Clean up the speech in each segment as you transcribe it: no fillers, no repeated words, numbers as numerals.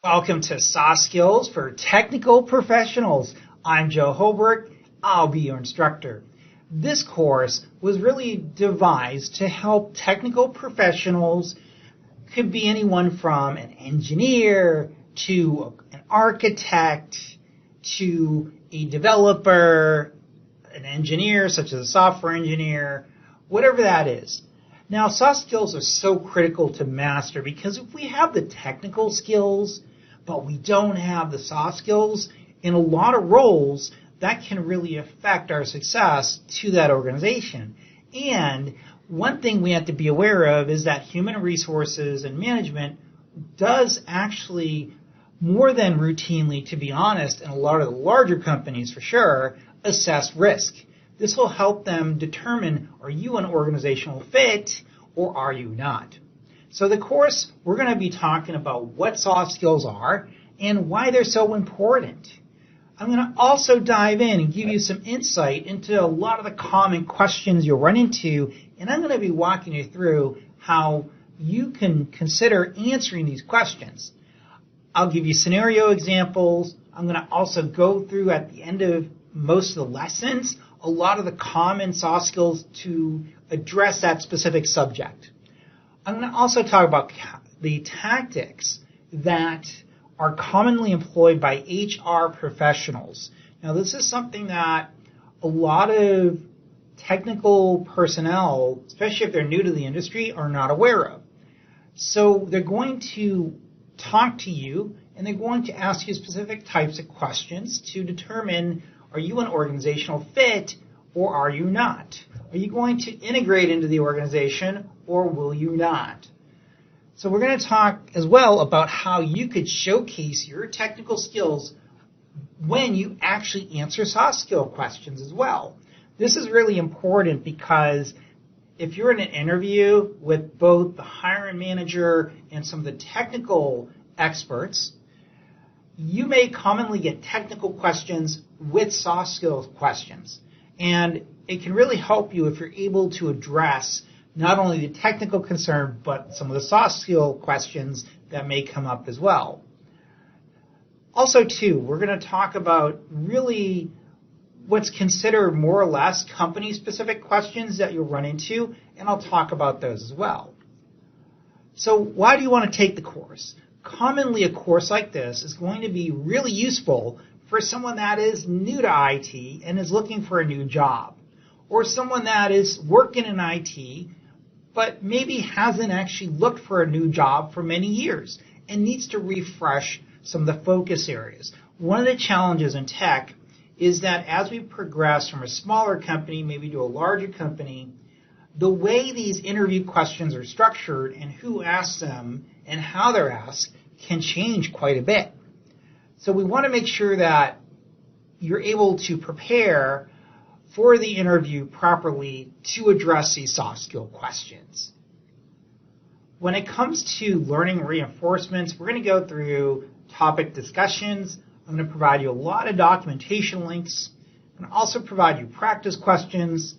Welcome to Soft Skills for Technical Professionals. I'm Joe Holbrook. I'll be your instructor. This course was really devised to help technical professionals. Could be anyone from an engineer to an architect to a developer, an engineer such as a software engineer, whatever that is. Now, soft skills are so critical to master because if we have the technical skills, but we don't have the soft skills, in a lot of roles, that can really affect our success to that organization. And one thing we have to be aware of is that human resources and management does actually, more than routinely, to be honest, in a lot of the larger companies for sure, assess risk. This will help them determine, are you an organizational fit or are you not? So the course, we're going to be talking about what soft skills are and why they're so important. I'm going to also dive in and give you some insight into a lot of the common questions you'll run into, and I'm going to be walking you through how you can consider answering these questions. I'll give you scenario examples. I'm going to also go through at the end of most of the lessons a lot of the common soft skills to address that specific subject. I'm going to also talk about the tactics that are commonly employed by HR professionals. Now, this is something that a lot of technical personnel, especially if they're new to the industry, are not aware of. So they're going to talk to you and they're going to ask you specific types of questions to determine, are you an organizational fit or are you not? Are you going to integrate into the organization or will you not? So we're going to talk as well about how you could showcase your technical skills when you actually answer soft skill questions as well. This is really important because if you're in an interview with both the hiring manager and some of the technical experts, you may commonly get technical questions with soft skills questions. And it can really help you if you're able to address not only the technical concern, but some of the soft skill questions that may come up as well. Also, too, we're going to talk about really what's considered more or less company-specific questions that you'll run into, and I'll talk about those as well. So why do you want to take the course? Commonly, a course like this is going to be really useful for someone that is new to IT and is looking for a new job, or someone that is working in IT but maybe hasn't actually looked for a new job for many years and needs to refresh some of the focus areas. One of the challenges in tech is that as we progress from a smaller company maybe to a larger company, the way these interview questions are structured and who asks them and how they're asked can change quite a bit. So we want to make sure that you're able to prepare for the interview properly to address these soft skill questions. When it comes to learning reinforcements, we're going to go through topic discussions. I'm going to provide you a lot of documentation links. I'm going to also provide you practice questions,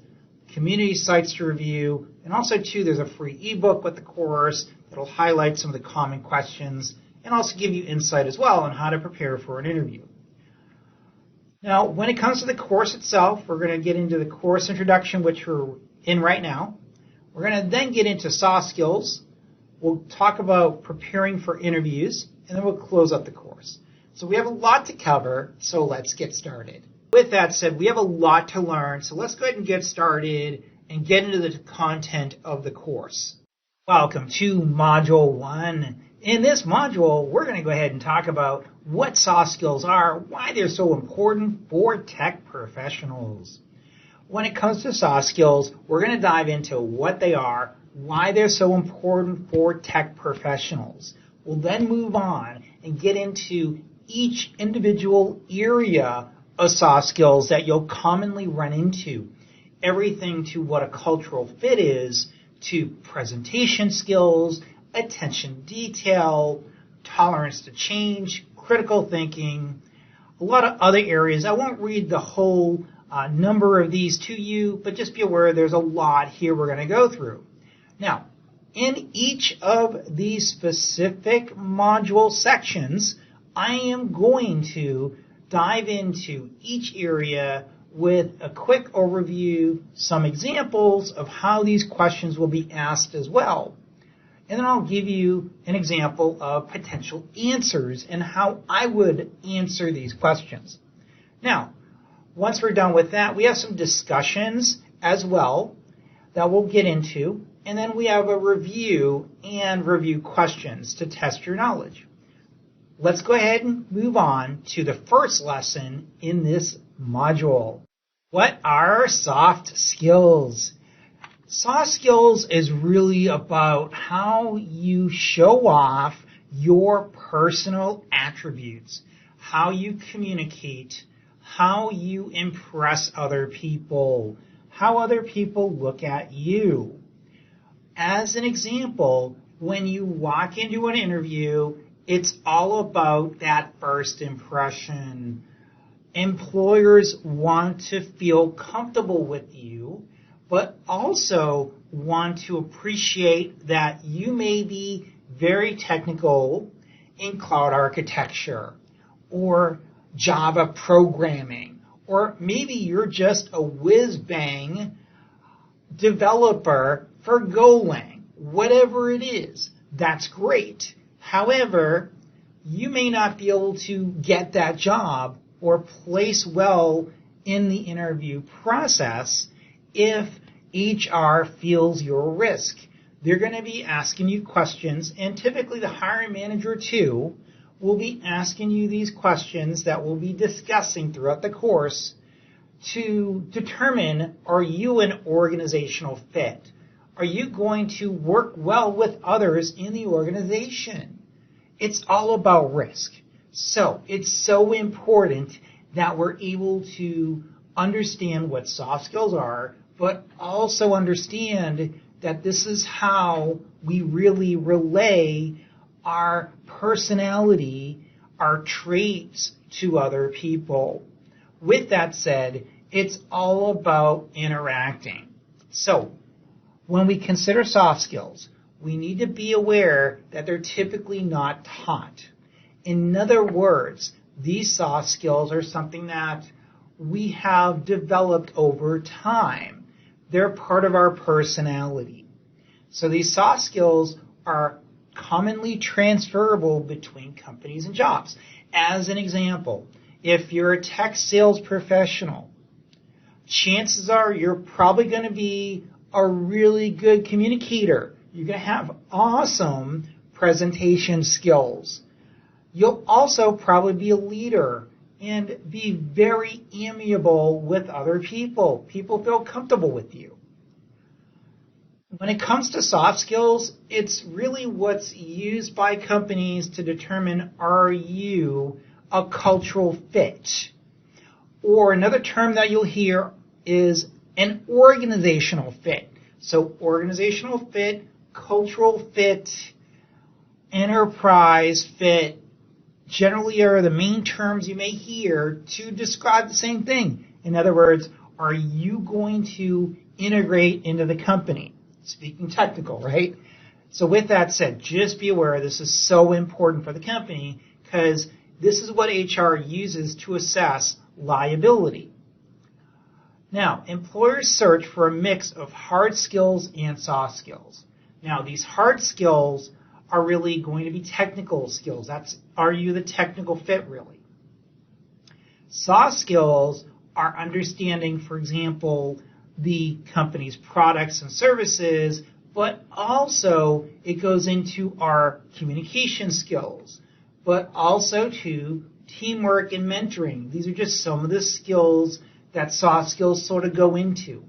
community sites to review, and also, too, there's a free ebook with the course that will highlight some of the common questions and also give you insight as well on how to prepare for an interview. Now, when it comes to the course itself, we're going to get into the course introduction, which we're in right now. We're going to then get into soft skills. We'll talk about preparing for interviews, and then we'll close up the course. So we have a lot to cover, so let's get started. With that said, we have a lot to learn, so let's go ahead and get started and get into the content of the course. Welcome to Module 1. In this module, we're going to go ahead and talk about what soft skills are, why they're so important for tech professionals. When it comes to soft skills, we're going to dive into what they are, why they're so important for tech professionals. We'll then move on and get into each individual area of soft skills that you'll commonly run into. Everything to what a cultural fit is, to presentation skills, attention detail, tolerance to change, critical thinking, a lot of other areas. I won't read the whole number of these to you, but just be aware there's a lot here we're going to go through. Now, In each of these specific module sections, I am going to dive into each area with a quick overview, some examples of how these questions will be asked as well. And then I'll give you an example of potential answers and how I would answer these questions. Now, once we're done with that, we have some discussions as well that we'll get into, and then we have a review and review questions to test your knowledge. Let's go ahead and move on to the first lesson in this module. What are soft skills? Soft skills is really about how you show off your personal attributes, how you communicate, how you impress other people, how other people look at you. As an example, when you walk into an interview, it's all about that first impression. Employers want to feel comfortable with you, but also want to appreciate that you may be very technical in cloud architecture or Java programming, or maybe you're just a whiz-bang developer for Golang. Whatever it is, that's great. However, you may not be able to get that job or place well in the interview process if HR feels your risk. They're going to be asking you questions, and typically the hiring manager too will be asking you these questions that we'll be discussing throughout the course to determine, are you an organizational fit? Are you going to work well with others in the organization? It's all about risk. So it's so important that we're able to understand what soft skills are, but also understand that this is how we really relay our personality, our traits to other people. With that said, it's all about interacting. So when we consider soft skills, we need to be aware that they're typically not taught. In other words, these soft skills are something that we have developed over time. They're part of our personality. So these soft skills are commonly transferable between companies and jobs. As an example, if you're a tech sales professional, chances are you're probably going to be a really good communicator. You're going to have awesome presentation skills. You'll also probably be a leader and be very amiable with other people. People feel comfortable with you. When it comes to soft skills, it's really what's used by companies to determine, are you a cultural fit? Or another term that you'll hear is an organizational fit. So organizational fit, cultural fit, enterprise fit generally are the main terms you may hear to describe the same thing. In other words, are you going to integrate into the company? Speaking technical, right? So with that said, just be aware this is so important for the company because this is what HR uses to assess liability. Now, employers search for a mix of hard skills and soft skills. Now, these hard skills are really going to be technical skills. Are you the technical fit, really? Soft skills are understanding, for example, the company's products and services, but also it goes into our communication skills, but also to teamwork and mentoring. These are just some of the skills that soft skills sort of go into.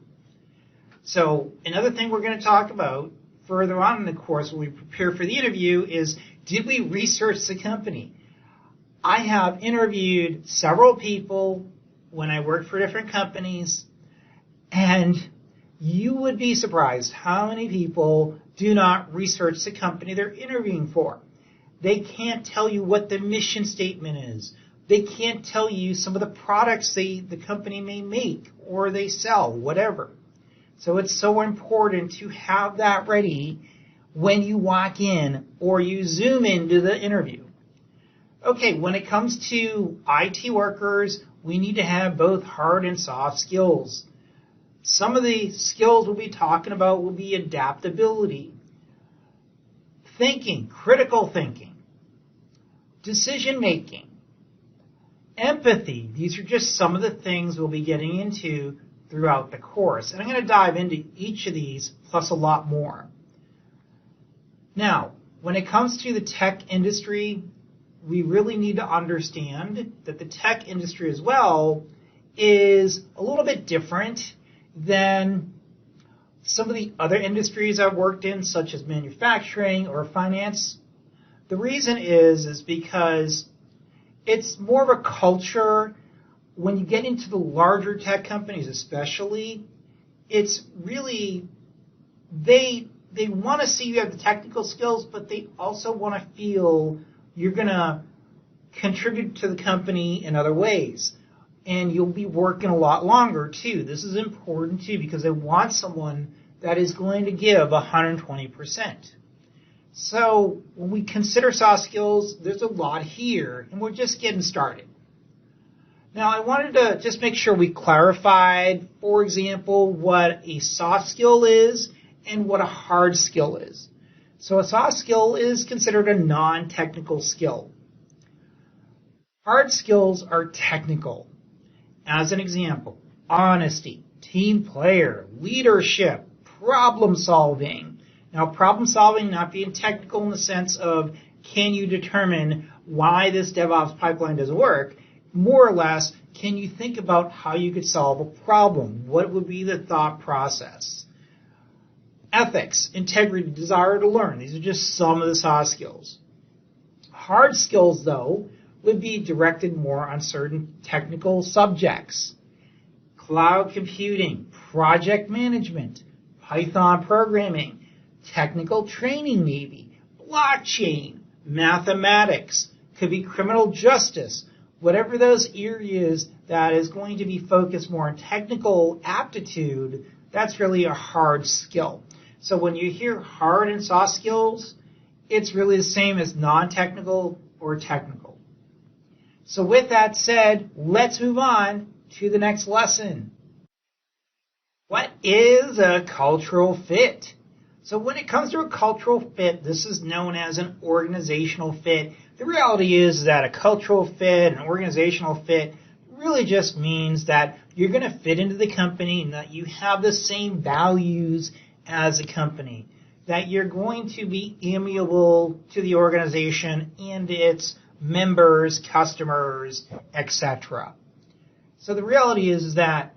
So another thing we're going to talk about further on in the course when we prepare for the interview is, did we research the company? I have interviewed several people when I worked for different companies, and you would be surprised how many people do not research the company they're interviewing for. They can't tell you what the mission statement is. They can't tell you some of the products the company may make or they sell, whatever. So it's so important to have that ready when you walk in or you zoom into the interview. Okay, when it comes to IT workers, we need to have both hard and soft skills. Some of the skills we'll be talking about will be adaptability, thinking, critical thinking, decision making, empathy. These are just some of the things we'll be getting into throughout the course. And I'm going to dive into each of these plus a lot more. Now, when it comes to the tech industry, we really need to understand that the tech industry as well is a little bit different than some of the other industries I've worked in, such as manufacturing or finance. The reason is because it's more of a culture. When you get into the larger tech companies especially, it's really, they want to see you have the technical skills, but they also want to feel you're going to contribute to the company in other ways. And you'll be working a lot longer, too. This is important, too, because they want someone that is going to give 120%. So when we consider soft skills, there's a lot here, and we're just getting started. Now, I wanted to just make sure we clarified, for example, what a soft skill is and what a hard skill is. So a soft skill is considered a non-technical skill. Hard skills are technical. As an example, honesty, team player, leadership, problem solving. Now, problem solving not being technical in the sense of can you determine why this DevOps pipeline doesn't work? More or less, can you think about how you could solve a problem? What would be the thought process? Ethics, integrity, desire to learn. These are just some of the soft skills. Hard skills, though, would be directed more on certain technical subjects. Cloud computing, project management, Python programming, technical training maybe, blockchain, mathematics, could be criminal justice, whatever those areas that is going to be focused more on technical aptitude, that's really a hard skill. So when you hear hard and soft skills, it's really the same as non-technical or technical. So with that said, let's move on to the next lesson. What is a cultural fit? So when it comes to a cultural fit, this is known as an organizational fit. The reality is that a cultural fit, an organizational fit, really just means that you're going to fit into the company and that you have the same values as a company, that you're going to be amiable to the organization and its members, customers, etc. So the reality is that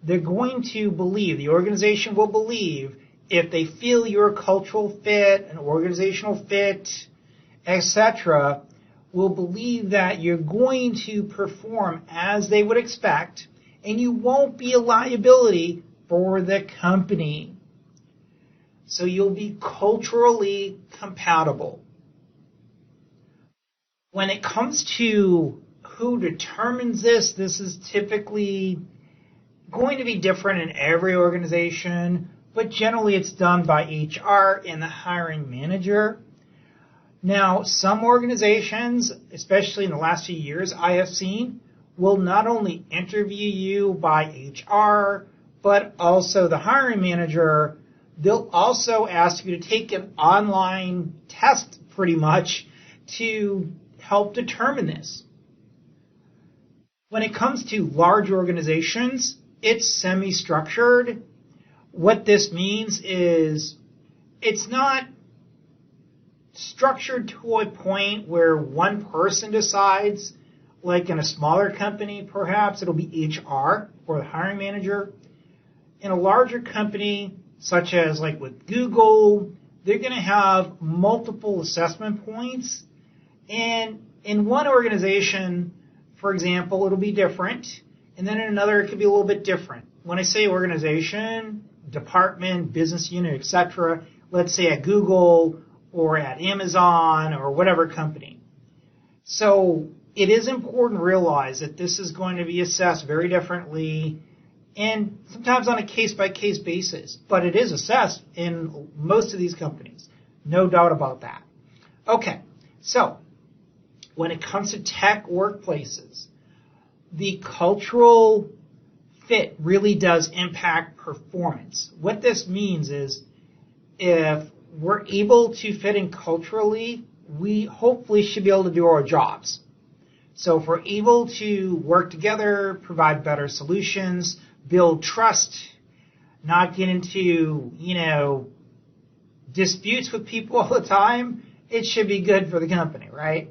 they're going to believe, the organization will believe, if they feel your cultural fit, an organizational fit, etc., will believe that you're going to perform as they would expect, and you won't be a liability for the company. So you'll be culturally compatible. When it comes to who determines this, this is typically going to be different in every organization, but generally it's done by HR and the hiring manager. Now, some organizations, especially in the last few years I have seen, will not only interview you by HR, but also the hiring manager. They'll also ask you to take an online test pretty much to help determine this. When it comes to large organizations, it's semi-structured. What this means is it's not structured to a point where one person decides, like in a smaller company perhaps, it'll be HR or the hiring manager. In a larger company, such as like with Google, they're going to have multiple assessment points. And in one organization, for example, it'll be different. And then in another, it could be a little bit different. When I say organization, department, business unit, etc., let's say at Google or at Amazon or whatever company. So it is important to realize that this is going to be assessed very differently and sometimes on a case-by-case basis, but it is assessed in most of these companies. No doubt about that. Okay, so when it comes to tech workplaces, the cultural fit really does impact performance. What this means is if we're able to fit in culturally, we hopefully should be able to do our jobs. So if we're able to work together, provide better solutions, build trust, not get into, disputes with people all the time, it should be good for the company, right?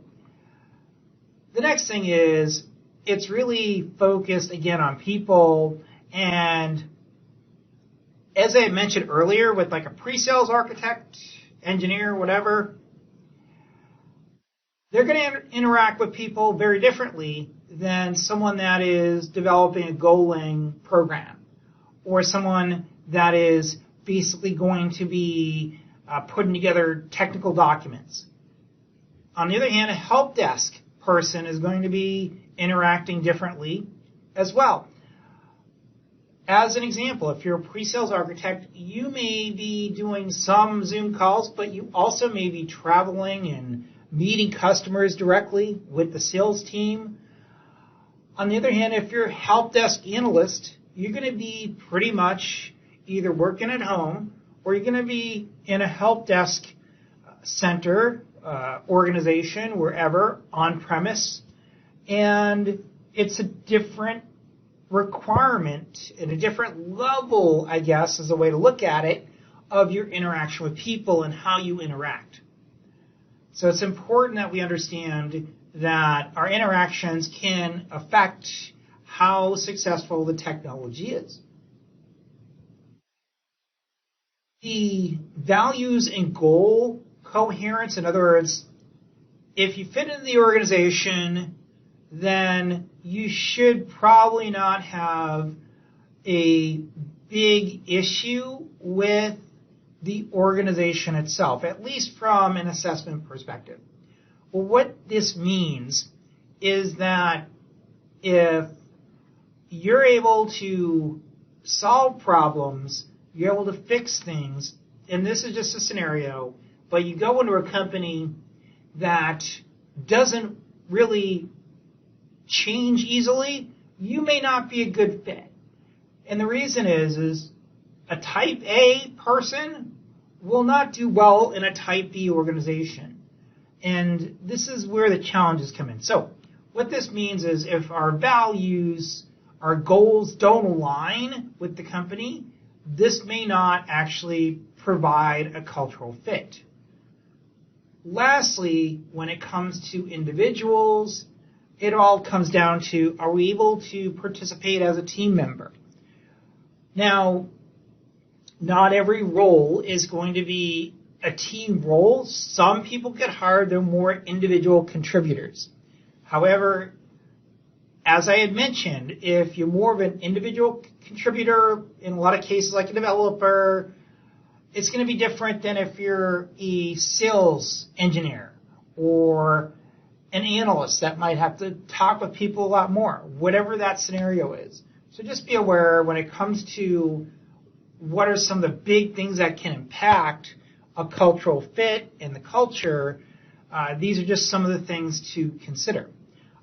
The next thing is it's really focused, again, on people. And as I had mentioned earlier with like a pre-sales architect, engineer, whatever, they're going to interact with people very differently than someone that is developing a Golang program or someone that is basically going to be putting together technical documents. On the other hand, a help desk person is going to be interacting differently as well. As an example, if you're a pre-sales architect, you may be doing some Zoom calls, but you also may be traveling and meeting customers directly with the sales team. On the other hand, if you're a help desk analyst, you're going to be pretty much either working at home or you're going to be in a help desk center, organization, wherever, on premise. And it's a different requirement and a different level, I guess, is a way to look at it, of your interaction with people and how you interact. So it's important that we understand that our interactions can affect how successful the technology is. The values and goal coherence, in other words, if you fit into the organization, then you should probably not have a big issue with the organization itself, at least from an assessment perspective. Well, what this means is that if you're able to solve problems, you're able to fix things, and this is just a scenario, but you go into a company that doesn't really change easily, you may not be a good fit. And the reason is a type A person will not do well in a type B organization. And this is where the challenges come in. So what this means is if our values, our goals don't align with the company, this may not actually provide a cultural fit. Lastly, when it comes to individuals, it all comes down to, are we able to participate as a team member? Now, not every role is going to be a team role. Some people get hired, they're more individual contributors. However, as I had mentioned, if you're more of an individual contributor, in a lot of cases like a developer, it's going to be different than if you're a sales engineer or an analyst that might have to talk with people a lot more, whatever that scenario is. So just be aware when it comes to what are some of the big things that can impact a cultural fit and the culture, these are just some of the things to consider.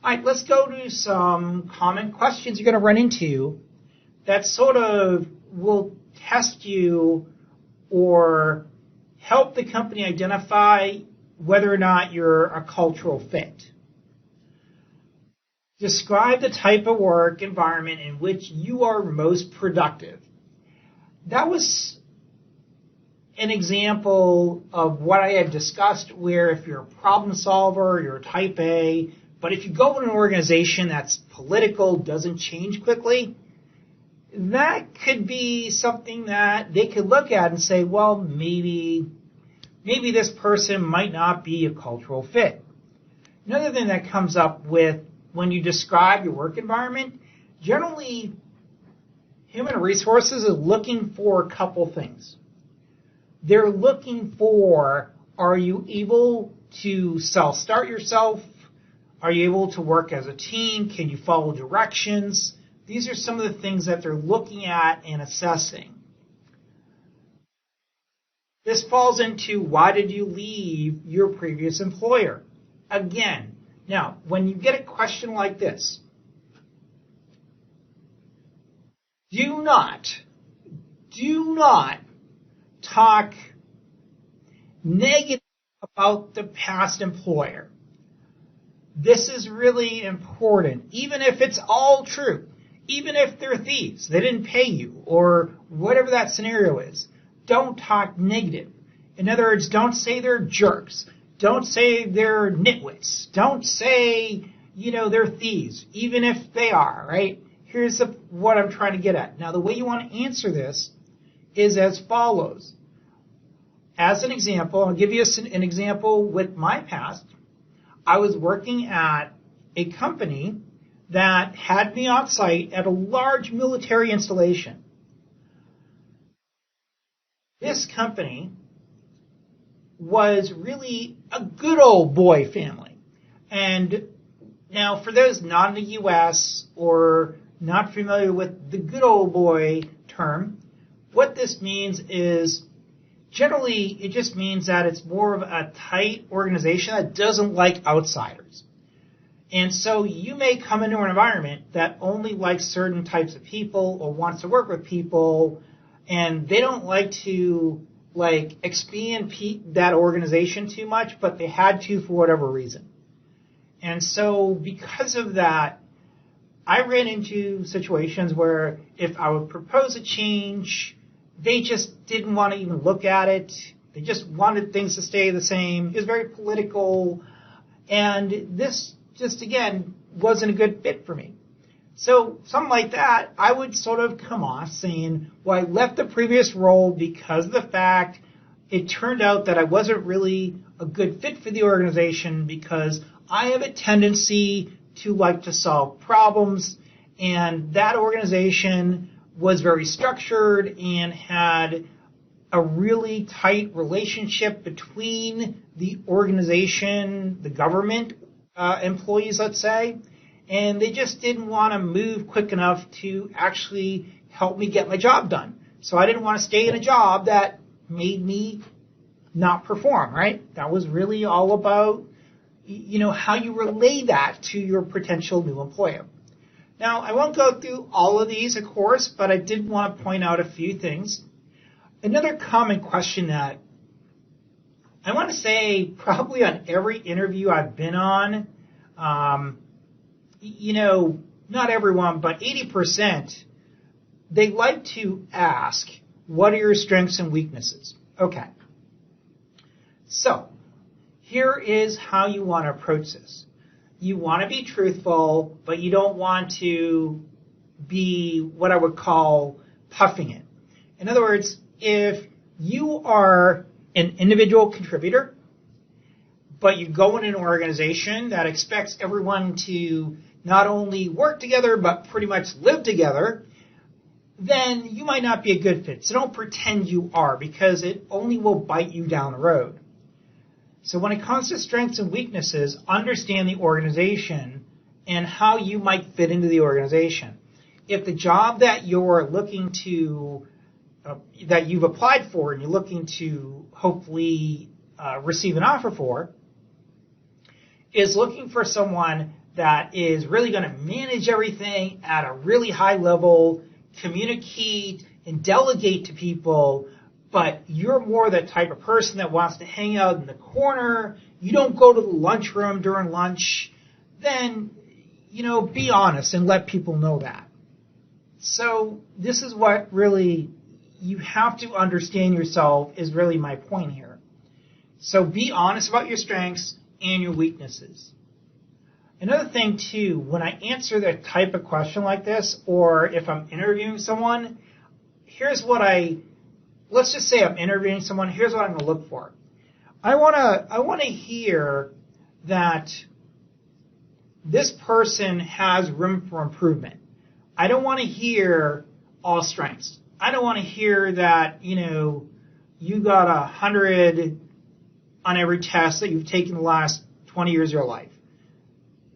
All right, let's go to some common questions you're going to run into that sort of will test you or help the company identify whether or not you're a cultural fit. Describe the type of work environment in which you are most productive. That was an example of what I had discussed, where if you're a problem solver, you're a type A, but if you go in an organization that's political, doesn't change quickly, that could be something that they could look at and say, well, maybe this person might not be a cultural fit. Another thing that comes up with when you describe your work environment, generally human resources is looking for a couple things. They're looking for, are you able to self-start yourself? Are you able to work as a team? Can you follow directions? These are some of the things that they're looking at and assessing. This falls into why did you leave your previous employer? Again, now, when you get a question like this, do not talk negative about the past employer. This is really important, even if it's all true, even if they're thieves, they didn't pay you, or whatever that scenario is. Don't talk negative. In other words, don't say they're jerks. Don't say they're nitwits. Don't say, they're thieves, even if they are, right? Here's what I'm trying to get at. Now, the way you want to answer this is as follows. As an example, I'll give you an example with my past. I was working at a company that had me on site at a large military installation. This company was really a good old boy family. And now, for those not in the U.S. or not familiar with the good old boy term, what this means is generally it just means that it's more of a tight organization that doesn't like outsiders. And so you may come into an environment that only likes certain types of people or wants to work with people, and they don't like to expand that organization too much, but they had to for whatever reason. And so because of that, I ran into situations where if I would propose a change, they just didn't want to even look at it. They just wanted things to stay the same. It was very political. And this just, again, wasn't a good fit for me. So something like that, I would sort of come off saying, well, I left the previous role because of the fact it turned out that I wasn't really a good fit for the organization because I have a tendency to like to solve problems, and that organization was very structured and had a really tight relationship between the organization, the government employees, let's say, and they just didn't want to move quick enough to actually help me get my job done. So I didn't want to stay in a job that made me not perform, right? That was really all about, how you relay that to your potential new employer. Now, I won't go through all of these, of course, but I did want to point out a few things. Another common question that I want to say probably on every interview I've been on, not everyone, but 80%, they like to ask, what are your strengths and weaknesses? Okay. So, here is how you want to approach this. You want to be truthful, but you don't want to be what I would call puffing it. In other words, if you are an individual contributor, but you go in an organization that expects everyone to not only work together, but pretty much live together, then you might not be a good fit. So don't pretend you are, because it only will bite you down the road. So when it comes to strengths and weaknesses, understand the organization and how you might fit into the organization. If the job that you're looking to, that you've applied for and you're looking to hopefully receive an offer for, is looking for someone that is really going to manage everything at a really high level, communicate and delegate to people, but you're more the type of person that wants to hang out in the corner, you don't go to the lunchroom during lunch, then, be honest and let people know that. So this is what really you have to understand yourself is really my point here. So be honest about your strengths and your weaknesses. Another thing, too, when I answer that type of question like this, or if I'm interviewing someone, let's just say I'm interviewing someone, here's what I'm going to look for. I want to hear that this person has room for improvement. I don't want to hear all strengths. I don't want to hear that, you got 100 on every test that you've taken the last 20 years of your life.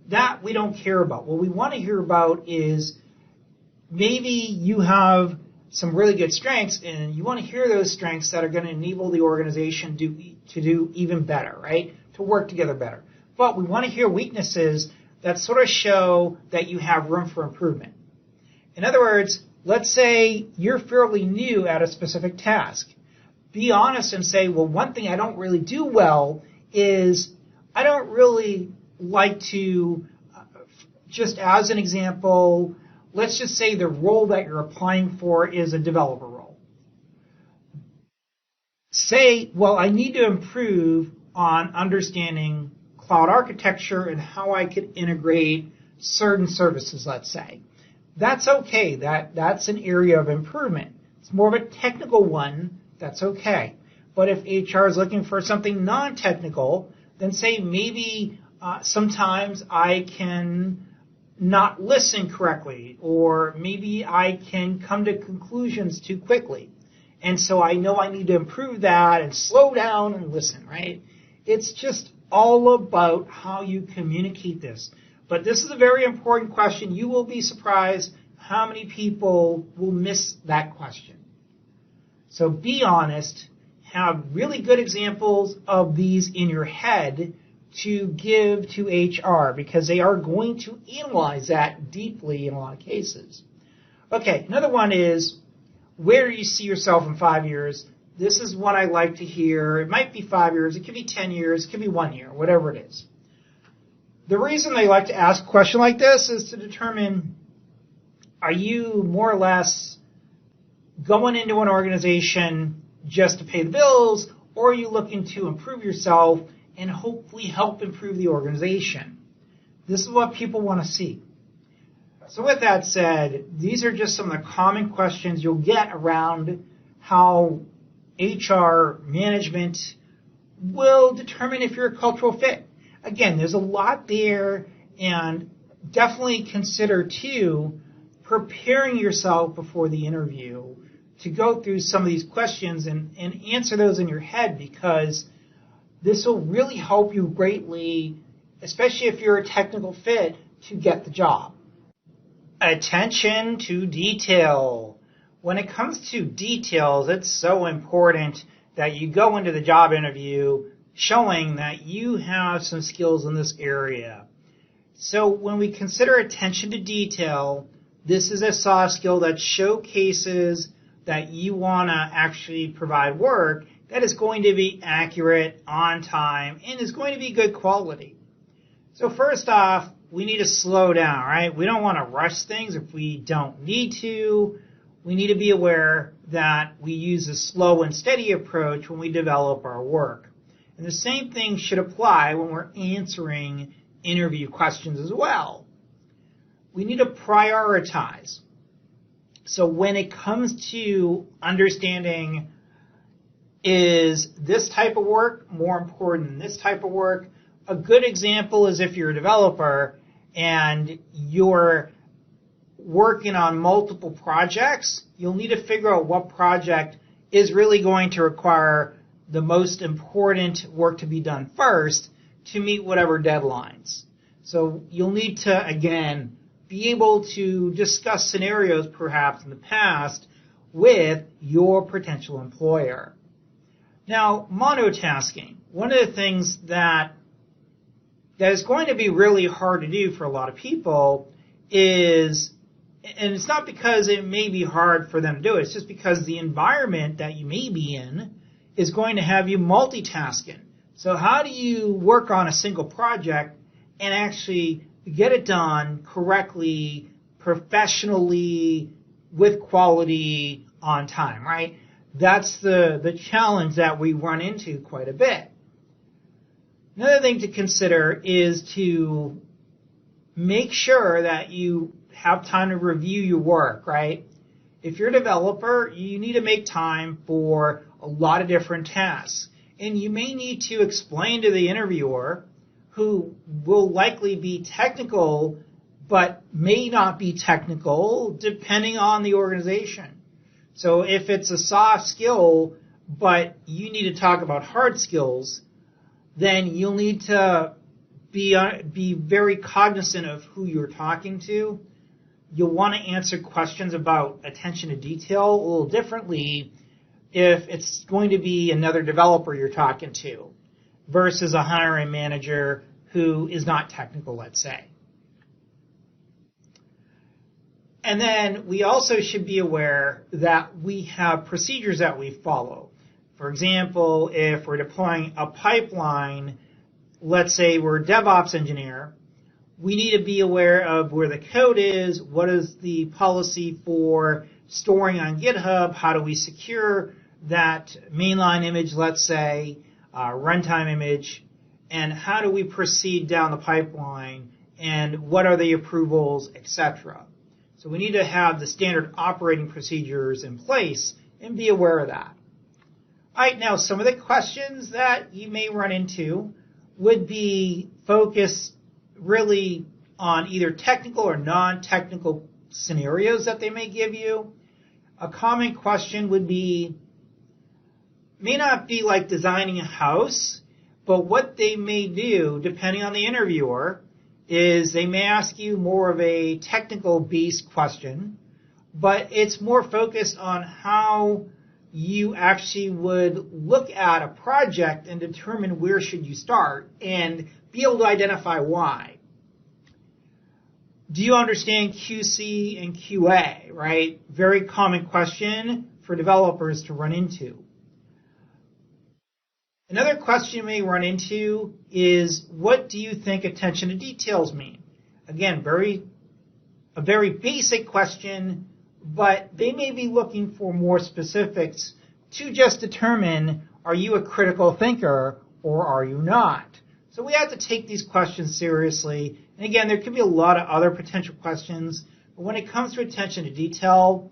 That we don't care about. What we want to hear about is maybe you have some really good strengths, and you want to hear those strengths that are going to enable the organization to do even better, right? To work together better. But we want to hear weaknesses that sort of show that you have room for improvement. In other words, let's say you're fairly new at a specific task. Be honest and say, well, one thing I don't really do well is I don't really like to, just as an example, let's just say the role that you're applying for is a developer role. Say, well, I need to improve on understanding cloud architecture and how I could integrate certain services, let's say. That's okay. That's an area of improvement. It's more of a technical one. That's okay. But if HR is looking for something non-technical, then say maybe sometimes I can not listen correctly, or maybe I can come to conclusions too quickly. And so I know I need to improve that and slow down and listen, right? It's just all about how you communicate this. But this is a very important question. You will be surprised how many people will miss that question. So be honest, have really good examples of these in your head to give to HR, because they are going to analyze that deeply in a lot of cases. Okay, another one is, where do you see yourself in 5 years? This is what I like to hear. It might be 5 years, it could be 10 years, it could be 1 year, whatever it is. The reason they like to ask a question like this is to determine, are you more or less going into an organization just to pay the bills, or are you looking to improve yourself and hopefully help improve the organization? This is what people want to see. So with that said, these are just some of the common questions you'll get around how HR management will determine if you're a cultural fit. Again, there's a lot there, and definitely consider, too, preparing yourself before the interview to go through some of these questions and answer those in your head, because this will really help you greatly, especially if you're a technical fit, to get the job. Attention to detail. When it comes to details, it's so important that you go into the job interview showing that you have some skills in this area. So when we consider attention to detail, this is a soft skill that showcases that you want to actually provide work that is going to be accurate, on time, and is going to be good quality. So first off, we need to slow down, right? We don't want to rush things if we don't need to. We need to be aware that we use a slow and steady approach when we develop our work. And the same thing should apply when we're answering interview questions as well. We need to prioritize. So when it comes to understanding, is this type of work more important than this type of work? A good example is if you're a developer and you're working on multiple projects, you'll need to figure out what project is really going to require the most important work to be done first to meet whatever deadlines. So you'll need to, again, be able to discuss scenarios perhaps in the past with your potential employer. Now, monotasking. One of the things that is going to be really hard to do for a lot of people is, and it's not because it may be hard for them to do it, it's just because the environment that you may be in is going to have you multitasking. So how do you work on a single project and actually get it done correctly, professionally, with quality, on time, right? That's the challenge that we run into quite a bit. Another thing to consider is to make sure that you have time to review your work, right? If you're a developer, you need to make time for a lot of different tasks. And you may need to explain to the interviewer, who will likely be technical, but may not be technical, depending on the organization. So if it's a soft skill, but you need to talk about hard skills, then you'll need to be very cognizant of who you're talking to. you'll want to answer questions about attention to detail a little differently if it's going to be another developer you're talking to versus a hiring manager who is not technical, let's say. And then we also should be aware that we have procedures that we follow. For example, if we're deploying a pipeline, let's say we're a DevOps engineer, we need to be aware of where the code is, what is the policy for storing on GitHub, how do we secure that mainline image, let's say, runtime image, and how do we proceed down the pipeline, and what are the approvals, etc. So we need to have the standard operating procedures in place and be aware of that. All right, now some of the questions that you may run into would be focused really on either technical or non-technical scenarios that they may give you. A common question would be, may not be like designing a house, but what they may do, depending on the interviewer, is they may ask you more of a technical-based question, but it's more focused on how you actually would look at a project and determine where should you start and be able to identify why. Do you understand QC and QA, right? Very common question for developers to run into. Another question you may run into is, what do you think attention to details mean? Again, a very basic question, but they may be looking for more specifics to just determine, are you a critical thinker or are you not? So we have to take these questions seriously. And again, there could be a lot of other potential questions, but when it comes to attention to detail,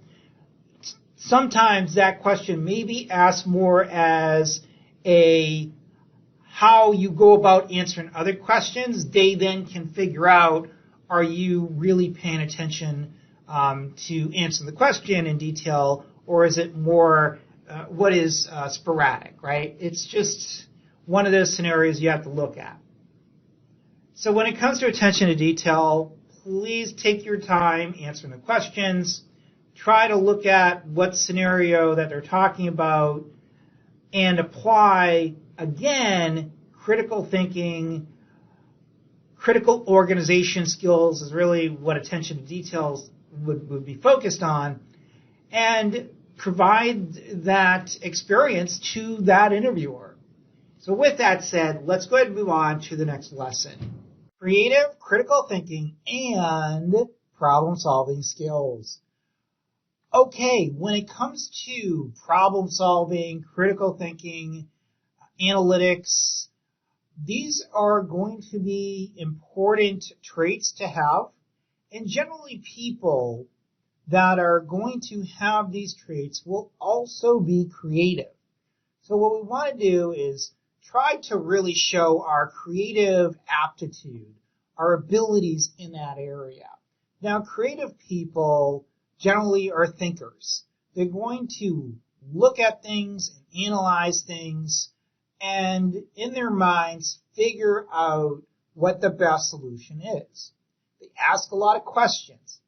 sometimes that question may be asked more as how you go about answering other questions. They then can figure out, are you really paying attention to answer the question in detail, or is it more what is sporadic, right? It's just one of those scenarios you have to look at. So when it comes to attention to detail, please take your time answering the questions. Try to look at what scenario that they're talking about and apply, again, critical thinking, critical organization skills is really what attention to details would be focused on, and provide that experience to that interviewer. So with that said, let's go ahead and move on to the next lesson. Creative, critical thinking, and problem-solving skills. Okay, when it comes to problem solving, critical thinking, analytics, these are going to be important traits to have. And generally people that are going to have these traits will also be creative. So what we want to do is try to really show our creative aptitude, our abilities in that area. Now, creative people generally are thinkers. They're going to look at things and analyze things and in their minds figure out what the best solution is. They ask a lot of questions.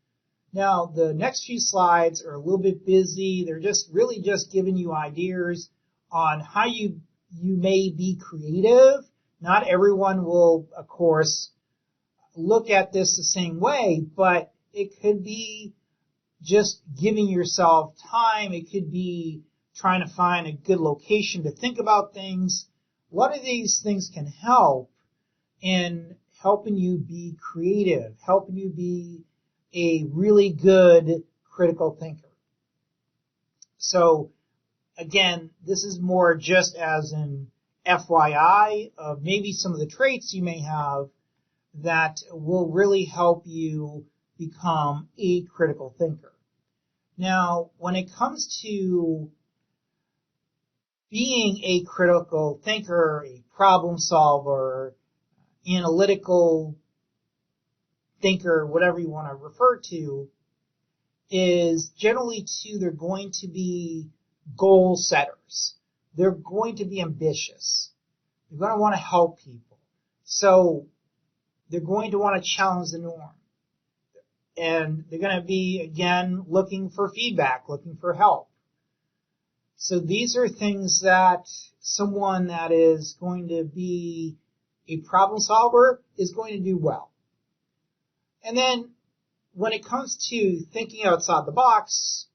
Now, the next few slides are a little bit busy. They're just really just giving you ideas on how you may be creative. Not everyone will, of course, look at this the same way, but it could be just giving yourself time. It could be trying to find a good location to think about things. A lot of these things can help in helping you be creative, helping you be a really good critical thinker. So, again, this is more just as an FYI of maybe some of the traits you may have that will really help you become a critical thinker. Now, when it comes to being a critical thinker, a problem solver, analytical thinker, whatever you want to refer to, is generally too, they're going to be goal setters. They're going to be ambitious. They're going to want to help people. So they're going to want to challenge the norm. and they're going to be, again, looking for feedback, looking for help. So these are things that someone that is going to be a problem solver is going to do well. And then when it comes to thinking outside the box,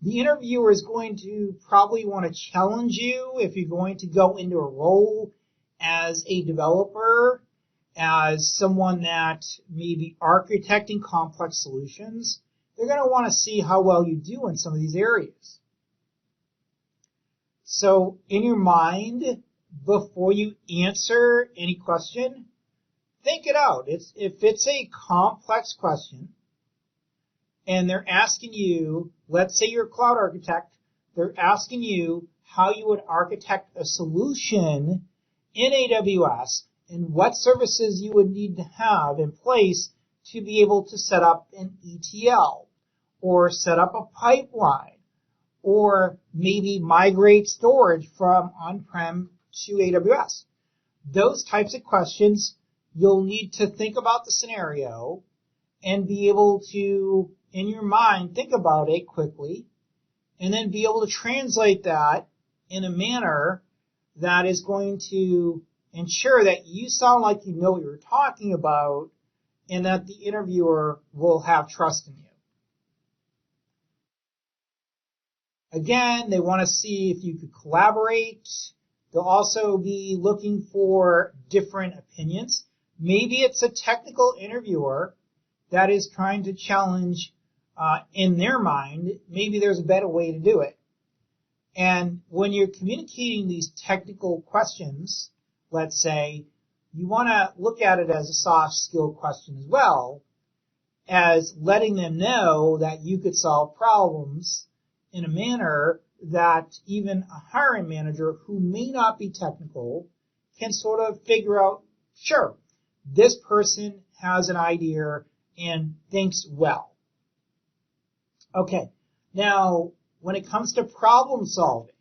the interviewer is going to probably want to challenge you if you're going to go into a role as a developer, as someone that may be architecting complex solutions. They're going to want to see how well you do in some of these areas. So in your mind, before you answer any question, think it out. If it's a complex question and they're asking you, let's say you're a cloud architect, they're asking you how you would architect a solution in AWS and what services you would need to have in place to be able to set up an ETL or set up a pipeline or maybe migrate storage from on-prem to AWS. Those types of questions, you'll need to think about the scenario and be able to, in your mind, think about it quickly and then be able to translate that in a manner that is going to ensure that you sound like you know what you're talking about and that the interviewer will have trust in you. Again, they want to see if you could collaborate. They'll also be looking for different opinions. Maybe it's a technical interviewer that is trying to challenge in their mind. Maybe there's a better way to do it. And when you're communicating these technical questions, let's say, you want to look at it as a soft skill question as well, as letting them know that you could solve problems in a manner that even a hiring manager who may not be technical can sort of figure out, sure, this person has an idea and thinks well. Okay, now when it comes to problem solving,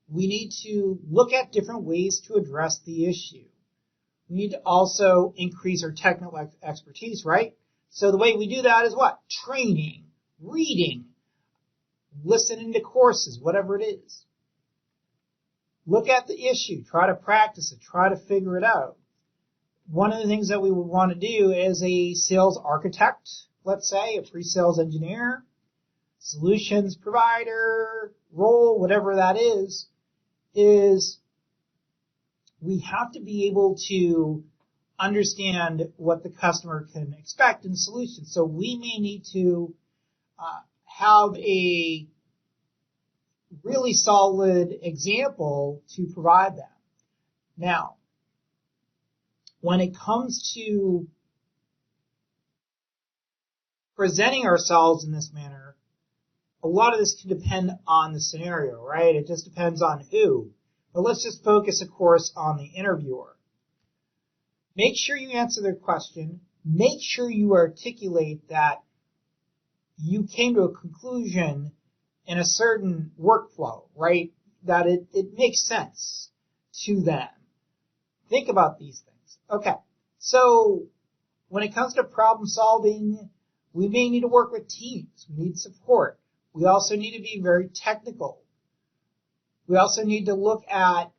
we need to look at different ways to address the issue. We need to also increase our technical expertise, right? So the way we do that is what? Training, reading, listening to courses, whatever it is. Look at the issue, try to practice it, try to figure it out. One of the things that we would want to do as a sales architect, let's say, a pre-sales engineer, solutions provider, role, whatever that is we have to be able to understand what the customer can expect in solutions. So we may need to have a really solid example to provide them. Now, when it comes to presenting ourselves in this manner, a lot of this can depend on the scenario, right? It just depends on who. But let's just focus, of course, on the interviewer. Make sure you answer their question. Make sure you articulate that you came to a conclusion in a certain workflow, right? That it makes sense to them. Think about these things. Okay, so when it comes to problem solving, we may need to work with teams. We need support. We also need to be very technical. We also need to look at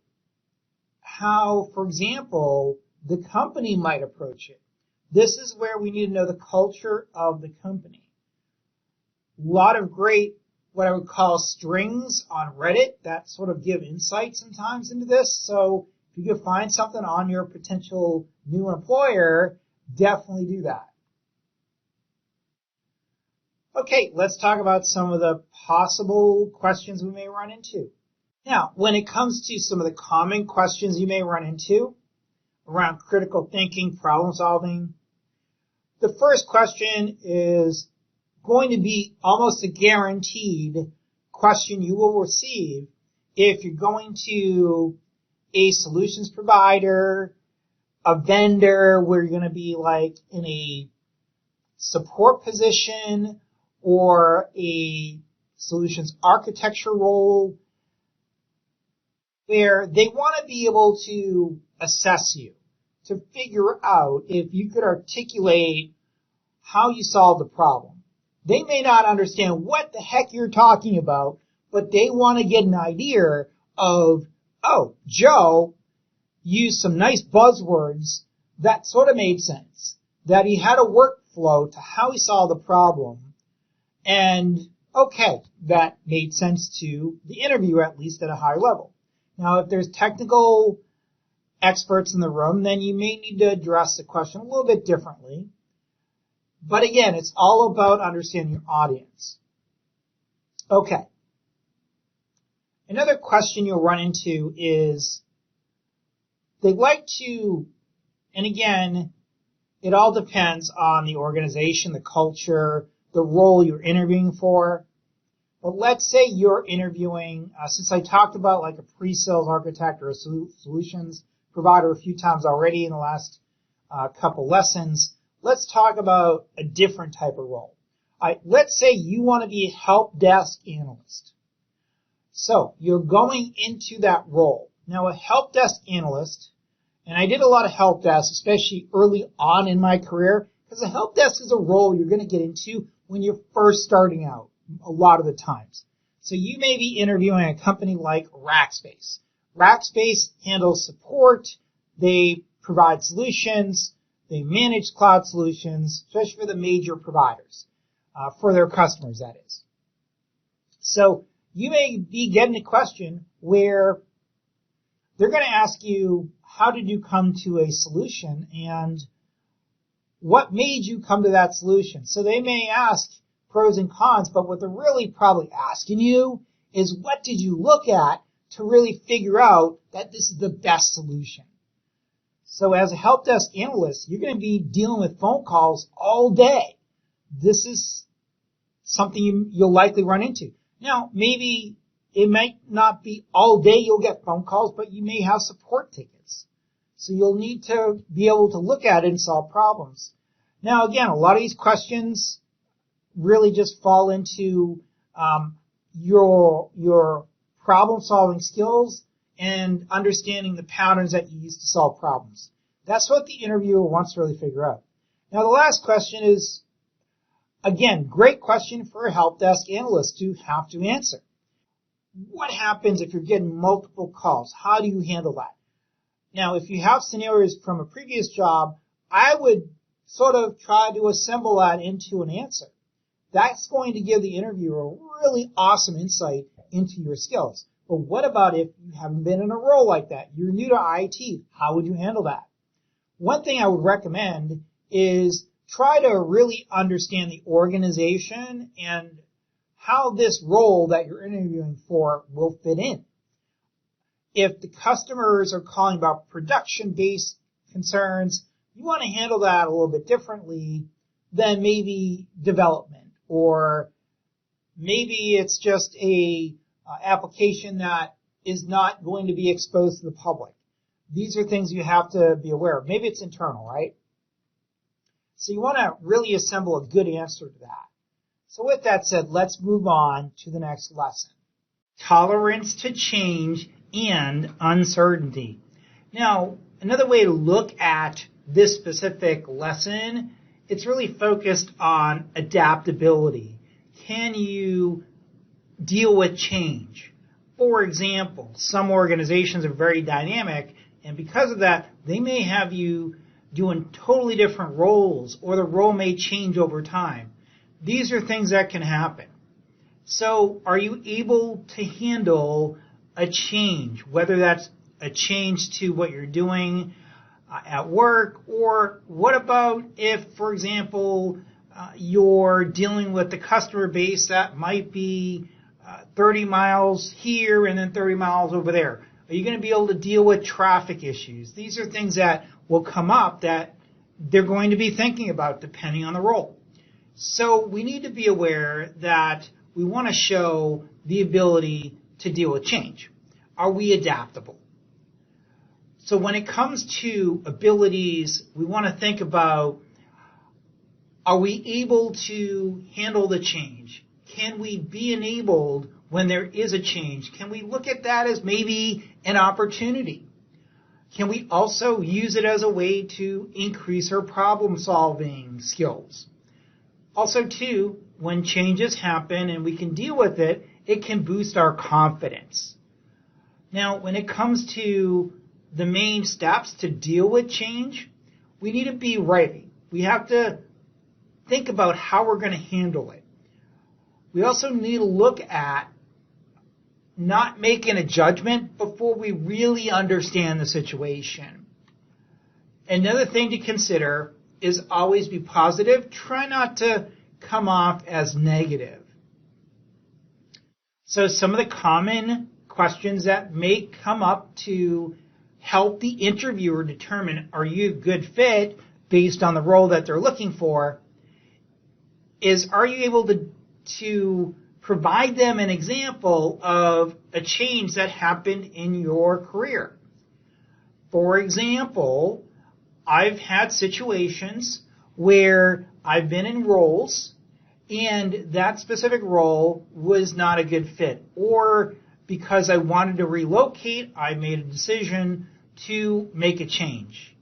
how, for example, the company might approach it. This is where we need to know the culture of the company. A lot of great, what I would call strings on Reddit that sort of give insight sometimes into this. So if you could find something on your potential new employer, definitely do that. Okay, let's talk about some of the possible questions we may run into. Now, when it comes to some of the common questions you may run into around critical thinking, problem solving, the first question is going to be almost a guaranteed question you will receive if you're going to a solutions provider, a vendor where you're going to be like in a support position or a solutions architecture role, where they want to be able to assess you, to figure out if you could articulate how you solve the problem. They may not understand what the heck you're talking about, but they want to get an idea of, oh, Joe used some nice buzzwords that sort of made sense, that he had a workflow to how he solved the problem, and okay, that made sense to the interviewer, at least at a high level. Now, if there's technical experts in the room, then you may need to address the question a little bit differently. But again, it's all about understanding your audience. Okay. Another question you'll run into is they like to, and again, it all depends on the organization, the culture, the role you're interviewing for. But let's say you're interviewing, since I talked about like a pre-sales architect or a solutions provider a few times already in the last couple lessons, let's talk about a different type of role. Let's say you want to be a help desk analyst. So you're going into that role. Now, a help desk analyst, and I did a lot of help desk, especially early on in my career, because a help desk is a role you're going to get into when you're first starting out a lot of the times. So you may be interviewing a company like Rackspace. Rackspace handles support. They provide solutions. They manage cloud solutions, especially for the major providers, for their customers, that is. So you may be getting a question where they're going to ask you, how did you come to a solution and what made you come to that solution? So they may ask pros and cons, but what they're really probably asking you is, what did you look at to really figure out that this is the best solution? So as a help desk analyst, you're going to be dealing with phone calls all day. This is something you'll likely run into. Now, maybe it might not be all day you'll get phone calls, but you may have support tickets. So you'll need to be able to look at it and solve problems. Now, again, a lot of these questions really just fall into your problem-solving skills and understanding the patterns that you use to solve problems. That's what the interviewer wants to really figure out. Now, the last question is, again, great question for a help desk analyst to have to answer. What happens if you're getting multiple calls? How do you handle that? Now, if you have scenarios from a previous job, I would sort of try to assemble that into an answer. That's going to give the interviewer a really awesome insight into your skills. But what about if you haven't been in a role like that? You're new to IT. How would you handle that? One thing I would recommend is try to really understand the organization and how this role that you're interviewing for will fit in. If the customers are calling about production-based concerns, you want to handle that a little bit differently than maybe development, or maybe it's just a application that is not going to be exposed to the public. These are things you have to be aware of. Maybe it's internal, right? So you want to really assemble a good answer to that. So with that said, let's move on to the next lesson. Tolerance to change and uncertainty. Now, another way to look at this specific lesson, it's really focused on adaptability. Can you deal with change? For example, some organizations are very dynamic, and because of that, they may have you doing totally different roles, or the role may change over time. These are things that can happen. So are you able to handle a change, whether that's a change to what you're doing at work, or what about if, for example, you're dealing with the customer base that might be 30 miles here and then 30 miles over there? Are you going to be able to deal with traffic issues? These are things that will come up that they're going to be thinking about depending on the role. So we need to be aware that we want to show the ability to deal with change. Are we adaptable? So when it comes to abilities, we want to think about, are we able to handle the change? Can we be enabled when there is a change? Can we look at that as maybe an opportunity? Can we also use it as a way to increase our problem-solving skills? Also, too, when changes happen and we can deal with it, it can boost our confidence. Now, when it comes to the main steps to deal with change, we need to be ready. We have to think about how we're going to handle it. We also need to look at not making a judgment before we really understand the situation. Another thing to consider is always be positive. Try not to come off as negative. So some of the common questions that may come up to help the interviewer determine are you a good fit based on the role that they're looking for is, are you able to provide them an example of a change that happened in your career? For example, I've had situations where I've been in roles and that specific role was not a good fit, or because I wanted to relocate, I made a decision to make a change.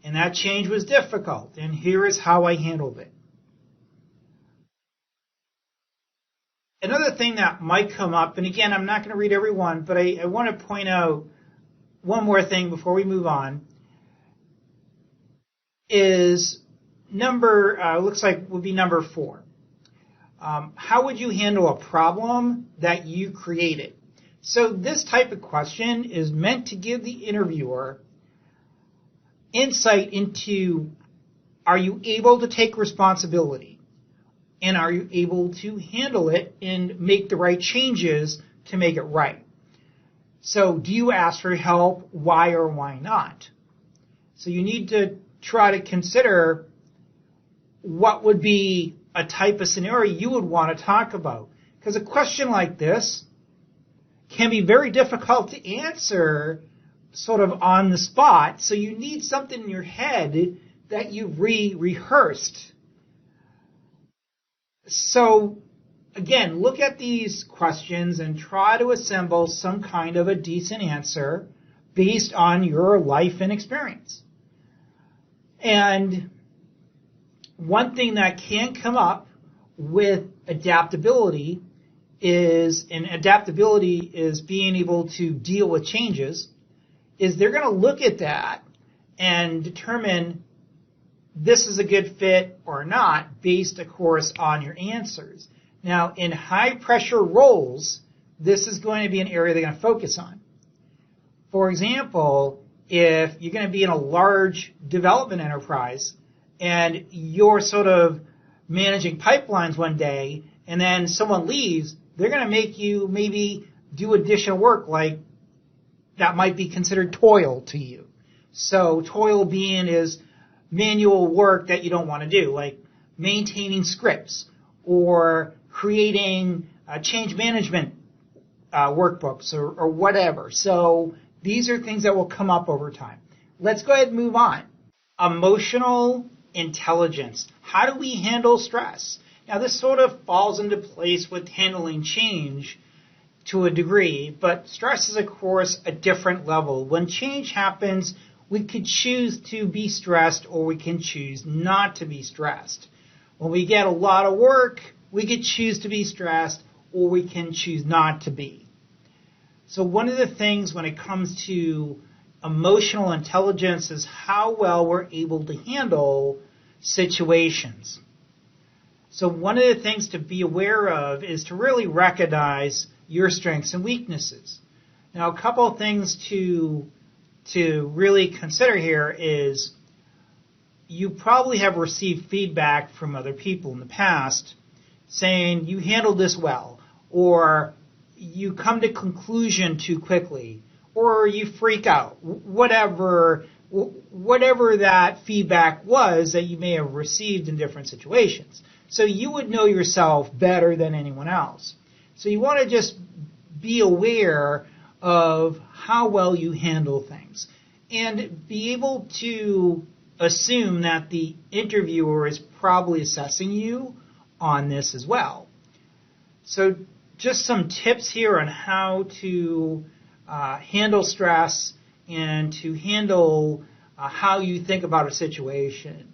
And that change was difficult, and here is how I handled it. Another thing that might come up, and again, I'm not going to read every one, but I want to point out one more thing before we move on, is looks like would be number 4. How would you handle a problem that you created? So this type of question is meant to give the interviewer insight into, are you able to take responsibility? And are you able to handle it and make the right changes to make it right? So do you ask for help? Why or why not? So you need to try to consider what would be a type of scenario you would want to talk about. Because a question like this can be very difficult to answer sort of on the spot. So you need something in your head that you've rehearsed. So again, look at these questions and try to assemble some kind of a decent answer based on your life and experience. And one thing that can come up with adaptability is being able to deal with changes, is they're going to look at that and determine this is a good fit or not based, of course, on your answers. Now, in high-pressure roles, this is going to be an area they're going to focus on. For example, if you're going to be in a large development enterprise and you're sort of managing pipelines one day and then someone leaves, they're going to make you maybe do additional work like that might be considered toil to you. So toil being is manual work that you don't want to do, like maintaining scripts or creating change management workbooks or whatever. So these are things that will come up over time. Let's go ahead and move on. Emotional intelligence. How do we handle stress? Now, this sort of falls into place with handling change to a degree, but stress is, of course, a different level. When change happens, we could choose to be stressed or we can choose not to be stressed. When we get a lot of work, we could choose to be stressed or we can choose not to be. So one of the things when it comes to emotional intelligence is how well we're able to handle situations. So one of the things to be aware of is to really recognize your strengths and weaknesses. Now, a couple of things to really consider here is you probably have received feedback from other people in the past saying you handled this well, or you come to conclusion too quickly, or you freak out, whatever that feedback was that you may have received in different situations. So you would know yourself better than anyone else. So you want to just be aware of how well you handle things and be able to assume that the interviewer is probably assessing you on this as well. So just some tips here on how to handle stress and to handle how you think about a situation.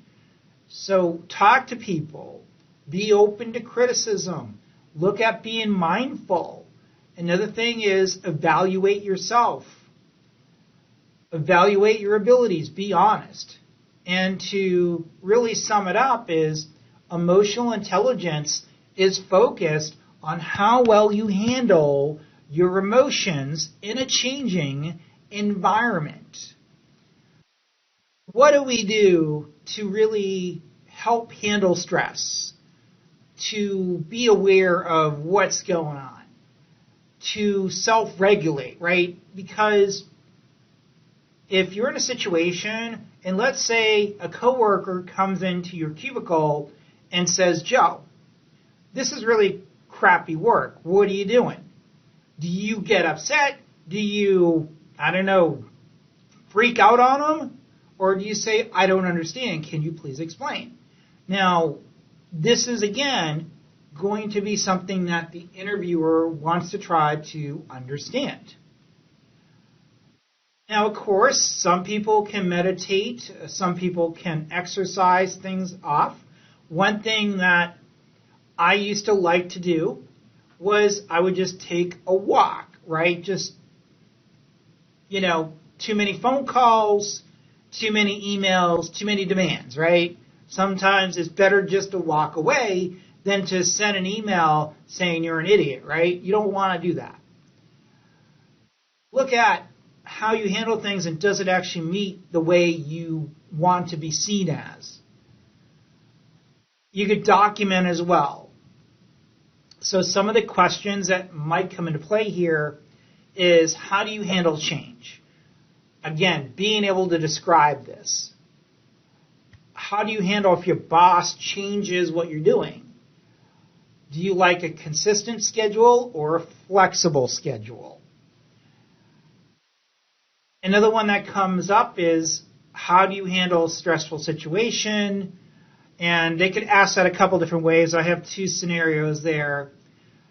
So talk to people. Be open to criticism. Look at being mindful. Another thing is evaluate yourself. Evaluate your abilities. Be honest. And to really sum it up is emotional intelligence is focused on how well you handle your emotions in a changing environment. What do we do to really help handle stress? To be aware of what's going on? To self-regulate, right? Because if you're in a situation, and let's say a coworker comes into your cubicle and says, Joe, this is really crappy work. What are you doing? Do you get upset? Do you, freak out on them? Or do you say, I don't understand. Can you please explain? Now, this is, again, going to be something that the interviewer wants to try to understand. Now, of course, some people can meditate. Some people can exercise things off. One thing that I used to like to do was I would just take a walk, right? Just, too many phone calls, too many emails, too many demands, right? Sometimes it's better just to walk away than to send an email saying you're an idiot, right? You don't want to do that. Look at how you handle things and does it actually meet the way you want to be seen as. You could document as well. So some of the questions that might come into play here is how do you handle change? Again, being able to describe this. How do you handle if your boss changes what you're doing? Do you like a consistent schedule or a flexible schedule? Another one that comes up is how do you handle a stressful situation? And they could ask that a couple different ways. I have two scenarios there.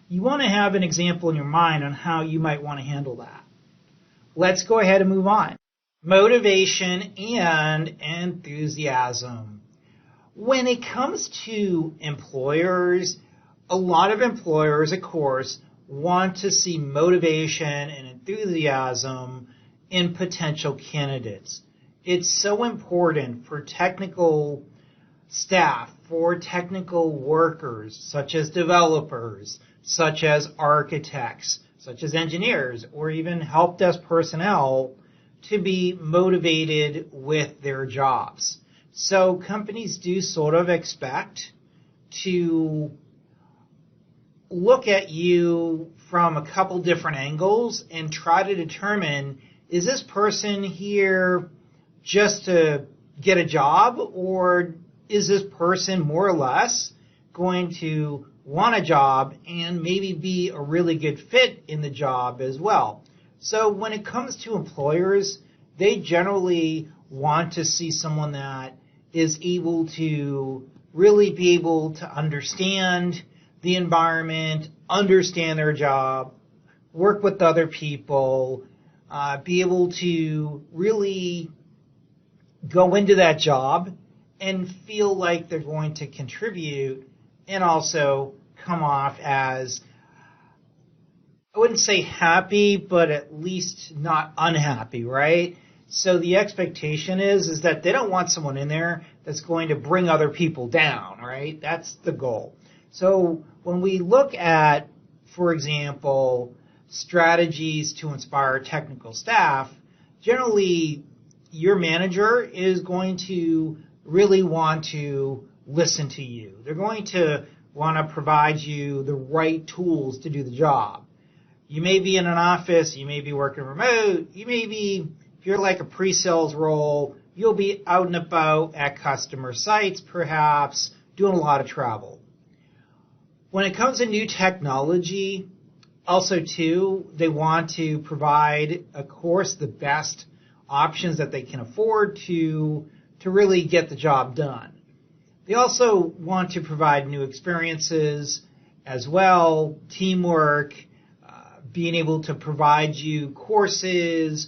You want to have an example in your mind on how you might want to handle that. Let's go ahead and move on. Motivation and enthusiasm. When it comes to employers, a lot of employers, of course, want to see motivation and enthusiasm in potential candidates. It's so important for technical staff, for technical workers, such as developers, such as architects, such as engineers, or even help desk personnel to be motivated with their jobs. So companies do sort of expect to look at you from a couple different angles and try to determine, is this person here just to get a job, or is this person more or less going to want a job and maybe be a really good fit in the job as well? So when it comes to employers, they generally want to see someone that is able to really be able to understand the environment, understand their job, work with other people, be able to really go into that job and feel like they're going to contribute and also come off as, I wouldn't say happy, but at least not unhappy, right? So the expectation is that they don't want someone in there that's going to bring other people down, right? That's the goal. So when we look at, for example, strategies to inspire technical staff, generally your manager is going to really want to listen to you. They're going to want to provide you the right tools to do the job. You may be in an office, you may be working remote, you may be, if you're like a pre-sales role, you'll be out and about at customer sites perhaps, doing a lot of travel. When it comes to new technology, also too, they want to provide, of course, the best options that they can afford to really get the job done. They also want to provide new experiences as well, teamwork, being able to provide you courses,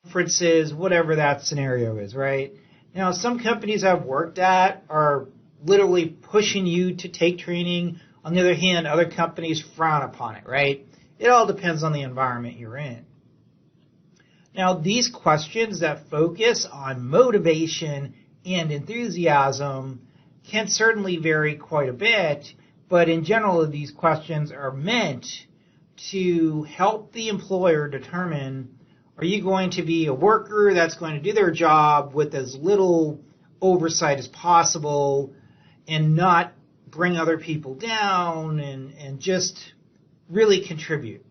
conferences, whatever that scenario is, right? Now, some companies I've worked at are literally pushing you to take training. On the other hand, other companies frown upon it, right? It all depends on the environment you're in. Now, these questions that focus on motivation and enthusiasm can certainly vary quite a bit, but in general, these questions are meant to help the employer determine, are you going to be a worker that's going to do their job with as little oversight as possible and not bring other people down and just really contribute.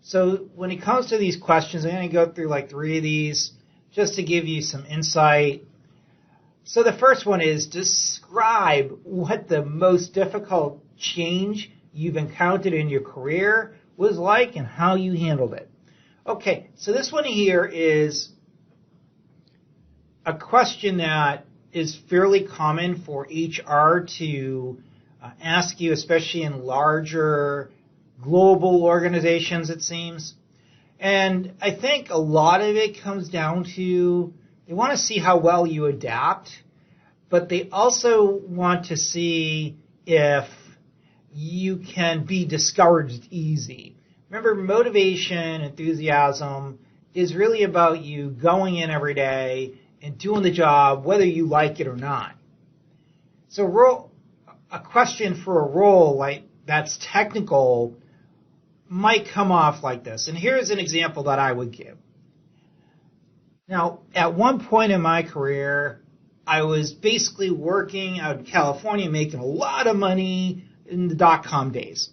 So when it comes to these questions, I'm going to go through like 3 of these just to give you some insight. So the first one is describe what the most difficult change you've encountered in your career was like and how you handled it. Okay, so this one here is a question that is fairly common for HR to ask you, especially in larger global organizations, it seems. And I think a lot of it comes down to they want to see how well you adapt, but they also want to see if you can be discouraged easy. Remember, motivation, enthusiasm is really about you going in every day and doing the job whether you like it or not. So a question for a role like that's technical might come off like this. And here's an example that I would give. Now, at one point in my career, I was basically working out in California, making a lot of money in the dot-com days.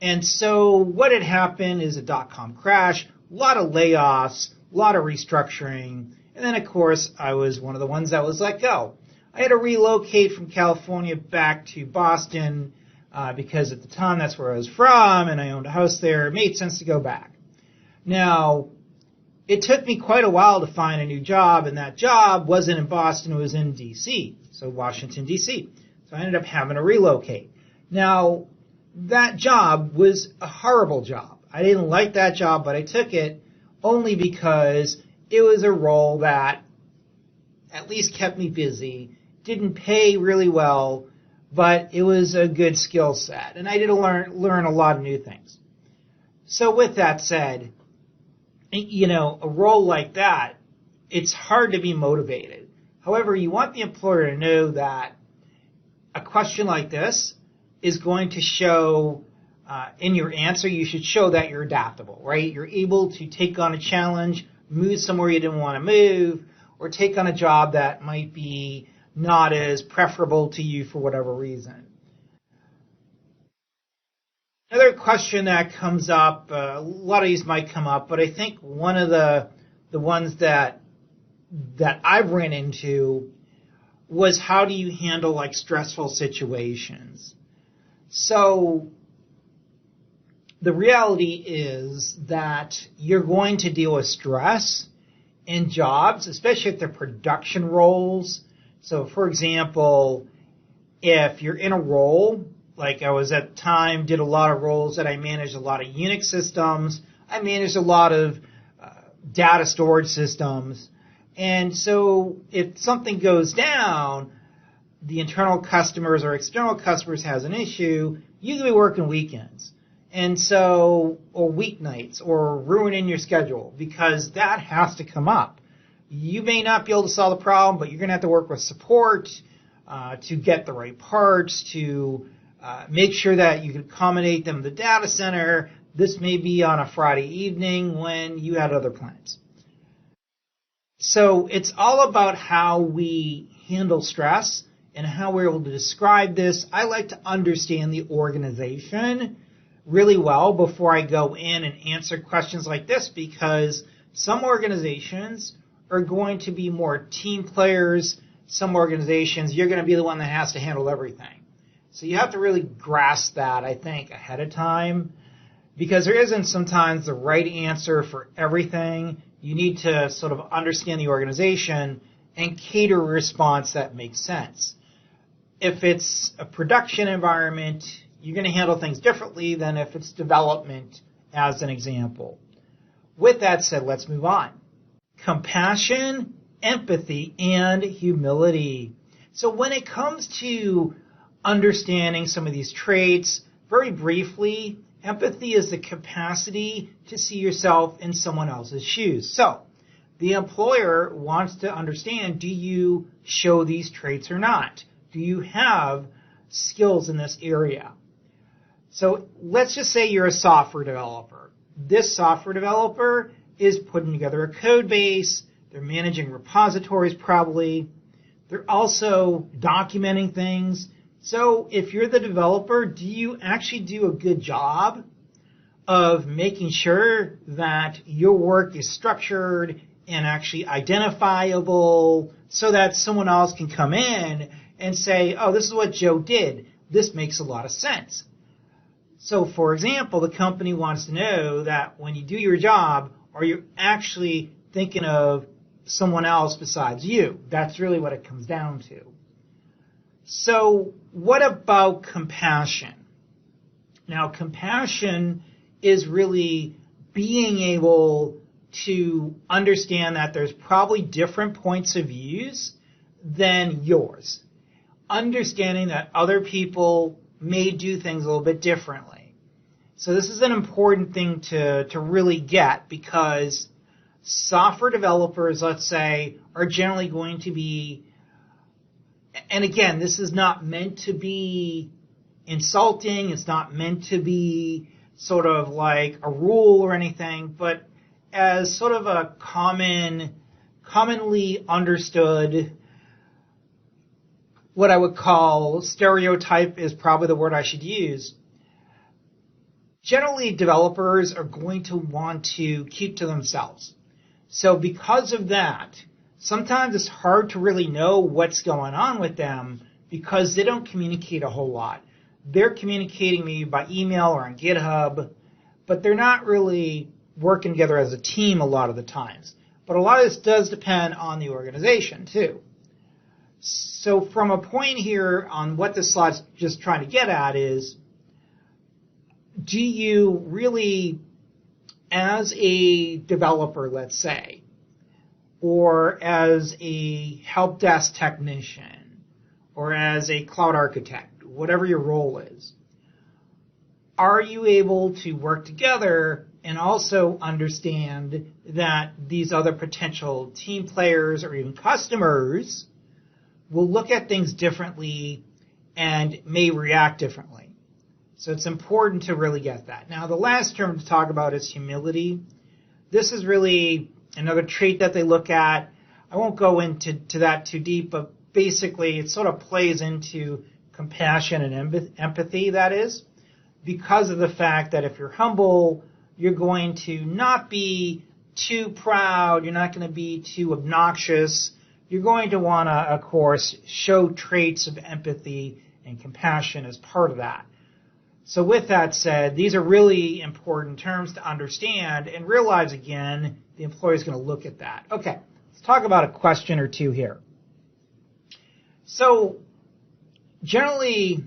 And so what had happened is a dot-com crash, a lot of layoffs, a lot of restructuring, and then, of course, I was one of the ones that was let go. I had to relocate from California back to Boston because at the time that's where I was from, and I owned a house there. It made sense to go back. Now, it took me quite a while to find a new job, and that job wasn't in Boston. It was in D.C., so Washington, D.C. So I ended up having to relocate. Now, that job was a horrible job. I didn't like that job, but I took it only because it was a role that at least kept me busy, didn't pay really well, but it was a good skill set, and I did learn a lot of new things. So with that said, you know, a role like that, it's hard to be motivated. However, you want the employer to know that a question like this is going to show, in your answer, you should show that you're adaptable, right? You're able to take on a challenge, move somewhere you didn't want to move, or take on a job that might be not as preferable to you for whatever reason. Another question that comes up, a lot of these might come up, but I think one of the ones that I've ran into was how do you handle like stressful situations? So the reality is that you're going to deal with stress in jobs, especially if they're production roles. So, for example, if you're in a role, like I was at the time, did a lot of roles that I managed a lot of Unix systems. I managed a lot of data storage systems. And so if something goes down, the internal customers or external customers has an issue, you could be working weekends. And so, or weeknights, or ruining your schedule, because that has to come up. You may not be able to solve the problem, but you're going to have to work with support to get the right parts, to make sure that you can accommodate them in the data center. This may be on a Friday evening when you had other plans. So it's all about how we handle stress and how we're able to describe this. I like to understand the organization really well before I go in and answer questions like this, because some organizations are going to be more team players. Some organizations, you're going to be the one that has to handle everything. So you have to really grasp that, I think, ahead of time, because there isn't sometimes the right answer for everything. You need to sort of understand the organization and cater a response that makes sense. If it's a production environment, you're going to handle things differently than if it's development, as an example. With that said, let's move on. Compassion, empathy, and humility. So when it comes to understanding some of these traits, very briefly, empathy is the capacity to see yourself in someone else's shoes. So the employer wants to understand, do you show these traits or not? Do you have skills in this area? So let's just say you're a software developer. This software developer is putting together a code base. They're managing repositories probably. They're also documenting things. So if you're the developer, do you actually do a good job of making sure that your work is structured and actually identifiable so that someone else can come in and say, oh, this is what Joe did. This makes a lot of sense. So, for example, the company wants to know that when you do your job, are you actually thinking of someone else besides you? That's really what it comes down to. So, what about compassion? Now, compassion is really being able to understand that there's probably different points of views than yours. Understanding that other people may do things a little bit differently. So this is an important thing to really get, because software developers, let's say, are generally going to be, and again, this is not meant to be insulting, it's not meant to be sort of like a rule or anything, but as sort of a commonly understood, what I would call stereotype is probably the word I should use. Generally, developers are going to want to keep to themselves. So because of that, sometimes it's hard to really know what's going on with them because they don't communicate a whole lot. They're communicating maybe by email or on GitHub, but they're not really working together as a team a lot of the times. But a lot of this does depend on the organization too. So from a point here on what this slide's just trying to get at is, do you really, as a developer, let's say, or as a help desk technician, or as a cloud architect, whatever your role is, are you able to work together and also understand that these other potential team players or even customers will look at things differently and may react differently? So it's important to really get that. Now, the last term to talk about is humility. This is really another trait that they look at. I won't go into that too deep, but basically it sort of plays into compassion and empathy, that is, because of the fact that if you're humble, you're going to not be too proud, you're not going to be too obnoxious. You're going to want to, of course, show traits of empathy and compassion as part of that. So with that said, these are really important terms to understand and realize, again, the employer is going to look at that. Okay, let's talk about a question or two here. So generally,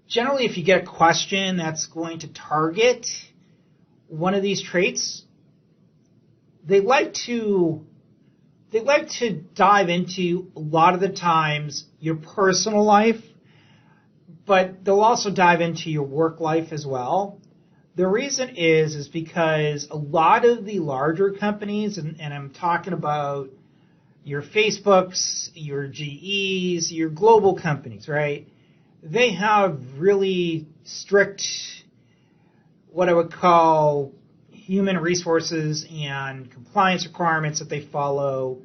if you get a question that's going to target one of these traits, they like to dive into, a lot of the times, your personal life, but they'll also dive into your work life as well. The reason is because a lot of the larger companies, and I'm talking about your Facebooks, your GEs, your global companies, right? They have really strict, what I would call, human resources and compliance requirements that they follow.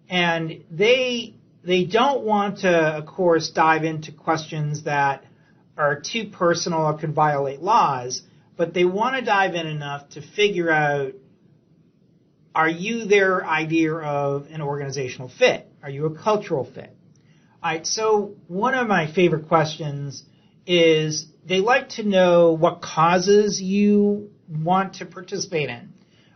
And they don't want to, of course, dive into questions that are too personal or could violate laws, but they want to dive in enough to figure out, are you their idea of an organizational fit? Are you a cultural fit? All right, so one of my favorite questions is they like to know what causes you want to participate in.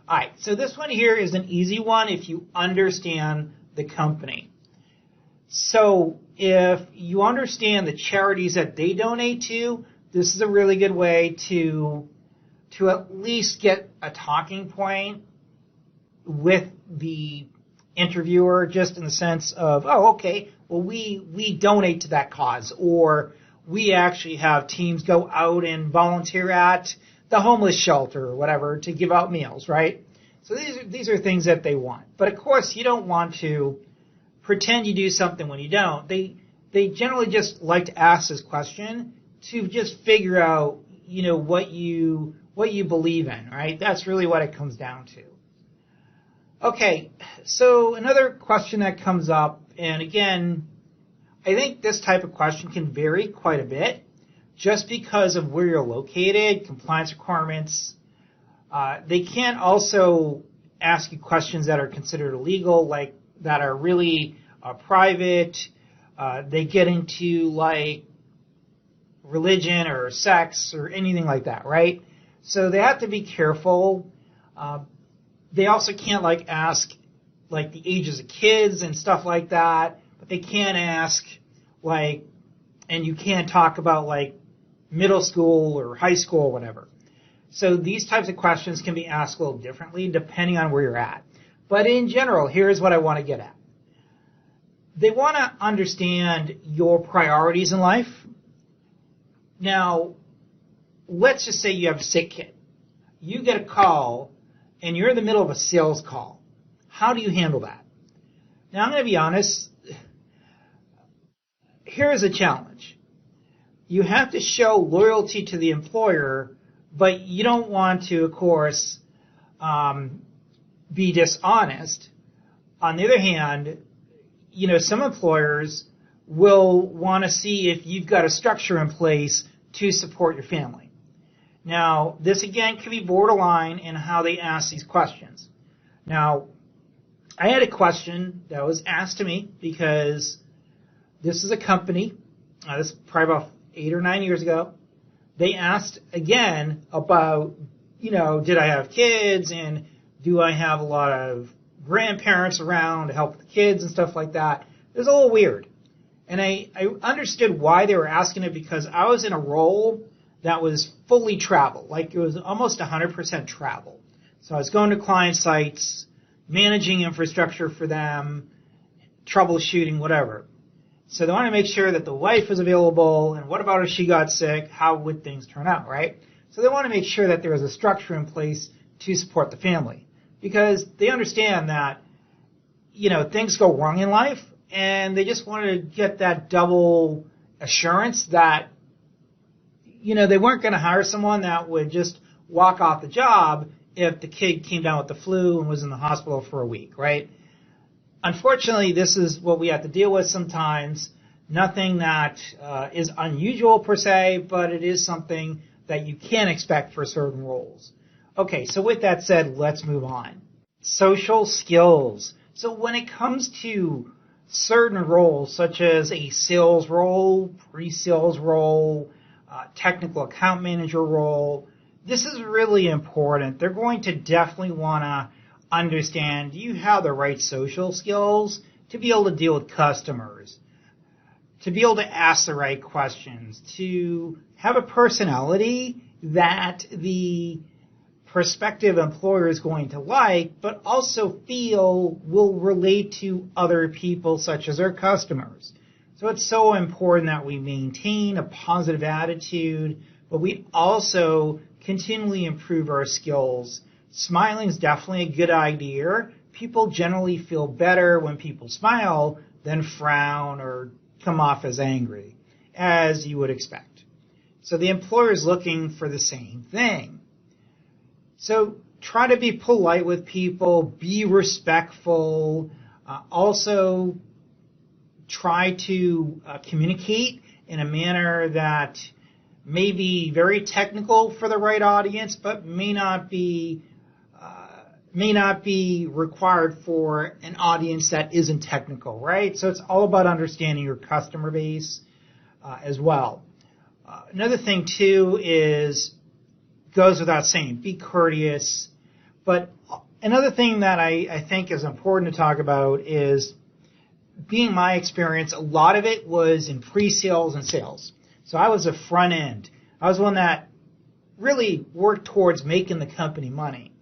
All right, so this one here is an easy one if you understand the company. So if you understand the charities that they donate to, this is a really good way to at least get a talking point with the interviewer, just in the sense of, oh, okay, well, we donate to that cause, or we actually have teams go out and volunteer at the homeless shelter or whatever to give out meals, right? So these are things that they want. But of course, you don't want to pretend you do something when you don't. They generally just like to ask this question to just figure out, what you believe in, right? That's really what it comes down to. Okay, so another question that comes up, and again, I think this type of question can vary quite a bit just because of where you're located, compliance requirements. They can also ask you questions that are considered illegal, like that are really private. They get into like religion or sex or anything like that, right? So they have to be careful. They also can't ask the ages of kids and stuff like that, but they can ask and you can't talk about middle school or high school or whatever. So these types of questions can be asked a little differently depending on where you're at. But in general, here's what I want to get at. They want to understand your priorities in life. Now, let's just say you have a sick kid. You get a call, and you're in the middle of a sales call. How do you handle that? Now, I'm going to be honest. Here's a challenge. You have to show loyalty to the employer, but you don't want to, of course, be dishonest. On the other hand, some employers will want to see if you've got a structure in place to support your family. Now, this again can be borderline in how they ask these questions. Now, I had a question that was asked to me because this is a company, this is probably about 8 or 9 years ago. They asked again about, did I have kids and do I have a lot of grandparents around to help the kids and stuff like that. It was a little weird. And I understood why they were asking it because I was in a role that was fully travel. It was almost 100% travel. So I was going to client sites, managing infrastructure for them, troubleshooting, whatever. So they want to make sure that the wife was available, and what about if she got sick? How would things turn out, right? So they want to make sure that there was a structure in place to support the family. Because they understand that, things go wrong in life, and they just wanted to get that double assurance that, they weren't going to hire someone that would just walk off the job if the kid came down with the flu and was in the hospital for a week, right? Unfortunately, this is what we have to deal with sometimes. Nothing that is unusual per se, but it is something that you can expect for certain roles. Okay, so with that said, let's move on. Social skills. So when it comes to certain roles, such as a sales role, pre-sales role, technical account manager role, this is really important. They're going to definitely want to understand, do you have the right social skills to be able to deal with customers, to be able to ask the right questions, to have a personality that the prospective employer is going to like, but also feel will relate to other people such as their customers. So it's so important that we maintain a positive attitude, but we also continually improve our skills. Smiling is definitely a good idea. People generally feel better when people smile than frown or come off as angry, as you would expect. So the employer is looking for the same thing. So try to be polite with people, be respectful, also try to communicate in a manner that may be very technical for the right audience, but may not be required for an audience that isn't technical, right? So it's all about understanding your customer base as well. Another thing too goes without saying, be courteous. But another thing that I think is important to talk about is, being my experience, a lot of it was in pre-sales and sales. So I was a front end. I was one that really worked towards making the company money.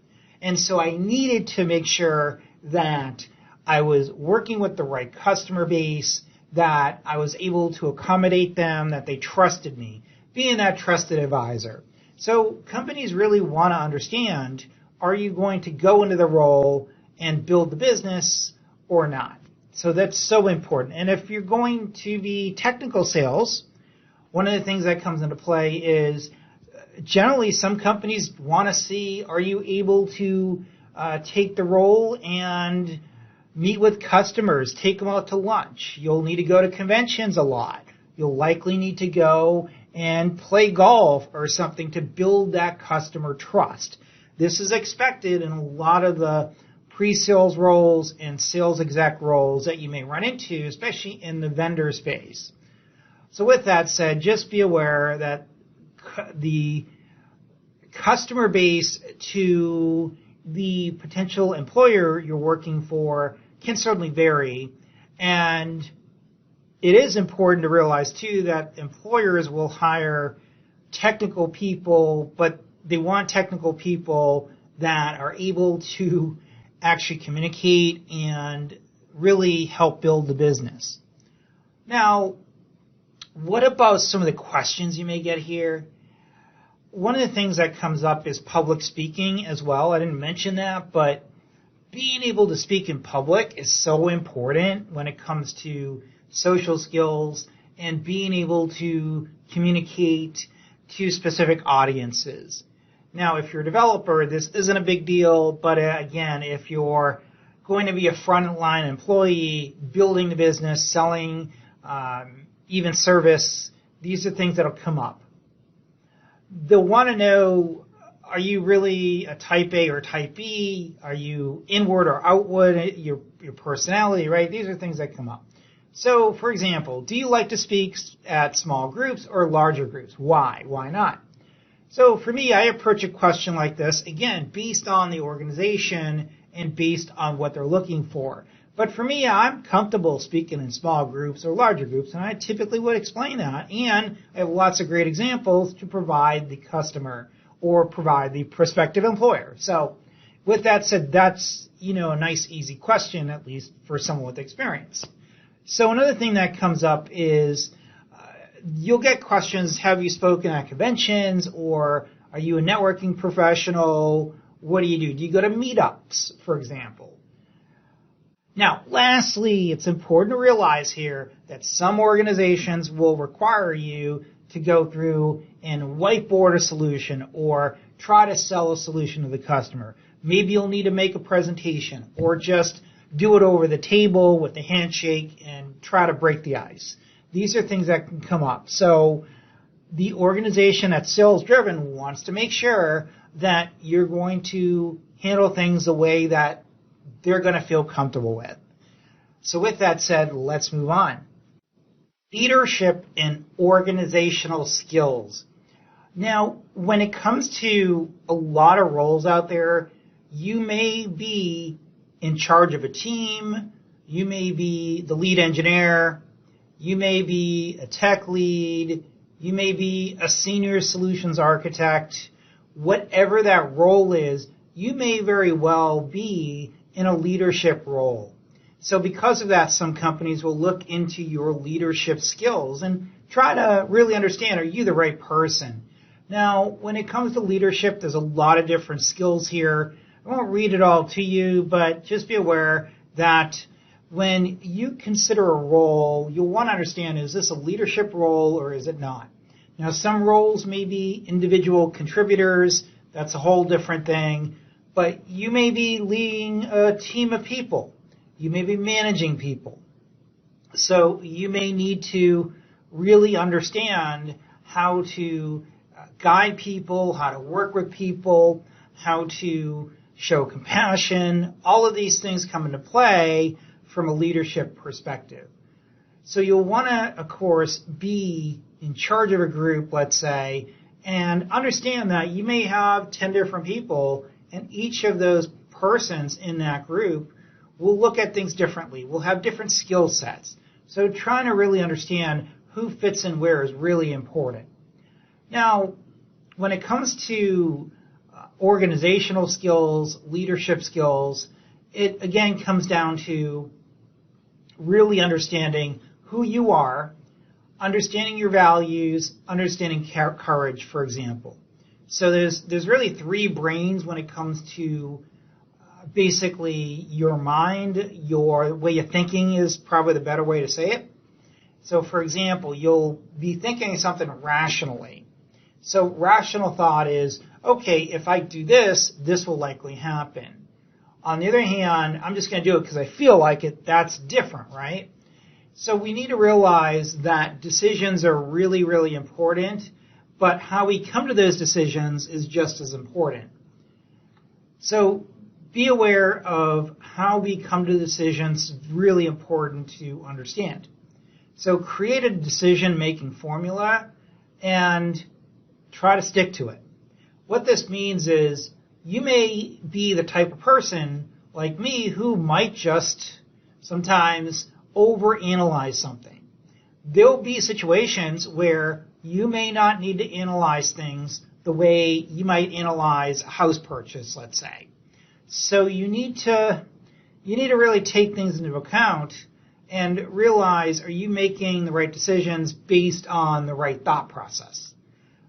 And so I needed to make sure that I was working with the right customer base, that I was able to accommodate them, that they trusted me, being that trusted advisor. So companies really want to understand, are you going to go into the role and build the business or not? So that's so important. And if you're going to be technical sales, one of the things that comes into play is generally some companies want to see, are you able to take the role and meet with customers, take them out to lunch. You'll need to go to conventions a lot. You'll likely need to go and play golf or something to build that customer trust. This is expected in a lot of the pre-sales roles and sales exec roles that you may run into, especially in the vendor space. So with that said, just be aware that the customer base to the potential employer you're working for can certainly vary, and it is important to realize too that employers will hire technical people, but they want technical people that are able to actually communicate and really help build the business. Now, what about some of the questions you may get here? One of the things that comes up is public speaking as well. I didn't mention that, but being able to speak in public is so important when it comes to social skills and being able to communicate to specific audiences. Now, if you're a developer, this isn't a big deal, but again, if you're going to be a frontline employee, building the business, selling, even service, these are things that will come up. They'll want to know, are you really a type A or type B? Are you inward or outward? Your personality, right? These are things that come up. So, for example, do you like to speak at small groups or larger groups? Why? Why not? So for me, I approach a question like this, again, based on the organization and based on what they're looking for. But for me, I'm comfortable speaking in small groups or larger groups, and I typically would explain that. And I have lots of great examples to provide the customer or provide the prospective employer. So with that said, that's, a nice, easy question, at least for someone with experience. So another thing that comes up is you'll get questions, have you spoken at conventions, or are you a networking professional? What do you do? Do you go to meetups, for example? Now, lastly, it's important to realize here that some organizations will require you to go through and whiteboard a solution or try to sell a solution to the customer. Maybe you'll need to make a presentation or just do it over the table with a handshake and try to break the ice. These are things that can come up. So the organization that's sales driven wants to make sure that you're going to handle things the way that they're going to feel comfortable with. So with that said, let's move on. Leadership and organizational skills. Now, when it comes to a lot of roles out there, you may be in charge of a team, you may be the lead engineer, you may be a tech lead, you may be a senior solutions architect. Whatever that role is, you may very well be in a leadership role. So because of that, some companies will look into your leadership skills and try to really understand, are you the right person? Now, when it comes to leadership, there's a lot of different skills here. I won't read it all to you, but just be aware that when you consider a role, you'll want to understand, is this a leadership role or is it not? Now, some roles may be individual contributors. That's a whole different thing. But you may be leading a team of people. You may be managing people. So you may need to really understand how to guide people, how to work with people, how to show compassion. All of these things come into play from a leadership perspective. So you'll want to, of course, be in charge of a group, let's say, and understand that you may have 10 different people, and each of those persons in that group will look at things differently, will have different skill sets. So trying to really understand who fits in where is really important. Now, when it comes to organizational skills, leadership skills, it again comes down to really understanding who you are, understanding your values, understanding courage, for example. So there's really three brains when it comes to basically your mind, your way of thinking is probably the better way to say it. So for example, you'll be thinking something rationally. So rational thought is, okay, if I do this, this will likely happen. On the other hand, I'm just going to do it because I feel like it. That's different, right? So we need to realize that decisions are really, really important, but how we come to those decisions is just as important. So be aware of how we come to decisions, really important to understand. So create a decision-making formula and try to stick to it. What this means is you may be the type of person like me who might just sometimes overanalyze something. There'll be situations where you may not need to analyze things the way you might analyze a house purchase, let's say. So you need to really take things into account and realize, are you making the right decisions based on the right thought process?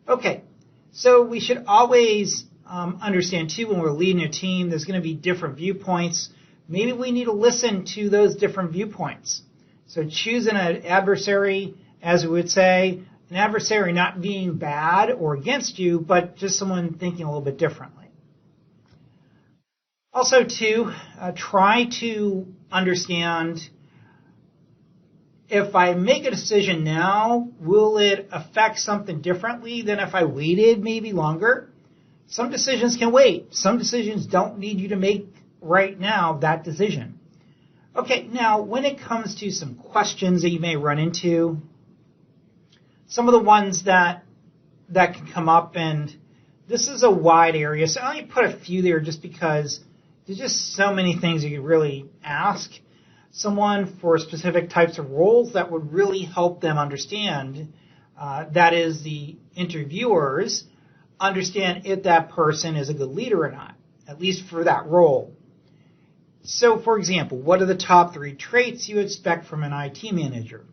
Okay, so we should always understand, too, when we're leading a team, there's going to be different viewpoints. Maybe we need to listen to those different viewpoints. So choose an adversary, as we would say, an adversary not being bad or against you, but just someone thinking a little bit differently. Also, too, try to understand, if I make a decision now, will it affect something differently than if I waited maybe longer? Some decisions can wait. Some decisions don't need you to make right now that decision. Okay, now when it comes to some questions that you may run into, some of the ones that can come up, and this is a wide area, so I only put a few there just because there's just so many things you could really ask someone for specific types of roles that would really help them understand, that is the interviewers, understand if that person is a good leader or not, at least for that role. So, for example, what are the top 3 traits you expect from an IT manager?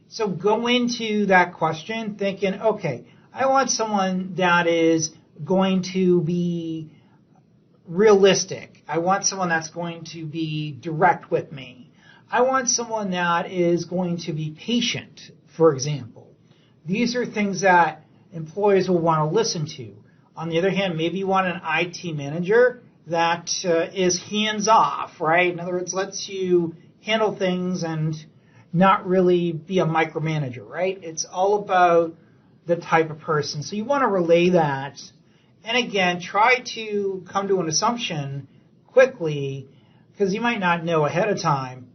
So go into that question thinking, okay, I want someone that is going to be realistic. I want someone that's going to be direct with me. I want someone that is going to be patient, for example. These are things that employees will want to listen to. On the other hand, maybe you want an IT manager that is hands-off, right? In other words, lets you handle things and not really be a micromanager, right? It's all about the type of person. So you want to relay that. And again, try to come to an assumption quickly, because you might not know ahead of time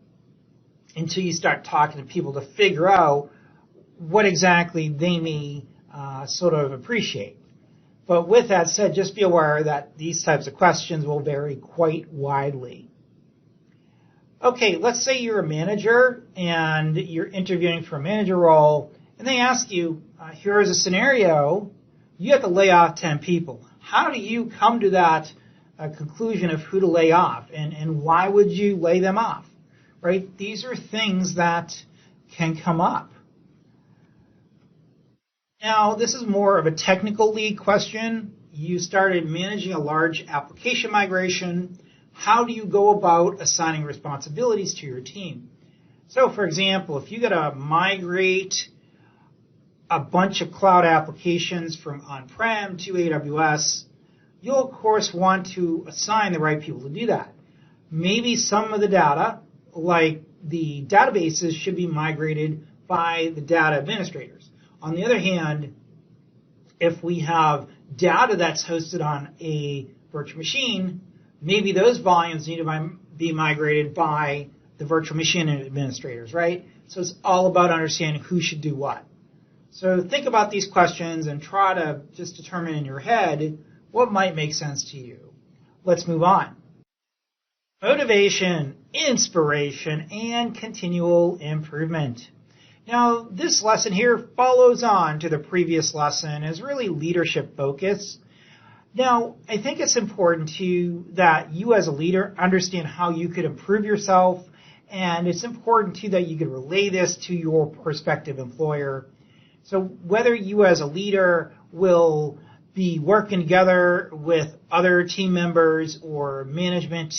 until you start talking to people to figure out what exactly they may sort of appreciate. But with that said, just be aware that these types of questions will vary quite widely. Okay, let's say you're a manager and you're interviewing for a manager role, and they ask you, here's a scenario, you have to lay off 10 people. How do you come to that conclusion of who to lay off, and why would you lay them off? Right? These are things that can come up. Now, this is more of a technical lead question. You started managing a large application migration. How do you go about assigning responsibilities to your team? So, for example, if you got to migrate a bunch of cloud applications from on-prem to AWS, you'll, of course, want to assign the right people to do that. Maybe some of the data, like the databases, should be migrated by the data administrators. On the other hand, if we have data that's hosted on a virtual machine, maybe those volumes need to be migrated by the virtual machine administrators, right? So it's all about understanding who should do what. So think about these questions and try to just determine in your head what might make sense to you. Let's move on. Motivation, inspiration, and continual improvement. Now, this lesson here follows on to the previous lesson, is really leadership focus. Now, I think it's important that you as a leader understand how you could improve yourself, and it's important too that you can relay this to your prospective employer. So whether you as a leader will be working together with other team members or management,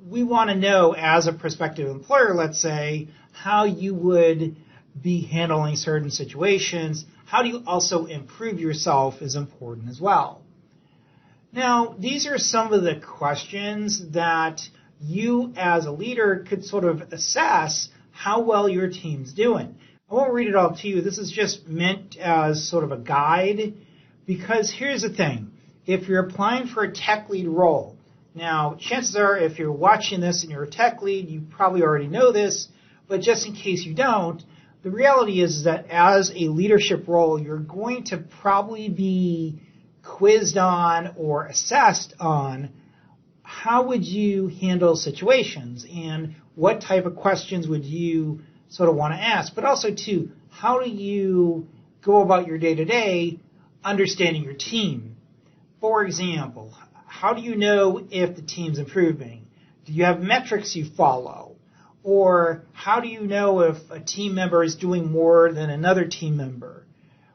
we want to know as a prospective employer, let's say, how you would be handling certain situations. How do you also improve yourself is important as well. Now, these are some of the questions that you as a leader could sort of assess how well your team's doing. I won't read it all to you. This is just meant as sort of a guide, because here's the thing. If you're applying for a tech lead role, now chances are if you're watching this and you're a tech lead, you probably already know this, but just in case you don't, the reality is that as a leadership role, you're going to probably be quizzed on or assessed on how would you handle situations and what type of questions would you sort of want to ask, but also too, how do you go about your day-to-day understanding your team? For example, how do you know if the team's improving? Do you have metrics you follow? Or how do you know if a team member is doing more than another team member?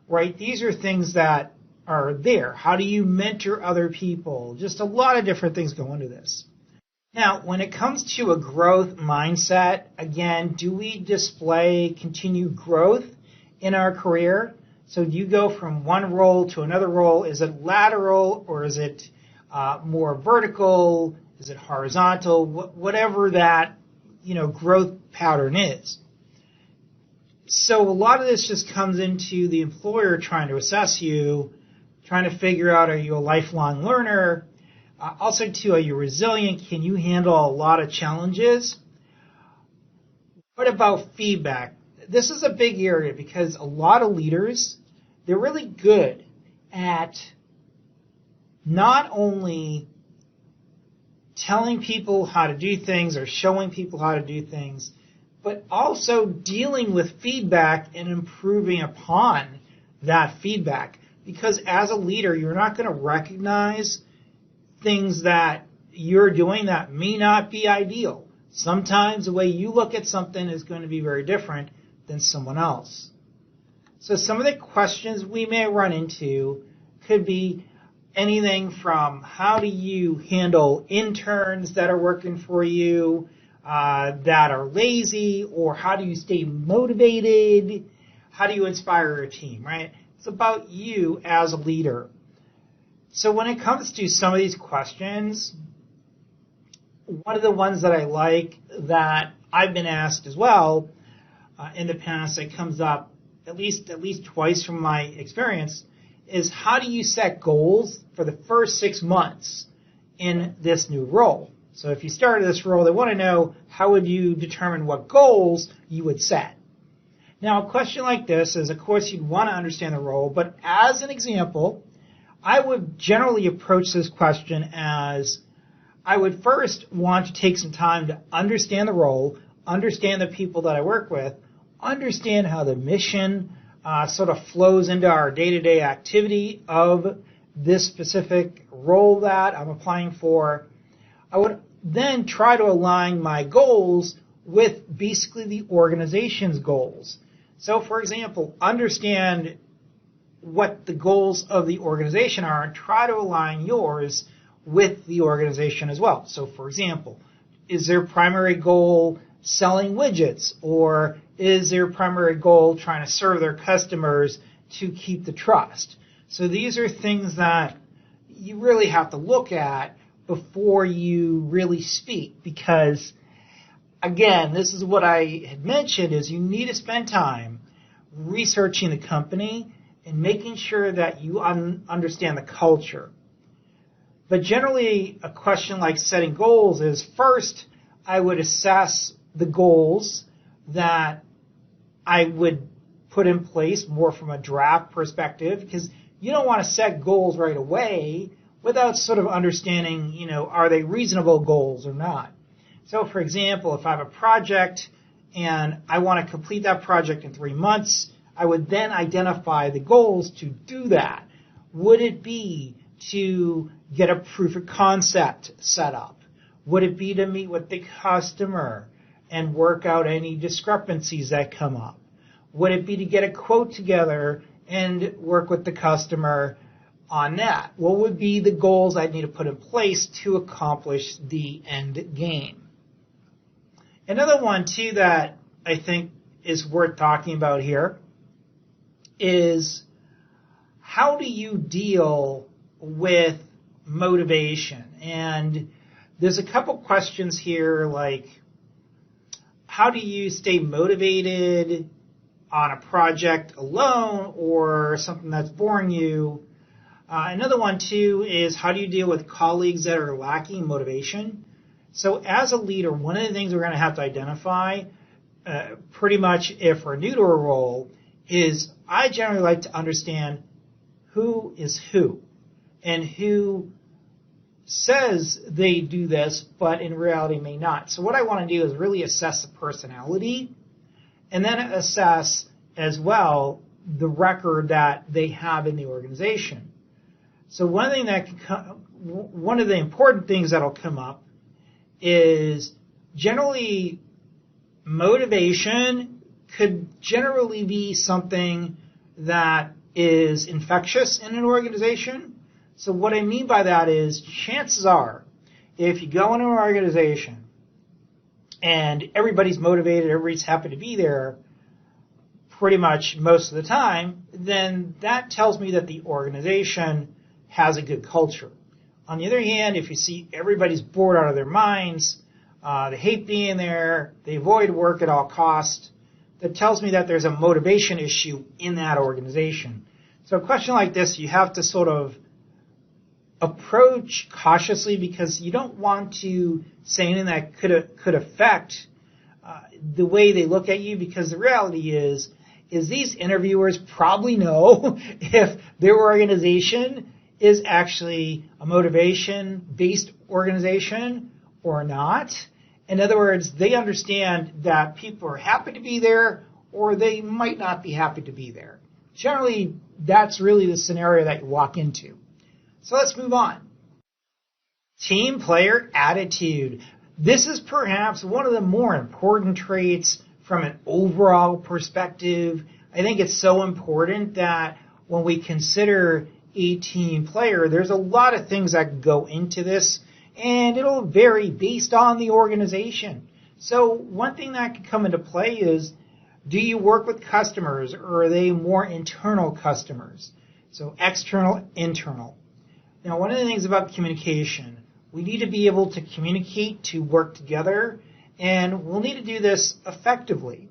Right? These are things that are there. How do you mentor other people? Just a lot of different things go into this. Now, when it comes to a growth mindset, again, do we display continued growth in our career? So do you go from one role to another role? Is it lateral or is it more vertical? Is it horizontal? Whatever that growth pattern is. So a lot of this just comes into the employer trying to assess you, trying to figure out, are you a lifelong learner? Also, too, are you resilient? Can you handle a lot of challenges? What about feedback? This is a big area because a lot of leaders, they're really good at not only telling people how to do things or showing people how to do things, but also dealing with feedback and improving upon that feedback. Because as a leader, you're not going to recognize things that you're doing that may not be ideal. Sometimes the way you look at something is going to be very different than someone else. So some of the questions we may run into could be anything from how do you handle interns that are working for you that are lazy, or how do you stay motivated? How do you inspire your team, right? It's about you as a leader. So when it comes to some of these questions, one of the ones that I like that I've been asked as well in the past, that comes up at least twice from my experience, is how do you set goals for the first 6 months in this new role? So if you started this role, they want to know how would you determine what goals you would set. Now, a question like this is, of course, you'd want to understand the role, but as an example, I would generally approach this question as I would first want to take some time to understand the role, understand the people that I work with, understand how the mission sort of flows into our day-to-day activity of this specific role that I'm applying for. I would then try to align my goals with basically the organization's goals. So, for example, understand what the goals of the organization are and try to align yours with the organization as well. So, for example, is their primary goal selling widgets, or is their primary goal trying to serve their customers to keep the trust? So these are things that you really have to look at before you really speak, because again, this is what I had mentioned, is you need to spend time researching the company and making sure that you understand the culture. But generally, a question like setting goals is, first, I would assess the goals that I would put in place more from a draft perspective, because you don't want to set goals right away without sort of understanding, are they reasonable goals or not? So, for example, if I have a project and I want to complete that project in 3 months, I would then identify the goals to do that. Would it be to get a proof of concept set up? Would it be to meet with the customer and work out any discrepancies that come up? Would it be to get a quote together and work with the customer on that? What would be the goals I'd need to put in place to accomplish the end game? Another one, too, that I think is worth talking about here is how do you deal with motivation? And there's a couple questions here like, how do you stay motivated on a project alone or something that's boring you? Another one, too, is how do you deal with colleagues that are lacking motivation? So as a leader, one of the things we're going to have to identify pretty much if we're new to a role is I generally like to understand who is who and who says they do this, but in reality may not. So what I want to do is really assess the personality and then assess as well the record that they have in the organization. So one of the important things that'll come up is generally motivation could generally be something that is infectious in an organization. So what I mean by that is chances are if you go into an organization and everybody's motivated, everybody's happy to be there pretty much most of the time, then that tells me that the organization has a good culture. On the other hand, if you see everybody's bored out of their minds, they hate being there, they avoid work at all costs, that tells me that there's a motivation issue in that organization. So a question like this, you have to sort of approach cautiously because you don't want to say anything that could affect the way they look at you, because the reality is these interviewers probably know if their organization is actually a motivation-based organization or not. In other words, they understand that people are happy to be there or they might not be happy to be there. Generally, that's really the scenario that you walk into. So let's move on. Team player attitude. This is perhaps one of the more important traits from an overall perspective. I think it's so important that when we consider a team player, there's a lot of things that go into this, and it'll vary based on the organization. So one thing that could come into play is, do you work with customers, or are they more internal customers? So external, internal. Now, one of the things about communication, we need to be able to communicate to work together, and we'll need to do this effectively.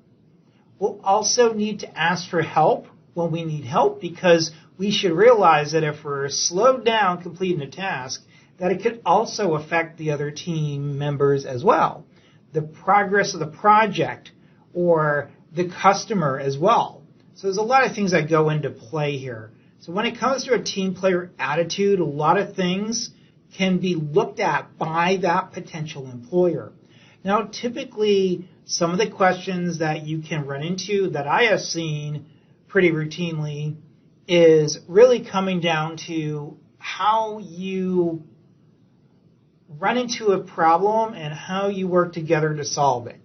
We'll also need to ask for help when we need help, because we should realize that if we're slowed down completing a task, that it could also affect the other team members as well. The progress of the project or the customer as well. So there's a lot of things that go into play here. So when it comes to a team player attitude, a lot of things can be looked at by that potential employer. Now, typically, some of the questions that you can run into that I have seen pretty routinely is really coming down to how you run into a problem and how you work together to solve it.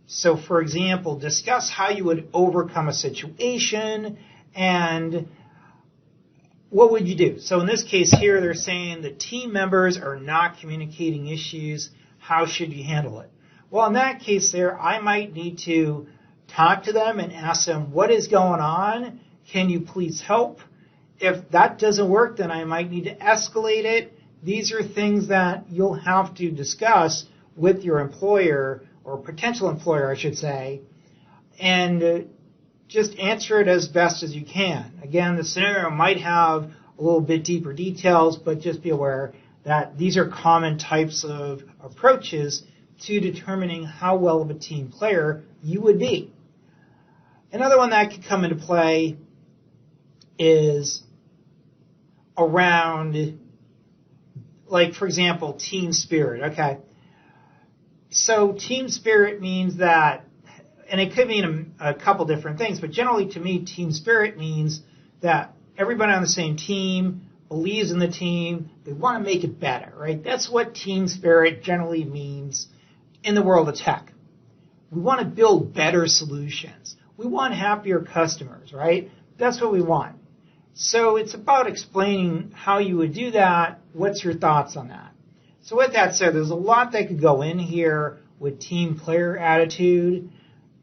So, for example, discuss how you would overcome a situation and what would you do? So in this case here, they're saying the team members are not communicating issues. How should you handle it? Well, in that case there, I might need to talk to them and ask them, what is going on? Can you please help? If that doesn't work, then I might need to escalate it. These are things that you'll have to discuss with your employer, or potential employer, I should say, and just answer it as best as you can. Again, the scenario might have a little bit deeper details, but just be aware that these are common types of approaches to determining how well of a team player you would be. Another one that could come into play is around, like, for example, team spirit. Okay. So team spirit means that, and it could mean a couple different things, but generally to me, team spirit means that everybody on the same team believes in the team. They want to make it better, right? That's what team spirit generally means in the world of tech. We want to build better solutions. We want happier customers, right? That's what we want. So it's about explaining how you would do that. What's your thoughts on that? So with that said, there's a lot that could go in here with team player attitude,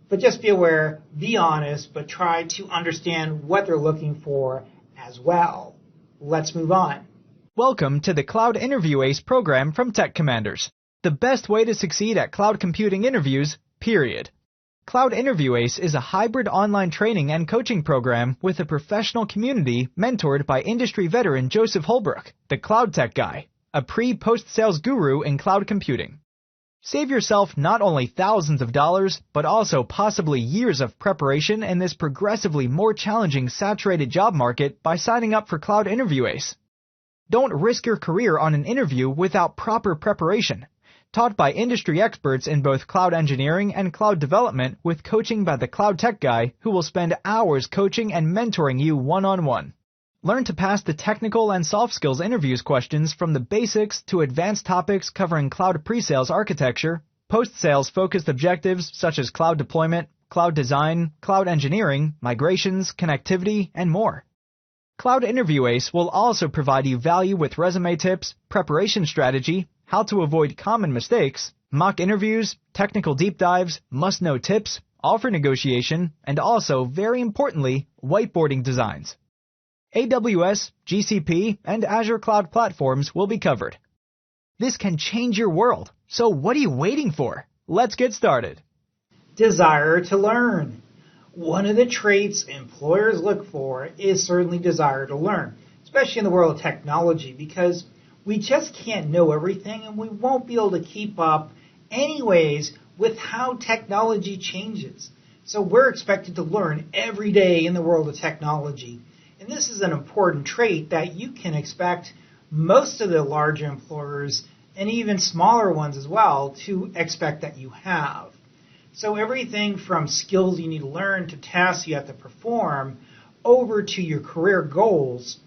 but just be aware, be honest, but try to understand what they're looking for as well. Let's move on. Welcome to the Cloud Interview Ace program from Tech Commanders. The best way to succeed at cloud computing interviews, period. Cloud Interview Ace is a hybrid online training and coaching program with a professional community mentored by industry veteran Joseph Holbrook, the cloud tech guy, a pre-post-sales guru in cloud computing. Save yourself not only thousands of dollars, but also possibly years of preparation in this progressively more challenging saturated job market by signing up for Cloud Interview Ace. Don't risk your career on an interview without proper preparation. Taught by industry experts in both cloud engineering and cloud development with coaching by the cloud tech guy who will spend hours coaching and mentoring you one-on-one. Learn to pass the technical and soft skills interviews questions from the basics to advanced topics covering cloud pre-sales architecture, post-sales focused objectives such as cloud deployment, cloud design, cloud engineering, migrations, connectivity, and more. Cloud Interview Ace will also provide you value with resume tips, preparation strategy, how to avoid common mistakes, mock interviews, technical deep dives, must-know tips, offer negotiation, and also, very importantly, whiteboarding designs. AWS, GCP, and Azure Cloud platforms will be covered. This can change your world, so what are you waiting for? Let's get started. Desire to learn. One of the traits employers look for is certainly desire to learn, especially in the world of technology, because we just can't know everything and we won't be able to keep up anyways with how technology changes. So we're expected to learn every day in the world of technology. And this is an important trait that you can expect most of the larger employers and even smaller ones as well to expect that you have. So everything from skills you need to learn to tasks you have to perform over to your career goals,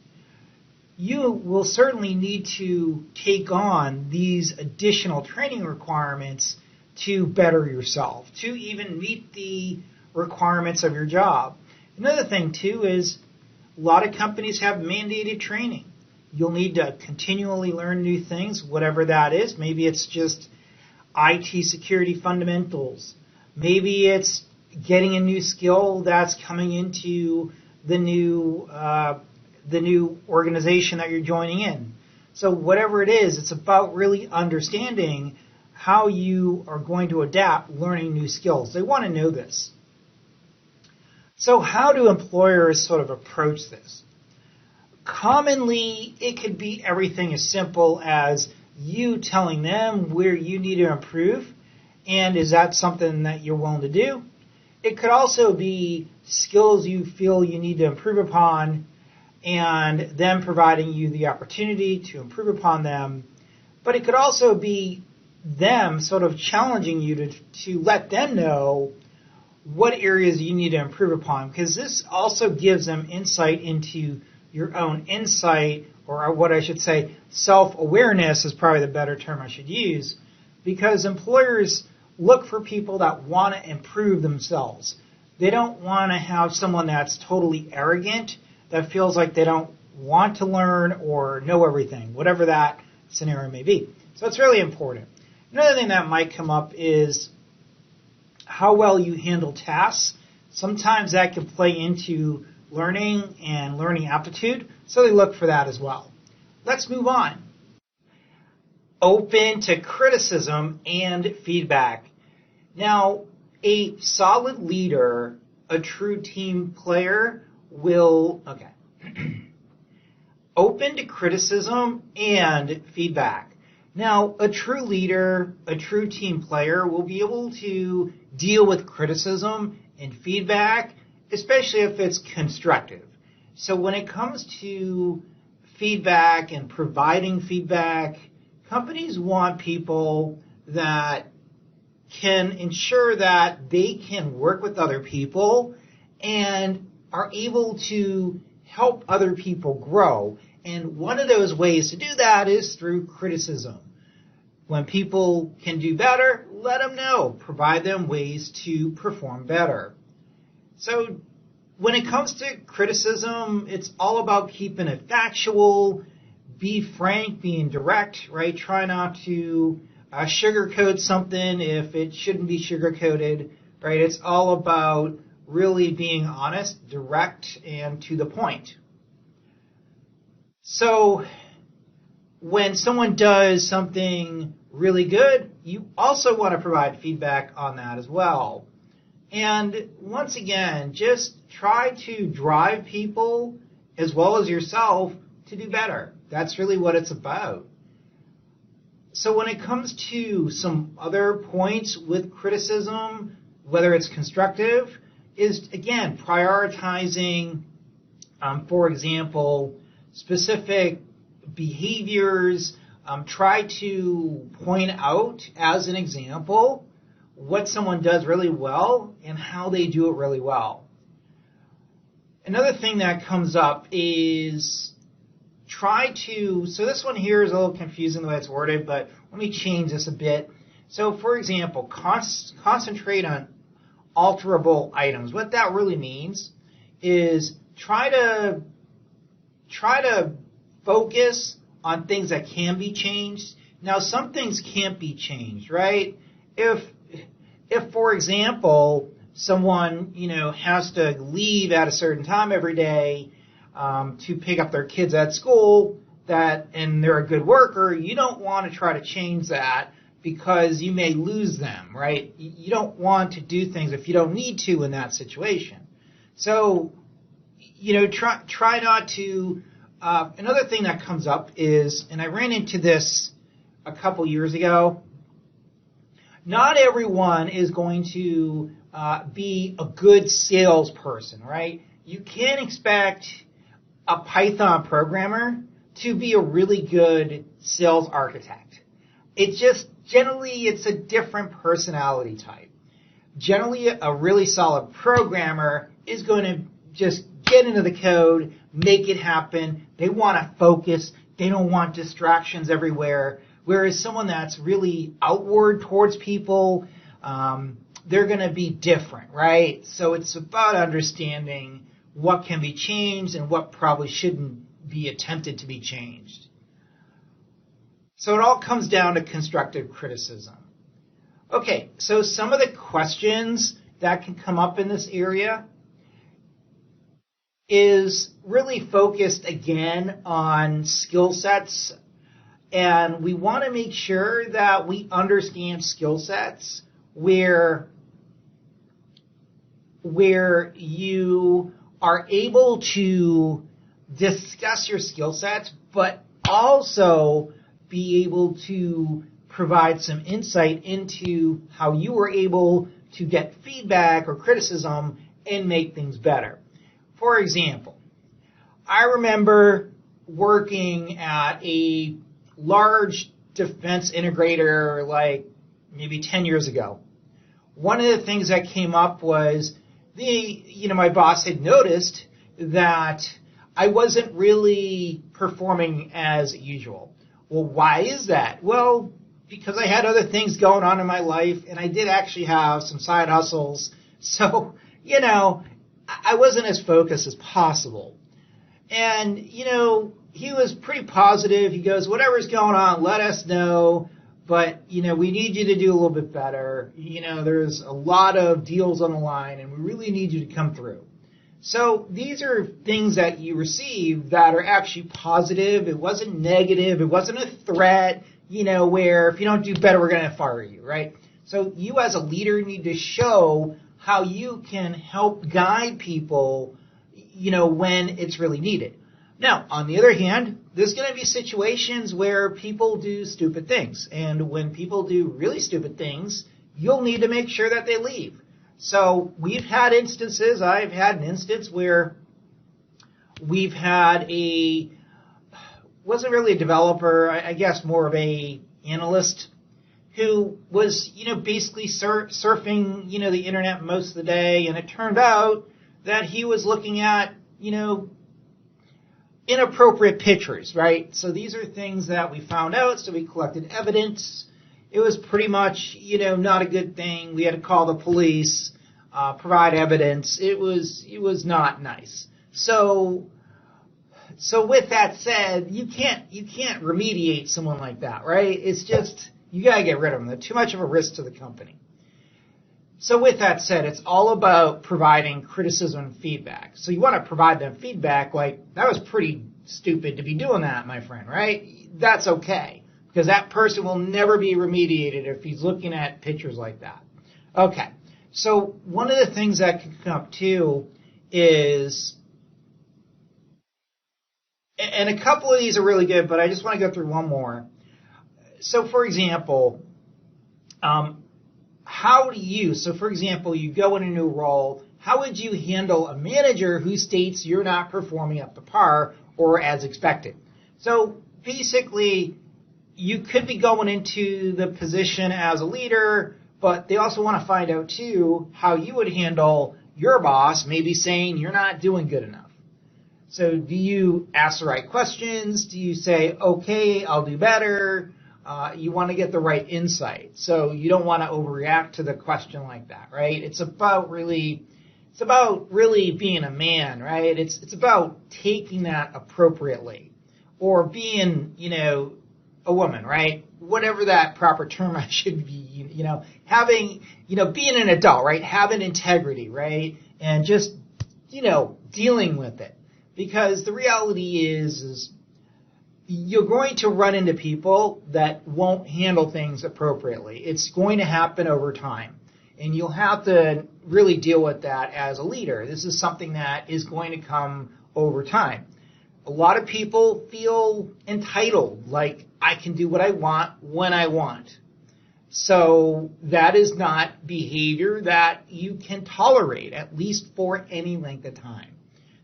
you will certainly need to take on these additional training requirements to better yourself, to even meet the requirements of your job. Another thing, too, is a lot of companies have mandated training. You'll need to continually learn new things, whatever that is. Maybe it's just IT security fundamentals. Maybe it's getting a new skill that's coming into the new organization that you're joining in. So whatever it is, it's about really understanding how you are going to adapt learning new skills. They want to know this. So how do employers sort of approach this? Commonly, it could be everything as simple as you telling them where you need to improve, and is that something that you're willing to do? It could also be skills you feel you need to improve upon, and them providing you the opportunity to improve upon them. But it could also be them sort of challenging you to let them know what areas you need to improve upon, because this also gives them insight into your own insight, or what I should say, self-awareness is probably the better term I should use, because employers look for people that want to improve themselves. They don't want to have someone that's totally arrogant, that feels like they don't want to learn or know everything, whatever that scenario may be. So it's really important. Another thing that might come up is how well you handle tasks. Sometimes that can play into learning and learning aptitude, so they look for that as well. Let's move on. Open to criticism and feedback. Now, a solid leader, a true team player, will, open to criticism and feedback. Now, a true leader, a true team player will be able to deal with criticism and feedback, especially if it's constructive. So when it comes to feedback and providing feedback, companies want people that can ensure that they can work with other people and are able to help other people grow And one of those ways to do that is through criticism. When people can do better, let them know. Provide them ways to perform better. So when it comes to criticism, it's all about keeping it factual, be frank, being direct, right? Try not to sugarcoat something if it shouldn't be sugarcoated, right? It's all about really being honest, direct, and to the point. So when someone does something really good, you also want to provide feedback on that as well. And once again, just try to drive people as well as yourself to do better. That's really what it's about. So when it comes to some other points with criticism, whether it's constructive, is again prioritizing, for example, specific behaviors. Try to point out as an example what someone does really well and how they do it really well. Another thing that comes up is so this one here is a little confusing the way it's worded, but let me change this a bit. So for example, concentrate on alterable items. What that really means is try to focus on things that can be changed. Now, some things can't be changed, right? If for example, someone, has to leave at a certain time every day to pick up their kids at school, and they're a good worker, you don't want to try to change that because you may lose them, right? You don't want to do things if you don't need to in that situation. So, try not to. Another thing that comes up is, and I ran into this a couple years ago, not everyone is going to be a good salesperson, right? You can't expect a Python programmer to be a really good sales architect. It's a different personality type. Generally, a really solid programmer is going to just get into the code, make it happen. They want to focus. They don't want distractions everywhere. Whereas someone that's really outward towards people, they're going to be different, right? So it's about understanding what can be changed and what probably shouldn't be attempted to be changed. So it all comes down to constructive criticism. Okay, so some of the questions that can come up in this area is really focused again on skill sets, and we want to make sure that we understand skill sets where you are able to discuss your skill sets, but also be able to provide some insight into how you were able to get feedback or criticism and make things better. For example, I remember working at a large defense integrator like maybe 10 years ago. One of the things that came up was my boss had noticed that I wasn't really performing as usual. Well, why is that? Well, because I had other things going on in my life, and I did actually have some side hustles. So, I wasn't as focused as possible. And, he was pretty positive. He goes, whatever's going on, let us know. But, we need you to do a little bit better. There's a lot of deals on the line, and we really need you to come through. So these are things that you receive that are actually positive. It wasn't negative. It wasn't a threat, where if you don't do better, we're going to fire you, right? So you as a leader need to show how you can help guide people, when it's really needed. Now, on the other hand, there's going to be situations where people do stupid things. And when people do really stupid things, you'll need to make sure that they leave. So we've had instances, I've had an instance where we've had wasn't really a developer, I guess more of a analyst, who was, basically surfing, the internet most of the day. And it turned out that he was looking at, inappropriate pictures, right? So these are things that we found out, so we collected evidence. It was pretty much, not a good thing. We had to call the police, provide evidence. It was not nice. So with that said, you can't remediate someone like that, right? It's just, you gotta get rid of them. They're too much of a risk to the company. So with that said, it's all about providing criticism and feedback. So you want to provide them feedback like, that was pretty stupid to be doing that, my friend, right? That's okay, because that person will never be remediated if he's looking at pictures like that. Okay, so one of the things that can come up too is, and a couple of these are really good, but I just want to go through one more. So for example, for example, you go in a new role, how would you handle a manager who states you're not performing up to par or as expected? So basically, you could be going into the position as a leader, but they also want to find out too how you would handle your boss maybe saying you're not doing good enough. So do you ask the right questions? Do you say, okay, I'll do better? You want to get the right insight. So you don't want to overreact to the question like that, right? It's about really being a man, right? It's about taking that appropriately, or being, a woman, right? Whatever that proper term I should be, having, being an adult, right? Having integrity, right? And just, dealing with it. Because the reality is you're going to run into people that won't handle things appropriately. It's going to happen over time. And you'll have to really deal with that as a leader. This is something that is going to come over time. A lot of people feel entitled, like I can do what I want when I want. So that is not behavior that you can tolerate, at least for any length of time.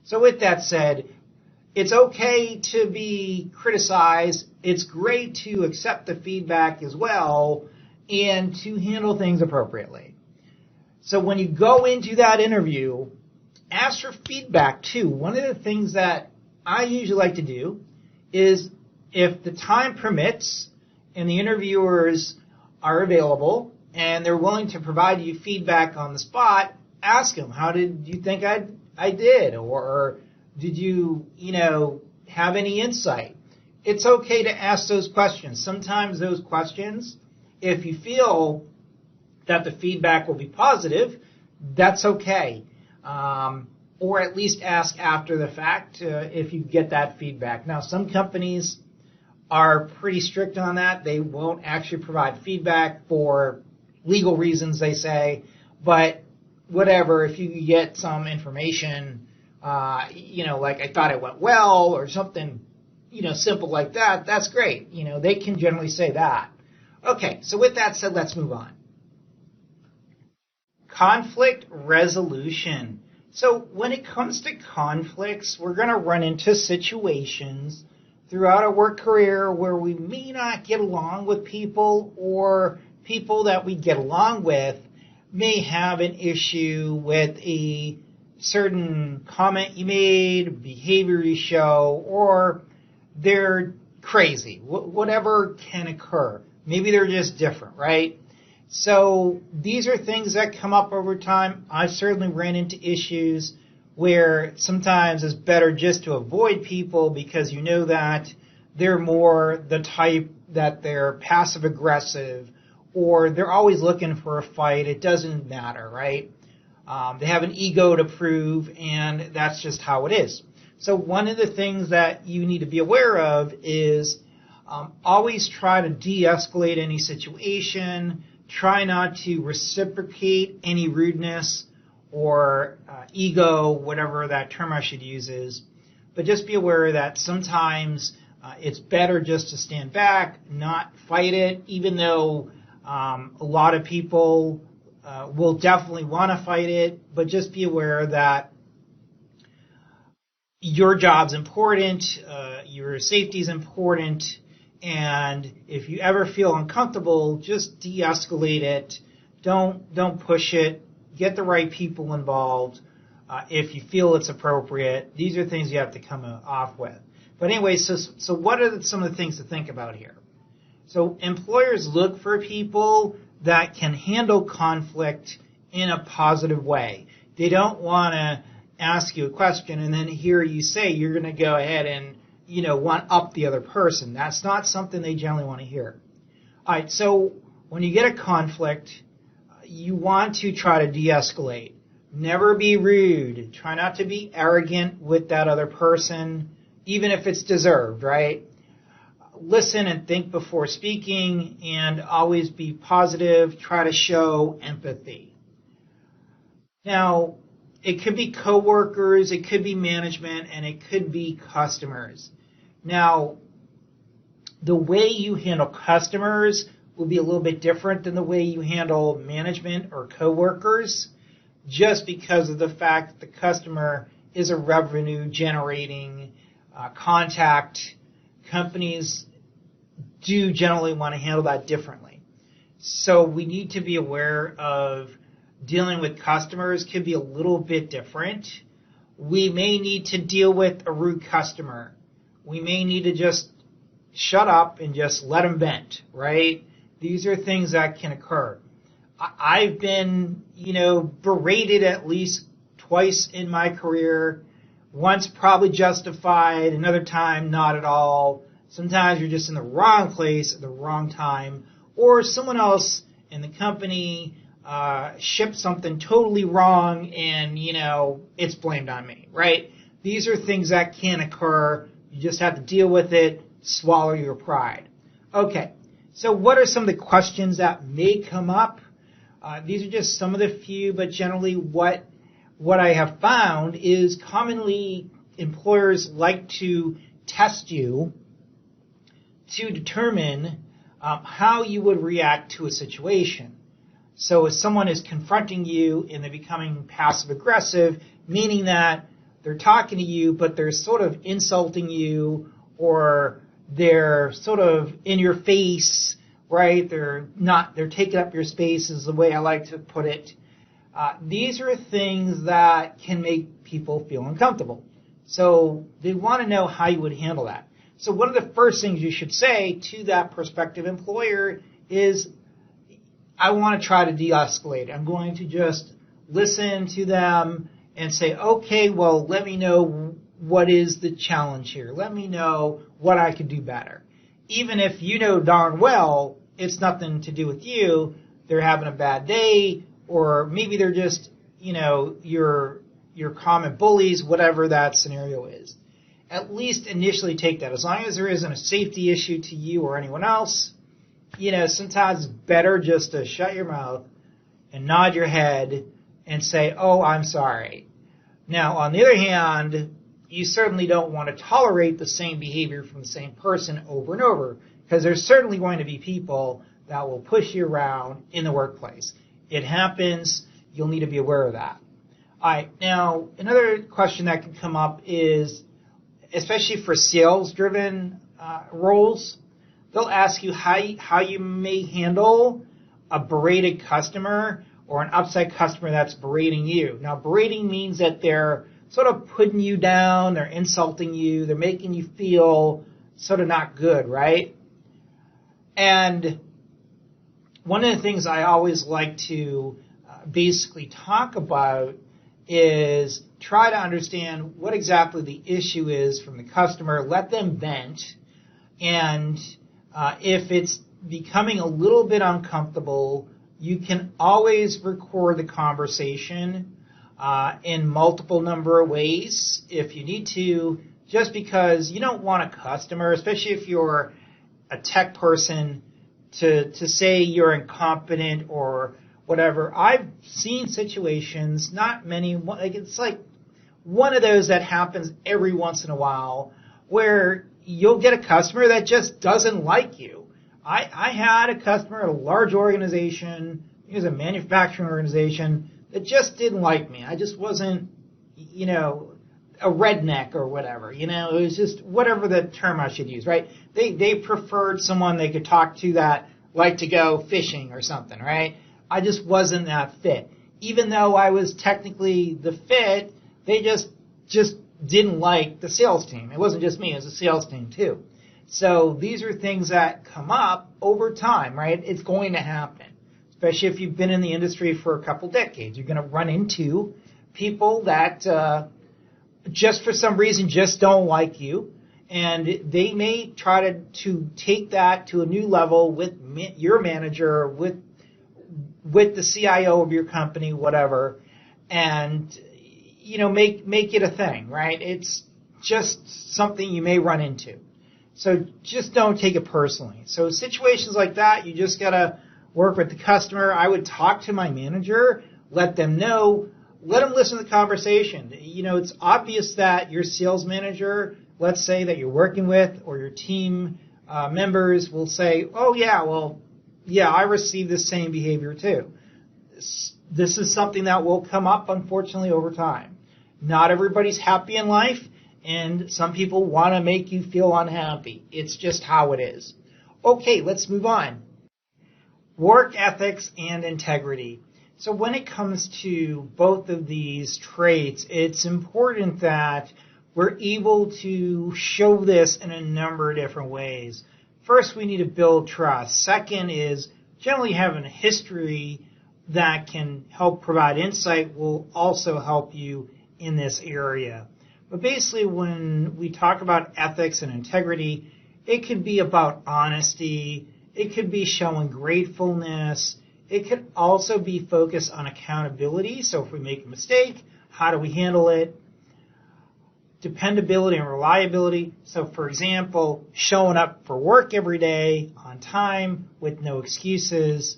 So with that said, it's okay to be criticized. It's great to accept the feedback as well and to handle things appropriately. So when you go into that interview, ask for feedback too. One of the things that I usually like to do is, if the time permits and the interviewers are available and they're willing to provide you feedback on the spot, ask them, how did you think I did? Or did you, have any insight? It's okay to ask those questions. Sometimes those questions, if you feel that the feedback will be positive, that's okay. Or at least ask after the fact if you get that feedback. Now, some companies are pretty strict on that. They won't actually provide feedback for legal reasons, they say. But whatever, if you get some information, like I thought it went well or something, simple like that, that's great. They can generally say that. Okay, so with that said, let's move on. Conflict resolution. So when it comes to conflicts, we're going to run into situations throughout our work career where we may not get along with people, or people that we get along with may have an issue with a certain comment you made, behavior you show, or they're crazy. Whatever can occur. Maybe they're just different, right? So these are things that come up over time. I've certainly ran into issues where sometimes it's better just to avoid people because you know that they're more the type that they're passive aggressive, or they're always looking for a fight. It doesn't matter, right? They have an ego to prove, and that's just how it is. So one of the things that you need to be aware of is always try to de-escalate any situation. Try not to reciprocate any rudeness or ego, whatever that term I should use is. But just be aware that sometimes it's better just to stand back, not fight it, even though a lot of people will definitely want to fight it. But just be aware that your job's important, your safety is important, and if you ever feel uncomfortable, just de-escalate it. Don't push it. Get the right people involved if you feel it's appropriate. These are things you have to come off with. But anyway, so what are some of the things to think about here? So employers look for people that can handle conflict in a positive way. They don't want to ask you a question and then hear you say you're going to go ahead and, one up the other person. That's not something they generally want to hear. All right, so when you get a conflict, you want to try to de-escalate. Never be rude. Try not to be arrogant with that other person, even if it's deserved, right? Listen and think before speaking, and always be positive. Try to show empathy. Now, it could be coworkers, it could be management, and it could be customers. Now, the way you handle customers will be a little bit different than the way you handle management or coworkers, just because of the fact that the customer is a revenue-generating contact. Companies do generally want to handle that differently. So we need to be aware of dealing with customers can be a little bit different. We may need to deal with a rude customer. We may need to just shut up and just let them vent, right? These are things that can occur. I've been, berated at least twice in my career. Once probably justified, another time not at all. Sometimes you're just in the wrong place at the wrong time, or someone else in the company shipped something totally wrong and, it's blamed on me, right? These are things that can occur. You just have to deal with it, swallow your pride. Okay, so what are some of the questions that may come up? These are just some of the few, but generally what I have found is commonly employers like to test you to determine how you would react to a situation. So if someone is confronting you and they're becoming passive-aggressive, meaning that they're talking to you, but they're sort of insulting you, or they're sort of in your face, right? They're taking up your space is the way I like to put it. These are things that can make people feel uncomfortable. So they want to know how you would handle that. So one of the first things you should say to that prospective employer is, I want to try to de-escalate. I'm going to just listen to them and say, okay, well, let me know what is the challenge here. Let me know what I could do better. Even if you know darn well it's nothing to do with you, they're having a bad day, or maybe they're just, your common bullies, whatever that scenario is. At least initially take that. As long as there isn't a safety issue to you or anyone else, sometimes it's better just to shut your mouth and nod your head and say, oh, I'm sorry. Now, on the other hand, you certainly don't want to tolerate the same behavior from the same person over and over, because there's certainly going to be people that will push you around in the workplace. It happens. You'll need to be aware of that. All right. Now, another question that can come up is, especially for sales-driven roles, they'll ask you how you may handle a berated customer or an upset customer that's berating you. Now, berating means that they're sort of putting you down, they're insulting you, they're making you feel sort of not good, right? And one of the things I always like to basically talk about is try to understand what exactly the issue is from the customer, let them vent, and if it's becoming a little bit uncomfortable, you can always record the conversation in multiple number of ways if you need to, just because you don't want a customer, especially if you're a tech person, to say you're incompetent or whatever. I've seen situations, not many, it's like one of those that happens every once in a while, where you'll get a customer that just doesn't like you. I had a customer at a large organization, it was a manufacturing organization, that just didn't like me. I just wasn't, a redneck or whatever. It was just whatever the term I should use, right? They preferred someone they could talk to that liked to go fishing or something, right? I just wasn't that fit. Even though I was technically the fit, they just didn't like the sales team. It wasn't just me, it was the sales team too. So these are things that come up over time, right? It's going to happen, especially if you've been in the industry for a couple decades. You're going to run into people that just for some reason just don't like you, and they may try to take that to a new level with your manager, with the CIO of your company, whatever, and make it a thing, right? It's just something you may run into. So just don't take it personally. So situations like that, you just got to work with the customer. I would talk to my manager, let them know, let them listen to the conversation. It's obvious that your sales manager, let's say that you're working with, or your team members will say, oh, yeah, I received the same behavior too. This is something that will come up, unfortunately, over time. Not everybody's happy in life, and some people want to make you feel unhappy. It's just how it is. Okay, let's move on. Work ethics and integrity. So when it comes to both of these traits, it's important that we're able to show this in a number of different ways. First, we need to build trust. Second is generally having a history that can help provide insight will also help you in this area. But basically, when we talk about ethics and integrity, it could be about honesty. It could be showing gratefulness. It could also be focused on accountability. So if we make a mistake, how do we handle it? Dependability and reliability. So, for example, showing up for work every day on time with no excuses.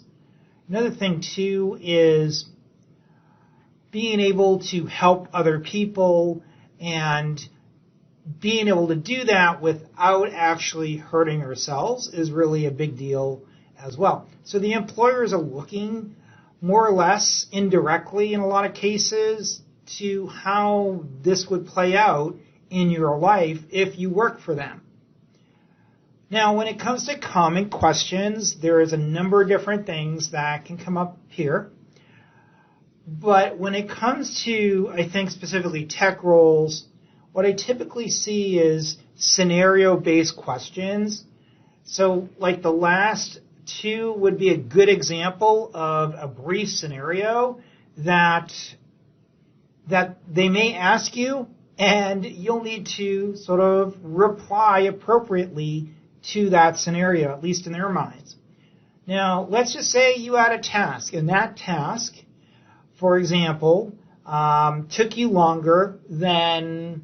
Another thing, too, is being able to help other people and being able to do that without actually hurting ourselves is really a big deal as well. So the employers are looking more or less indirectly in a lot of cases to how this would play out in your life if you work for them. Now, when it comes to common questions, there is a number of different things that can come up here. But when it comes to, I think, specifically tech roles, what I typically see is scenario-based questions. So, like the last two would be a good example of a brief scenario that they may ask you, and you'll need to sort of reply appropriately to that scenario, at least in their minds. Now, let's just say you had a task, and that task, for example, took you longer than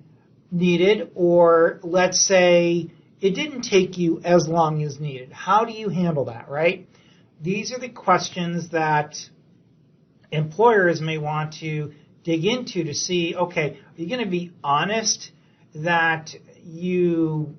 needed, or let's say it didn't take you as long as needed. How do you handle that, right? These are the questions that employers may want to dig into to see, okay, are you going to be honest that you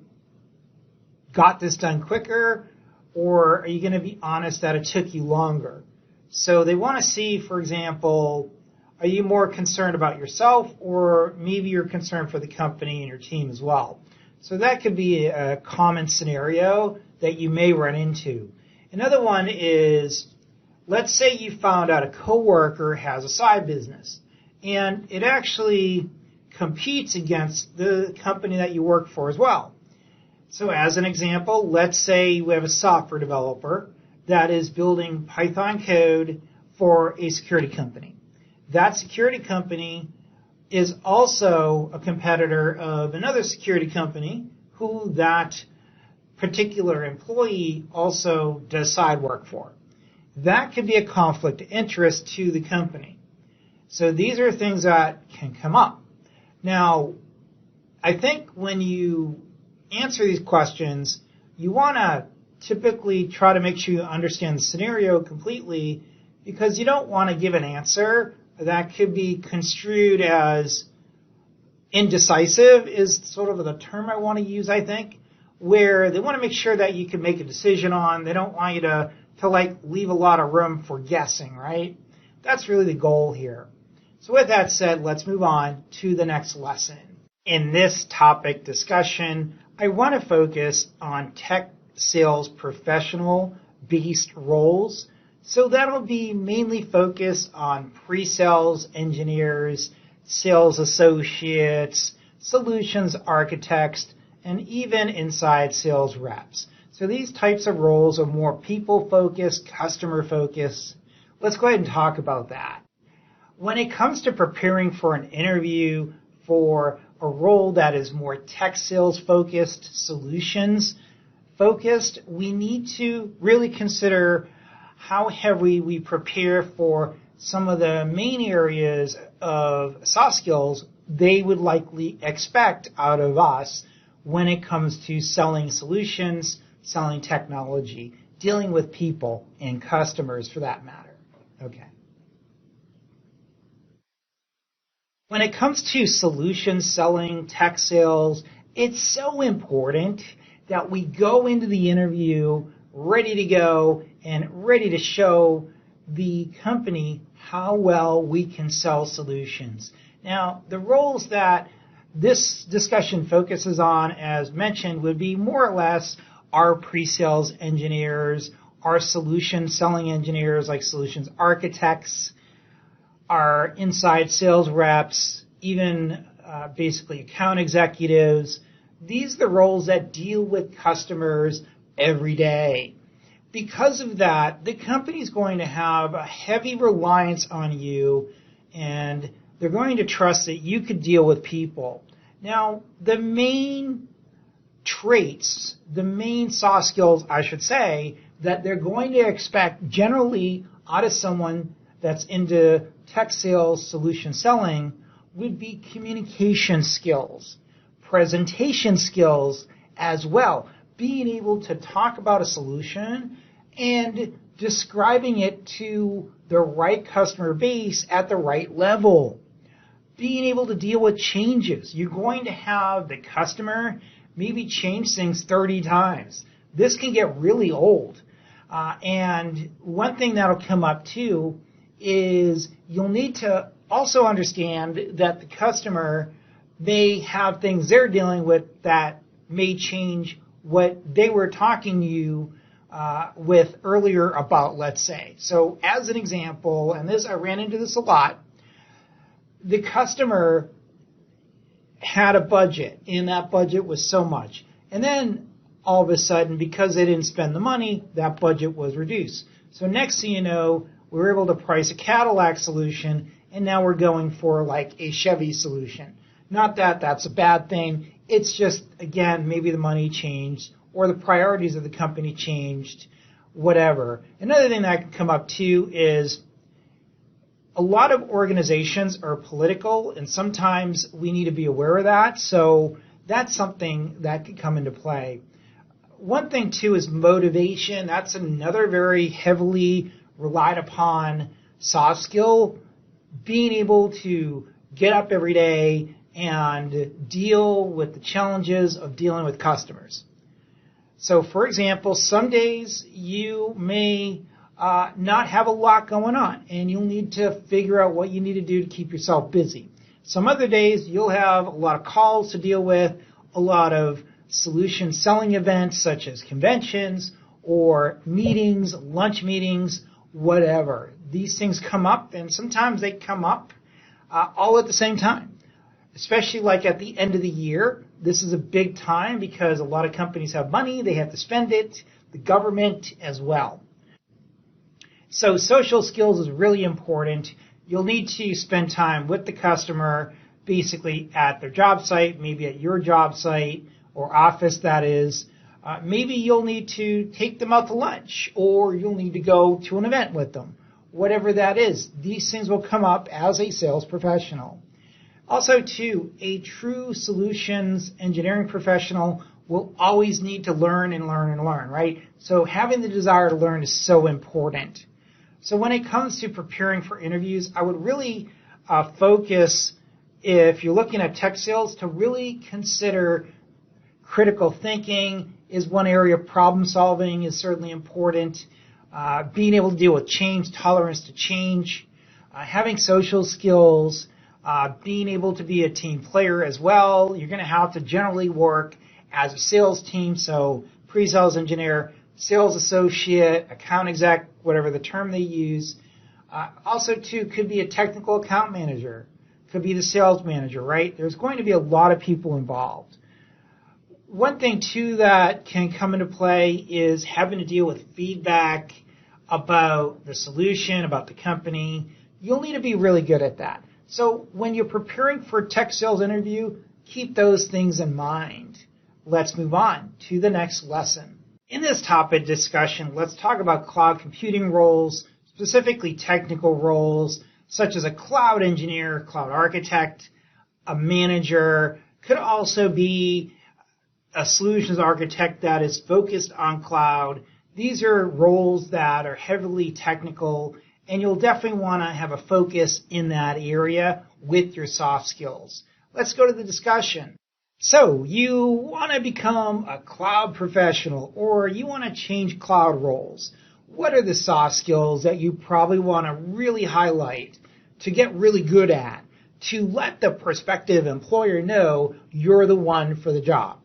got this done quicker, or are you going to be honest that it took you longer? So they want to see, for example, are you more concerned about yourself, or maybe you're concerned for the company and your team as well? So that could be a common scenario that you may run into. Another one is, let's say you found out a coworker has a side business, and it actually competes against the company that you work for as well. So as an example, let's say you have a software developer that is building Python code for a security company. That security company is also a competitor of another security company who that particular employee also does side work for. That could be a conflict of interest to the company. So these are things that can come up. Now, I think when you answer these questions, you want to typically try to make sure you understand the scenario completely, because you don't want to give an answer that could be construed as indecisive is sort of the term I want to use, I think, where they want to make sure that you can make a decision on. They don't want you to like leave a lot of room for guessing, right? That's really the goal here. So with that said, let's move on to the next lesson. In this topic discussion, I want to focus on tech sales professional-based roles. So that'll be mainly focused on pre-sales engineers, sales associates, solutions architects, and even inside sales reps. So these types of roles are more people-focused, customer-focused. Let's go ahead and talk about that. When it comes to preparing for an interview for a role that is more tech sales-focused, solutions-focused, we need to really consider how heavily we prepare for some of the main areas of soft skills they would likely expect out of us when it comes to selling solutions, selling technology, dealing with people and customers for that matter. Okay. When it comes to solution selling, tech sales, it's so important that we go into the interview ready to go and ready to show the company how well we can sell solutions. Now, the roles that this discussion focuses on, as mentioned, would be more or less our pre-sales engineers, our solution selling engineers like solutions architects, our inside sales reps, even basically account executives. These are the roles that deal with customers every day. Because of that, the company is going to have a heavy reliance on you, and they're going to trust that you could deal with people. Now, the main traits, the main soft skills, I should say, that they're going to expect generally out of someone that's into tech sales, solution selling, would be communication skills, presentation skills as well, being able to talk about a solution and describing it to the right customer base at the right level. Being able to deal with changes. You're going to have the customer maybe change things 30 times. This can get really old. And one thing that'll come up too is you'll need to also understand that the customer may have things they're dealing with that may change what they were talking to you with earlier about, let's say. So as an example, and I ran into this a lot, the customer had a budget, and that budget was so much. And then all of a sudden, because they didn't spend the money, that budget was reduced. So next thing you know, we were able to price a Cadillac solution, and now we're going for like a Chevy solution. Not that that's a bad thing. It's just, again, maybe the money changed or the priorities of the company changed, whatever. Another thing that can come up too is a lot of organizations are political, and sometimes we need to be aware of that. So that's something that could come into play. One thing too is motivation. That's another very heavily relied upon soft skill. Being able to get up every day and deal with the challenges of dealing with customers. So, for example, some days you may not have a lot going on, and you'll need to figure out what you need to do to keep yourself busy. Some other days you'll have a lot of calls to deal with, a lot of solution selling events such as conventions or meetings, lunch meetings, whatever. These things come up, and sometimes they come up all at the same time, especially like at the end of the year. This is a big time because a lot of companies have money, they have to spend it, the government as well. So social skills is really important. You'll need to spend time with the customer, basically at their job site, maybe at your job site or office, that is. Maybe you'll need to take them out to lunch, or you'll need to go to an event with them. Whatever that is, these things will come up as a sales professional. Also, too, a true solutions engineering professional will always need to learn and learn and learn, right? So having the desire to learn is so important. So when it comes to preparing for interviews, I would really focus, if you're looking at tech sales, to really consider critical thinking is one area. Problem solving is certainly important. Being able to deal with change, tolerance to change, having social skills, being able to be a team player as well. You're going to have to generally work as a sales team, so pre-sales engineer, sales associate, account exec, whatever the term they use. Also, too, could be a technical account manager, Could be the sales manager, right? There's going to be a lot of people involved. One thing, too, that can come into play is having to deal with feedback about the solution, about the company. You'll need to be really good at that. So when you're preparing for a tech sales interview, keep those things in mind. Let's move on to the next lesson. In this topic discussion, let's talk about cloud computing roles, specifically technical roles, such as a cloud engineer, cloud architect, a manager, could also be a solutions architect that is focused on cloud. These are roles that are heavily technical, and you'll definitely want to have a focus in that area with your soft skills. Let's go to the discussion. So you want to become a cloud professional, or you want to change cloud roles. What are the soft skills that you probably want to really highlight to get really good at, to let the prospective employer know you're the one for the job?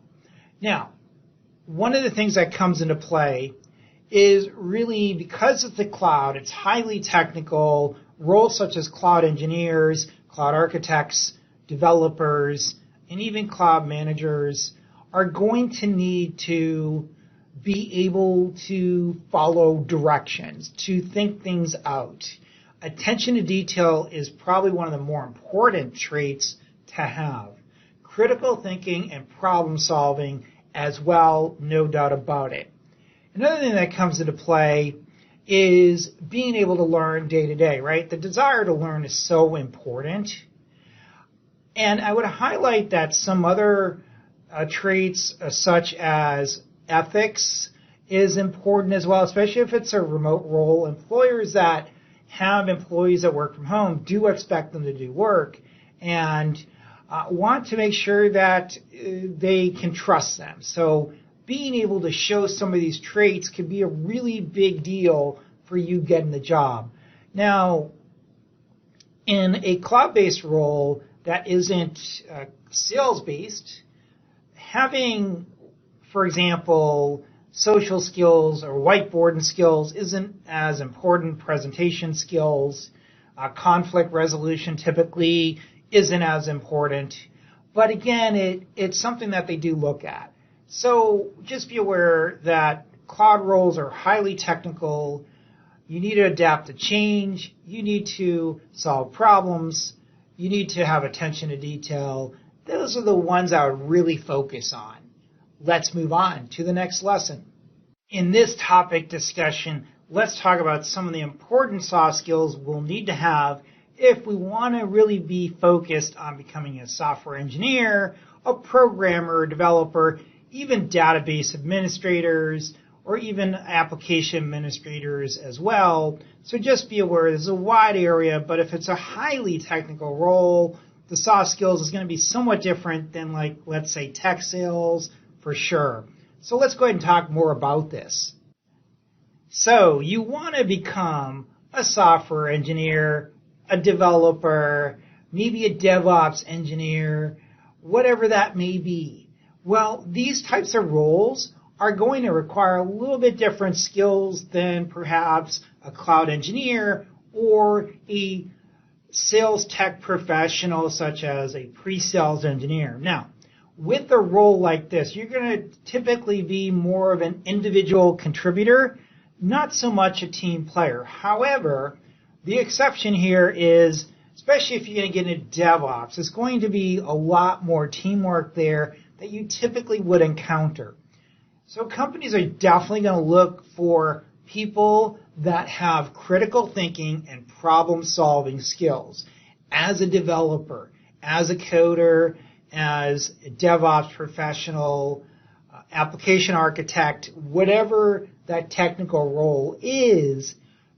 Now, one of the things that comes into play is really because it's the cloud, it's highly technical. Roles such as cloud engineers, cloud architects, developers, and even cloud managers are going to need to be able to follow directions, to think things out. Attention to detail is probably one of the more important traits to have. Critical thinking and problem solving as well, no doubt about it. Another thing that comes into play is being able to learn day to day, right? The desire to learn is so important. And I would highlight that some other traits such as ethics is important as well, especially if it's a remote role. Employers that have employees that work from home do expect them to do work and want to make sure that they can trust them. So being able to show some of these traits can be a really big deal for you getting the job. Now, in a cloud-based role that isn't sales-based, having, for example, social skills or whiteboarding skills isn't as important. Presentation skills, conflict resolution typically isn't as important. But again, it's something that they do look at. So just be aware that cloud roles are highly technical. You need to adapt to change. You need to solve problems. You need to have attention to detail. Those are the ones I would really focus on. Let's move on to the next lesson. In this topic discussion, let's talk about some of the important soft skills we'll need to have if we want to really be focused on becoming a software engineer, a programmer, developer, even database administrators, or even application administrators as well. So just be aware, this is a wide area, but if it's a highly technical role, the soft skills is going to be somewhat different than, like, let's say, tech sales for sure. So let's go ahead and talk more about this. So you want to become a software engineer, a developer, maybe a DevOps engineer, whatever that may be. Well, these types of roles are going to require a little bit different skills than perhaps a cloud engineer or a sales tech professional such as a pre-sales engineer. Now, with a role like this, you're going to typically be more of an individual contributor, not so much a team player. However, the exception here is, especially if you're going to get into DevOps, it's going to be a lot more teamwork there that you typically would encounter. So companies are definitely going to look for people that have critical thinking and problem-solving skills. As a developer, as a coder, as a DevOps professional, application architect, whatever that technical role is,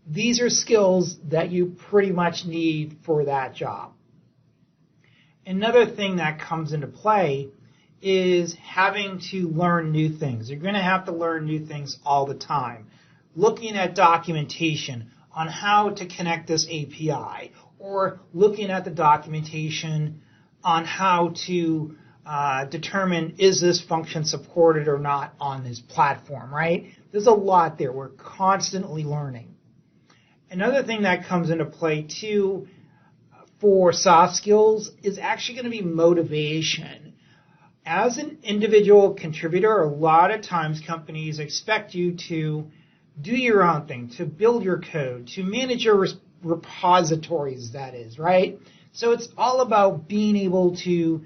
these are skills that you pretty much need for that job. Another thing that comes into play is having to learn new things. You're going to have to learn new things all the time. Looking at documentation on how to connect this API, or looking at the documentation on how to determine is this function supported or not on this platform, right? There's a lot there. We're constantly learning. Another thing that comes into play too, for soft skills is actually going to be motivation. As an individual contributor, a lot of times companies expect you to do your own thing, to build your code, to manage your repositories, that is, right? So it's all about being able to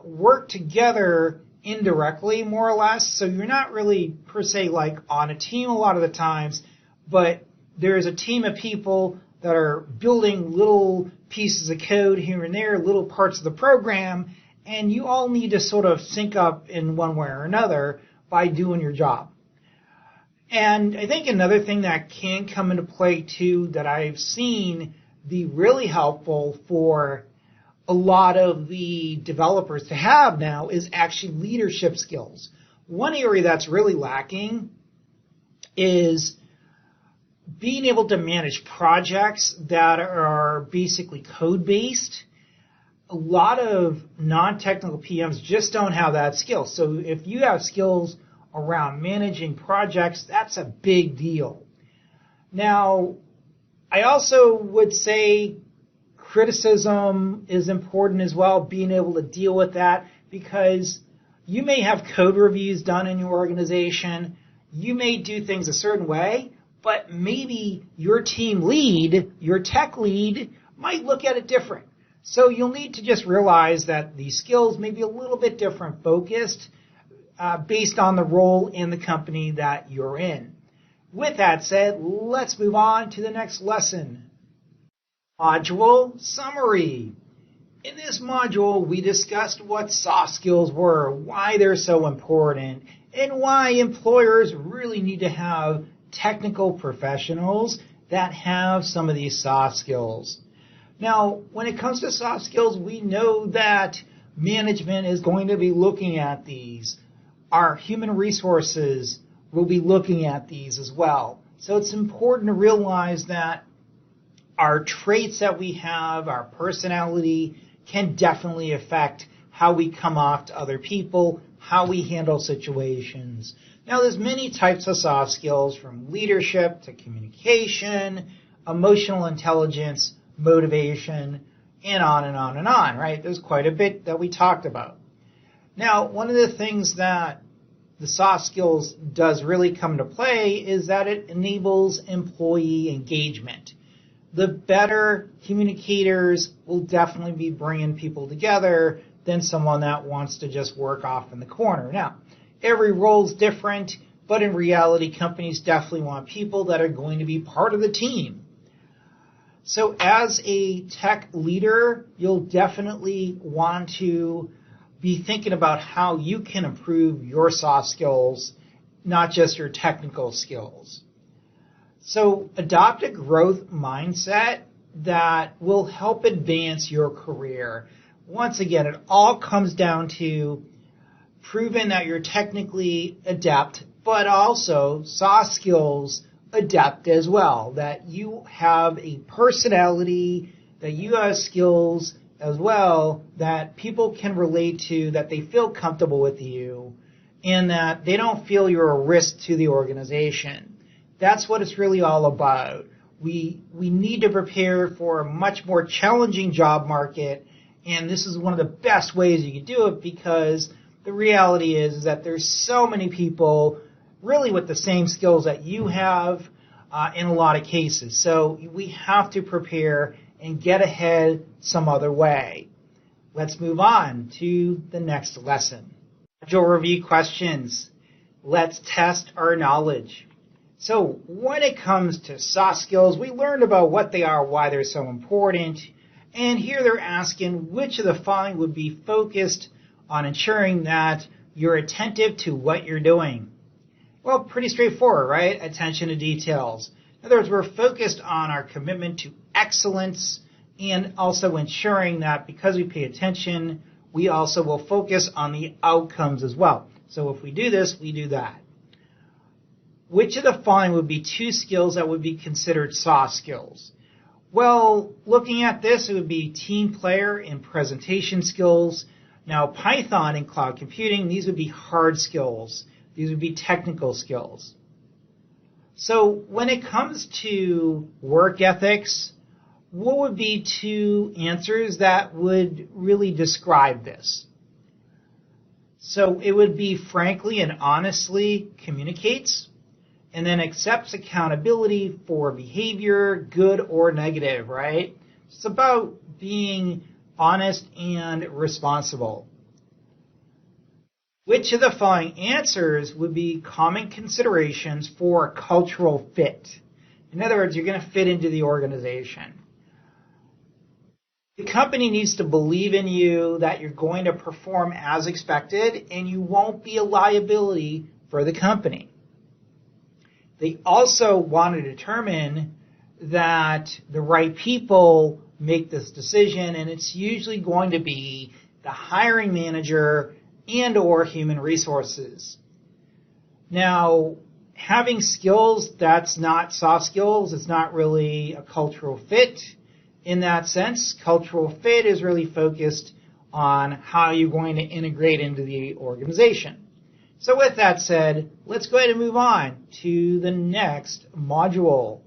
work together indirectly, more or less. So you're not really, per se, like on a team a lot of the times, but there's a team of people that are building little pieces of code here and there, little parts of the program, and you all need to sort of sync up in one way or another by doing your job. And I think another thing that can come into play too that I've seen be really helpful for a lot of the developers to have now is actually leadership skills. One area that's really lacking is being able to manage projects that are basically code-based. A lot of non-technical PMs just don't have that skill. So if you have skills around managing projects, that's a big deal. Now, I also would say criticism is important as well, being able to deal with that, because you may have code reviews done in your organization. You may do things a certain way, but maybe your team lead, your tech lead, might look at it different. So you'll need to just realize that these skills may be a little bit different focused based on the role in the company that you're in. With that said, let's move on to the next lesson. Module summary. In this module, we discussed what soft skills were, why they're so important, and why employers really need to have technical professionals that have some of these soft skills. Now, when it comes to soft skills, we know that management is going to be looking at these. Our human resources will be looking at these as well. So it's important to realize that our traits that we have, our personality, can definitely affect how we come off to other people, how we handle situations. Now, there's many types of soft skills, from leadership to communication, emotional intelligence, motivation, and on and on and on, right? There's quite a bit that we talked about. Now, one of the things that the soft skills does really come to play is that it enables employee engagement. The better communicators will definitely be bringing people together than someone that wants to just work off in the corner. Now, every role is different, but in reality, companies definitely want people that are going to be part of the team. So as a tech leader, you'll definitely want to be thinking about how you can improve your soft skills, not just your technical skills. So adopt a growth mindset that will help advance your career. Once again, it all comes down to proving that you're technically adept, but also soft skills adept as well, that you have a personality, that you have skills as well that people can relate to, that they feel comfortable with you, and that they don't feel you're a risk to the organization. That's what it's really all about. We need to prepare for a much more challenging job market, and this is one of the best ways you can do it, because the reality is that there's so many people really with the same skills that you have in a lot of cases. So we have to prepare and get ahead some other way. Let's move on to the next lesson. Module review questions. Let's test our knowledge. So when it comes to soft skills, we learned about what they are, why they're so important, and here they're asking which of the following would be focused on ensuring that you're attentive to what you're doing. Well, pretty straightforward, right? Attention to details. In other words, we're focused on our commitment to excellence and also ensuring that because we pay attention, we also will focus on the outcomes as well. So if we do this, we do that. Which of the following would be two skills that would be considered soft skills? Well, looking at this, it would be team player and presentation skills. Now, Python and cloud computing, these would be hard skills. These would be technical skills. So when it comes to work ethics, what would be two answers that would really describe this? So it would be frankly and honestly communicates, and then accepts accountability for behavior, good or negative, right? It's about being honest and responsible. Which of the following answers would be common considerations for a cultural fit? In other words, you're going to fit into the organization. The company needs to believe in you that you're going to perform as expected and you won't be a liability for the company. They also want to determine that the right people make this decision, and it's usually going to be the hiring manager and or human resources. Now, having skills that's not soft skills, it's not really a cultural fit. In that sense, cultural fit is really focused on how you're going to integrate into the organization. So with that said, let's go ahead and move on to the next module.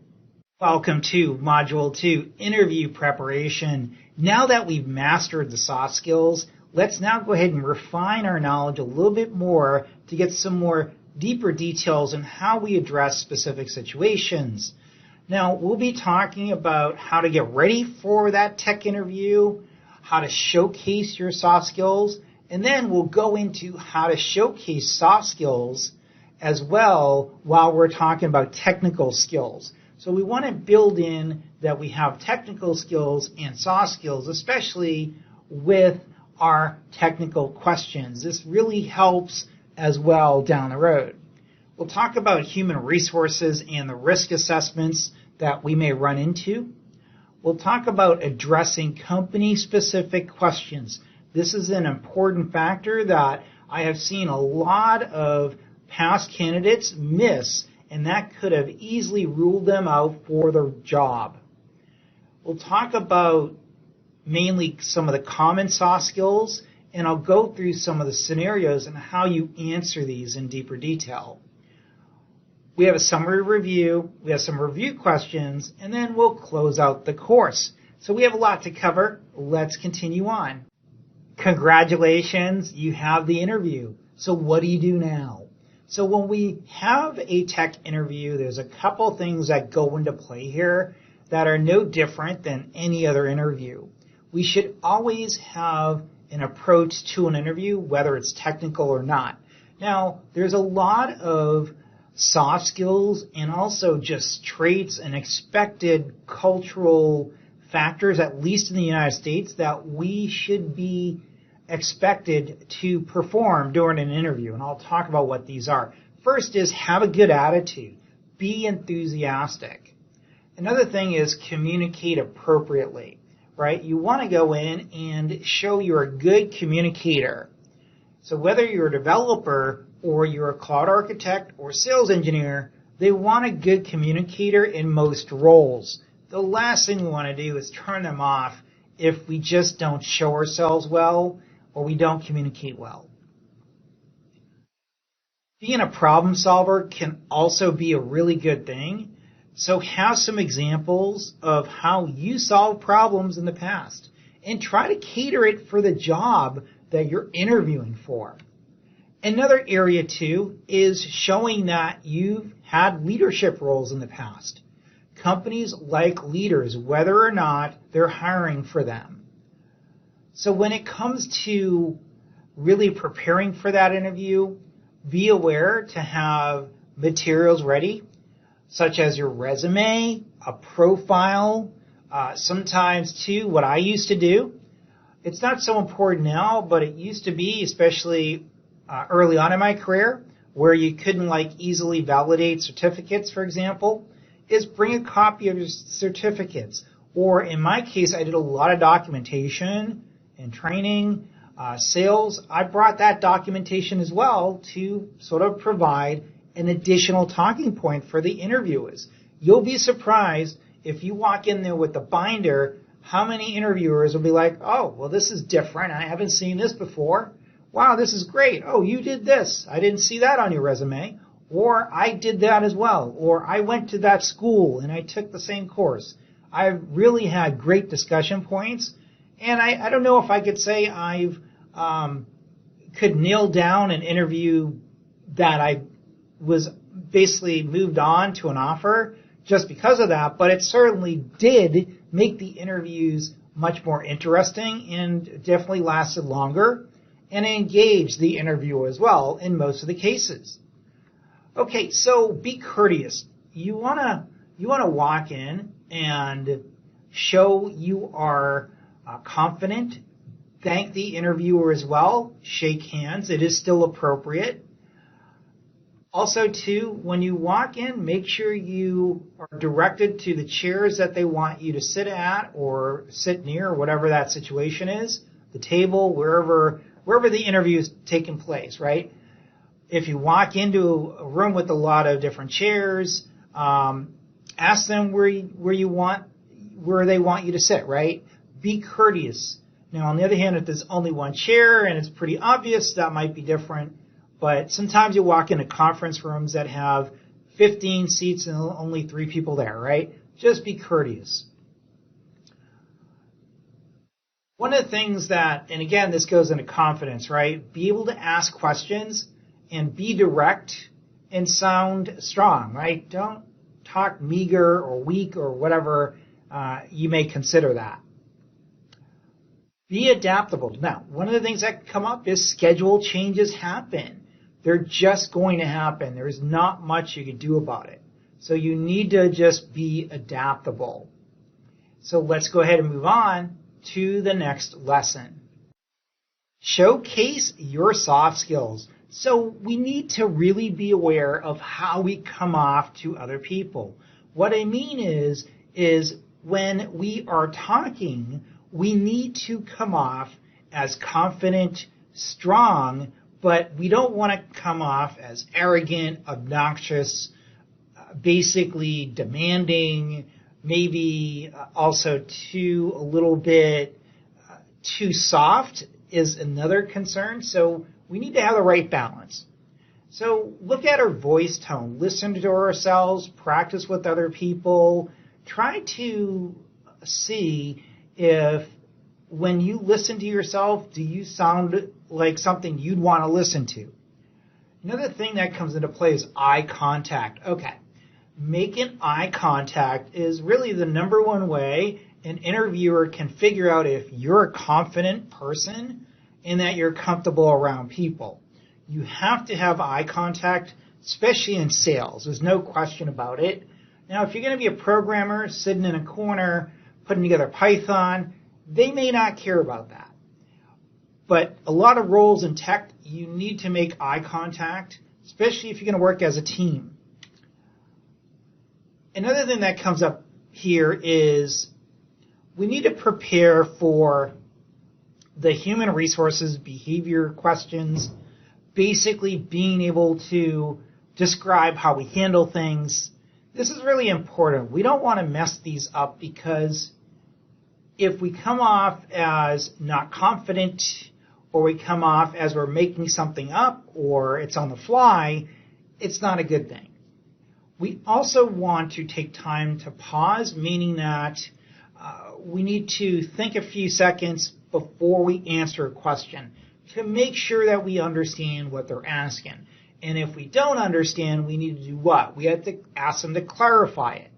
Welcome to Module 2, Interview Preparation. Now that we've mastered the soft skills, let's now go ahead and refine our knowledge a little bit more to get some more deeper details on how we address specific situations. Now, we'll be talking about how to get ready for that tech interview, how to showcase your soft skills, and then we'll go into how to showcase soft skills as well while we're talking about technical skills. So we want to build in that we have technical skills and soft skills, especially with our technical questions. This really helps as well down the road. We'll talk about human resources and the risk assessments that we may run into. We'll talk about addressing company-specific questions. This is an important factor that I have seen a lot of past candidates miss, and that could have easily ruled them out for the job. We'll talk about mainly some of the common soft skills, and I'll go through some of the scenarios and how you answer these in deeper detail. We have a summary review, we have some review questions, and then we'll close out the course. So we have a lot to cover. Let's continue on. Congratulations, you have the interview. So what do you do now? So when we have a tech interview, there's a couple things that go into play here that are no different than any other interview. We should always have an approach to an interview, whether it's technical or not. Now, there's a lot of soft skills and also just traits and expected cultural factors, at least in the United States, that we should be expected to perform during an interview. And I'll talk about what these are. First is have a good attitude. Be enthusiastic. Another thing is communicate appropriately, right? You want to go in and show you're a good communicator. So whether you're a developer or you're a cloud architect or sales engineer, they want a good communicator in most roles. The last thing we want to do is turn them off if we just don't show ourselves well or we don't communicate well. Being a problem solver can also be a really good thing. So have some examples of how you solve problems in the past and try to cater it for the job that you're interviewing for. Another area, too, is showing that you've had leadership roles in the past. Companies like leaders, whether or not they're hiring for them. So when it comes to really preparing for that interview, be aware to have materials ready, such as your resume, a profile, sometimes, too, what I used to do. It's not so important now, but it used to be, especially early on in my career, where you couldn't easily validate certificates, for example, is bring a copy of your certificates. Or in my case, I did a lot of documentation and training, sales. I brought that documentation as well to sort of provide an additional talking point for the interviewers. You'll be surprised if you walk in there with the binder, how many interviewers will be like, oh, well, this is different. I haven't seen this before. Wow, this is great. Oh, you did this. I didn't see that on your resume. Or I did that as well. Or I went to that school and I took the same course. I've really had great discussion points, and I don't know if I could say I've could nail down an interview that I was basically moved on to an offer just because of that, but it certainly did make the interviews much more interesting and definitely lasted longer and engaged the interviewer as well in most of the cases. Okay, so be courteous. You wanna walk in and show you are confident. Thank the interviewer as well. Shake hands. It is still appropriate. Also, too, when you walk in, make sure you are directed to the chairs that they want you to sit at or sit near, or whatever that situation is, the table, wherever the interview is taking place, right? If you walk into a room with a lot of different chairs, ask them where they want you to sit, right? Be courteous. Now, on the other hand, if there's only one chair and it's pretty obvious, that might be different. But sometimes you walk into conference rooms that have 15 seats and only 3 people there, right? Just be courteous. One of the things that, and again, this goes into confidence, right? Be able to ask questions and be direct and sound strong, right? Don't talk meager or weak or whatever you may consider that. Be adaptable. Now, one of the things that come up is schedule changes happen. They're just going to happen. There's not much you can do about it. So you need to just be adaptable. So let's go ahead and move on to the next lesson. Showcase your soft skills. So we need to really be aware of how we come off to other people. What I mean is when we are talking, we need to come off as confident, strong, but we don't want to come off as arrogant, obnoxious, basically demanding, maybe also a little bit too soft is another concern. So we need to have the right balance. So look at our voice tone, listen to ourselves, practice with other people, try to see if when you listen to yourself, do you sound like something you'd want to listen to? Another thing that comes into play is eye contact. Okay, making eye contact is really the number one way an interviewer can figure out if you're a confident person and that you're comfortable around people. You have to have eye contact, especially in sales. There's no question about it. Now, if you're going to be a programmer sitting in a corner putting together Python, they may not care about that. But a lot of roles in tech, you need to make eye contact, especially if you're going to work as a team. Another thing that comes up here is we need to prepare for the human resources behavior questions, basically being able to describe how we handle things. This is really important. We don't want to mess these up because if we come off as not confident or we come off as we're making something up or it's on the fly, it's not a good thing. We also want to take time to pause, meaning that we need to think a few seconds before we answer a question to make sure that we understand what they're asking. And if we don't understand, we need to do what? We have to ask them to clarify it.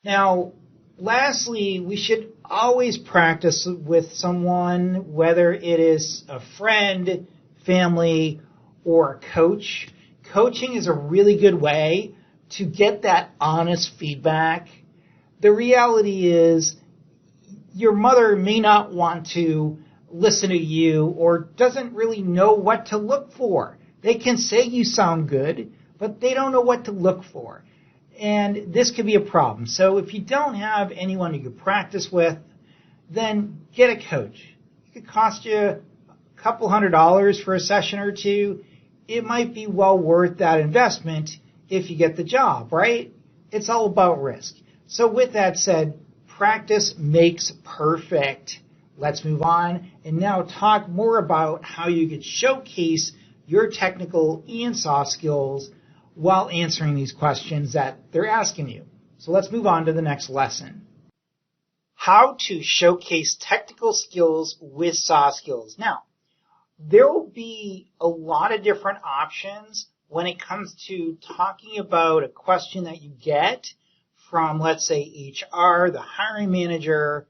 Now, lastly, we should always practice with someone, whether it is a friend, family, or a coach. Coaching is a really good way to get that honest feedback. The reality is your mother may not want to listen to you or doesn't really know what to look for. They can say you sound good, but they don't know what to look for. And this could be a problem. So if you don't have anyone you can practice with, then get a coach. It could cost you a couple $100 for a session or two. It might be well worth that investment if you get the job, right? It's all about risk. So with that said, practice makes perfect. Let's move on and now talk more about how you can showcase your technical and soft skills while answering these questions that they're asking you. So let's move on to the next lesson. How to showcase technical skills with soft skills. Now, there will be a lot of different options when it comes to talking about a question that you get from, let's say, HR, the hiring manager.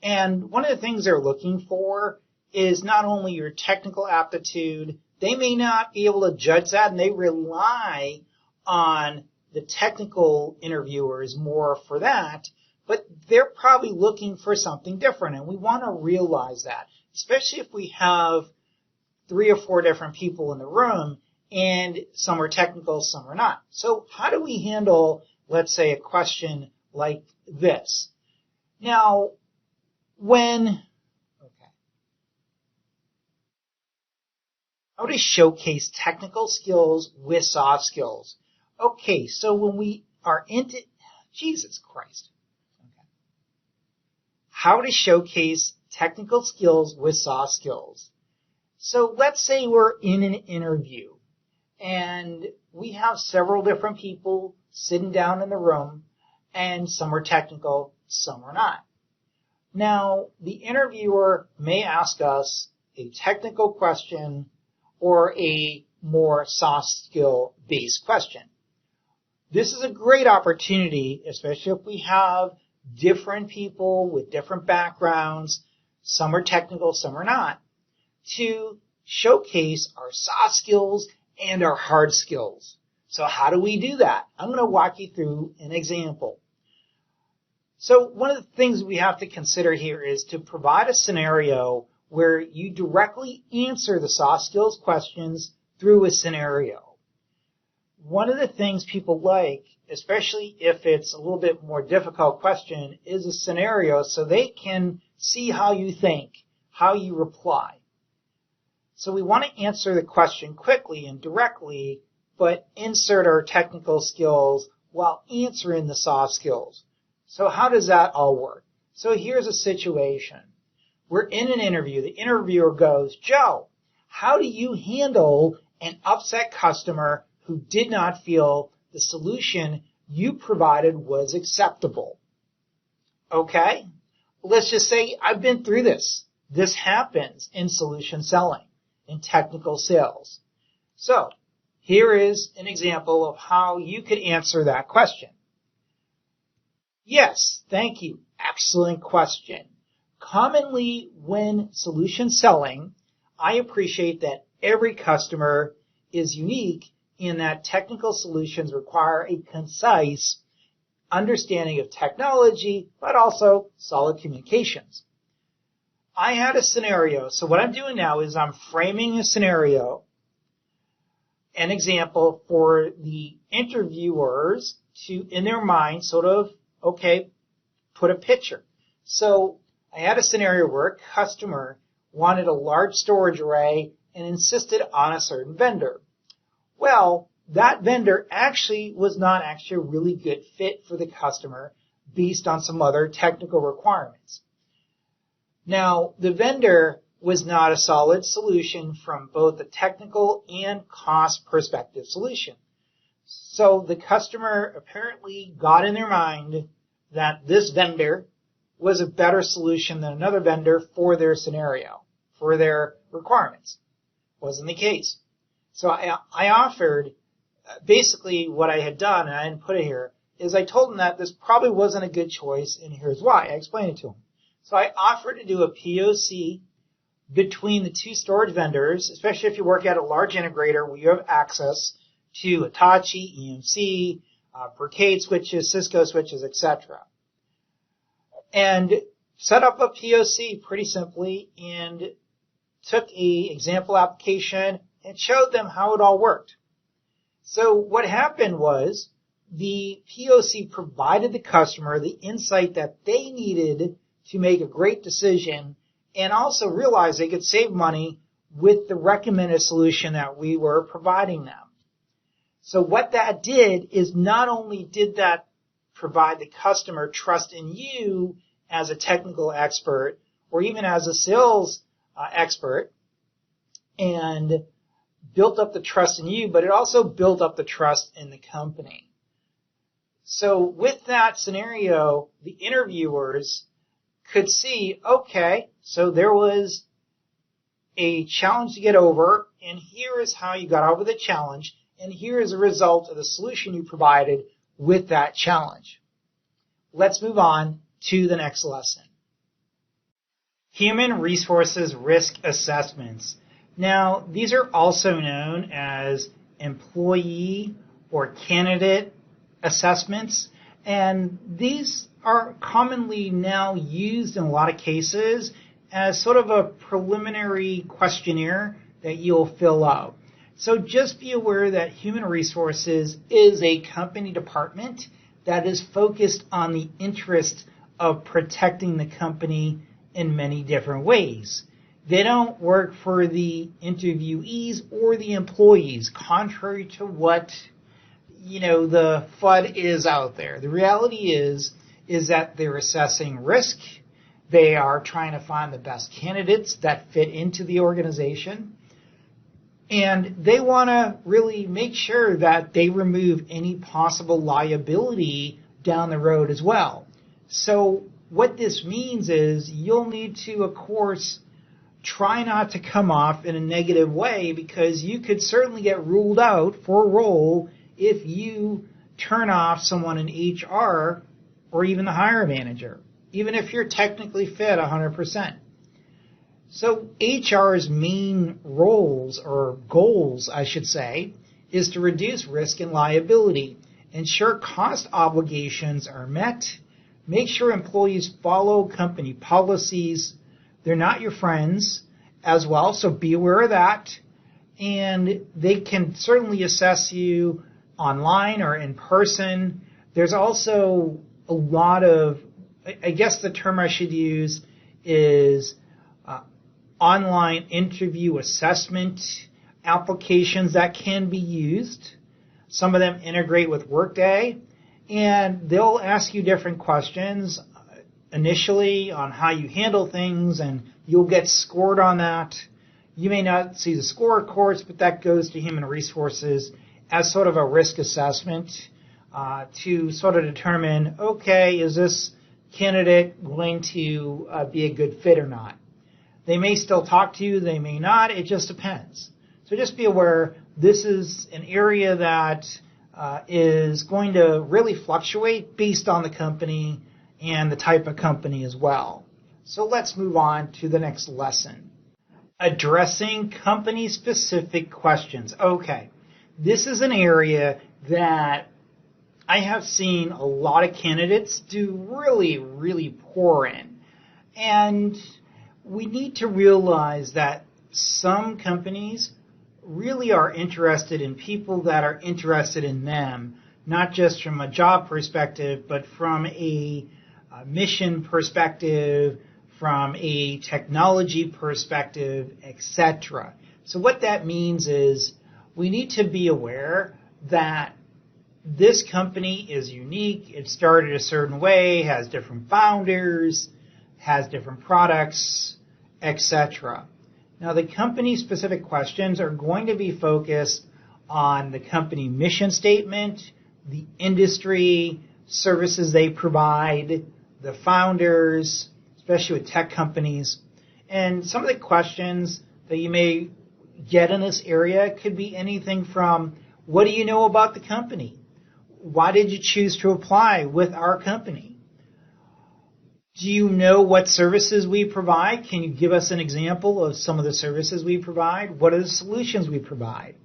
And one of the things they're looking for is not only your technical aptitude, they may not be able to judge that, and they rely on the technical interviewers more for that, but they're probably looking for something different, and we want to realize that, especially if we have 3 or 4 different people in the room, and some are technical, some are not. So how do we handle, let's say, a question like this? Now, how to showcase technical skills with soft skills. Okay, so when we are into, Jesus Christ. Okay. How to showcase technical skills with soft skills. So let's say we're in an interview and we have several different people sitting down in the room, and some are technical, some are not. Now, the interviewer may ask us a technical question or a more soft skill based question. This is a great opportunity, especially if we have different people with different backgrounds, some are technical, some are not, to showcase our soft skills and our hard skills. So how do we do that? I'm going to walk you through an example. So one of the things we have to consider here is to provide a scenario where you directly answer the soft skills questions through a scenario. One of the things people like, especially if it's a little bit more difficult question, is a scenario so they can see how you think, how you reply. So we want to answer the question quickly and directly, but insert our technical skills while answering the soft skills. So how does that all work? So here's a situation. We're in an interview. The interviewer goes, Joe, how do you handle an upset customer who did not feel the solution you provided was acceptable? Okay, let's just say I've been through this. This happens in solution selling, in technical sales. So here is an example of how you could answer that question. Yes, thank you. Excellent question. Commonly, when solution selling, I appreciate that every customer is unique in that technical solutions require a concise understanding of technology, but also solid communications. I had a scenario. So what I'm doing now is I'm framing a scenario, an example for the interviewers to, in their mind, sort of, okay, put a picture. So I had a scenario where a customer wanted a large storage array and insisted on a certain vendor. Well, that vendor was not a really good fit for the customer based on some other technical requirements. Now, the vendor was not a solid solution from both a technical and cost perspective solution. So the customer apparently got in their mind that this vendor was a better solution than another vendor for their scenario, for their requirements. Wasn't the case. So I offered, basically what I had done, and I didn't put it here, is I told them that this probably wasn't a good choice, and here's why. I explained it to them. So I offered to do a POC between the two storage vendors, especially if you work at a large integrator where you have access to Hitachi, EMC, Brocade switches, Cisco switches, etc. And set up a POC pretty simply and took an example application and showed them how it all worked. So what happened was the POC provided the customer the insight that they needed to make a great decision and also realize they could save money with the recommended solution that we were providing them. So what that did is not only did that provide the customer trust in you as a technical expert or even as a sales expert and built up the trust in you, but it also built up the trust in the company. So with that scenario, the interviewers could see, okay, so there was a challenge to get over, and here is how you got over the challenge, and here is a result of the solution you provided with that challenge. Let's move on to the next lesson. Human resources risk assessments. Now, these are also known as employee or candidate assessments, and these are commonly now used in a lot of cases as sort of a preliminary questionnaire that you'll fill out. So just be aware that human resources is a company department that is focused on the interest of protecting the company in many different ways. They don't work for the interviewees or the employees, contrary to what the FUD is out there. The reality is that they're assessing risk. They are trying to find the best candidates that fit into the organization. And they want to really make sure that they remove any possible liability down the road as well. So what this means is you'll need to, of course, try not to come off in a negative way, because you could certainly get ruled out for a role if you turn off someone in HR or even the hiring manager, even if you're technically fit 100%. So HR's main roles, or goals, I should say, is to reduce risk and liability, ensure cost obligations are met, make sure employees follow company policies. They're not your friends as well, so be aware of that. And they can certainly assess you online or in person. There's also a lot of, I guess the term I should use is online interview assessment applications that can be used. Some of them integrate with Workday, and they'll ask you different questions initially on how you handle things, and you'll get scored on that. You may not see the score, of course, but that goes to human resources as sort of a risk assessment to sort of determine, okay, is this candidate going to be a good fit or not? They may still talk to you, they may not, it just depends. So just be aware, this is an area that is going to really fluctuate based on the company and the type of company as well. So let's move on to the next lesson. Addressing company-specific questions. Okay, this is an area that I have seen a lot of candidates do really, really poor in. And we need to realize that some companies really are interested in people that are interested in them, not just from a job perspective, but from a mission perspective, from a technology perspective, etc. So what that means is we need to be aware that this company is unique. It started a certain way, has different founders, has different products, etc. Now, the company-specific questions are going to be focused on the company mission statement, the industry, services they provide, the founders, especially with tech companies. And some of the questions that you may get in this area could be anything from, what do you know about the company? Why did you choose to apply with our company? Do you know what services we provide? Can you give us an example of some of the services we provide? What are the solutions we provide?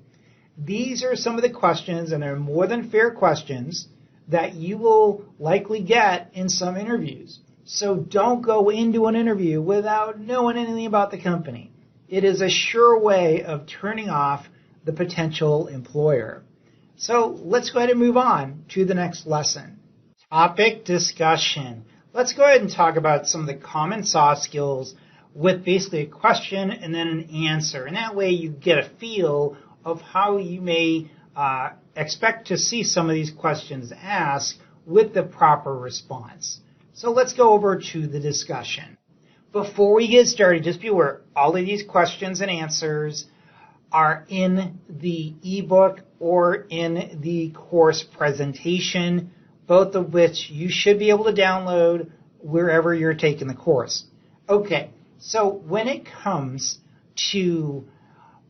These are some of the questions, and they're more than fair questions, that you will likely get in some interviews. So don't go into an interview without knowing anything about the company. It is a sure way of turning off the potential employer. So let's go ahead and move on to the next lesson. Topic discussion. Let's go ahead and talk about some of the common soft skills with basically a question and then an answer. And that way you get a feel of how you may expect to see some of these questions asked with the proper response. So let's go over to the discussion. Before we get started, just be aware, all of these questions and answers are in the ebook or in the course presentation, both of which you should be able to download wherever you're taking the course. Okay, so when it comes to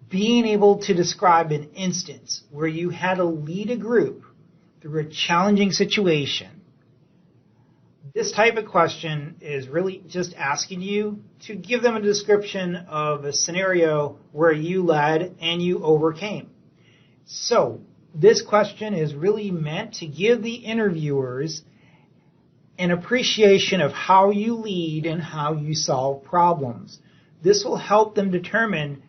being able to describe an instance where you had to lead a group through a challenging situation, this type of question is really just asking you to give them a description of a scenario where you led and you overcame. So this question is really meant to give the interviewers an appreciation of how you lead and how you solve problems. This will help them determine,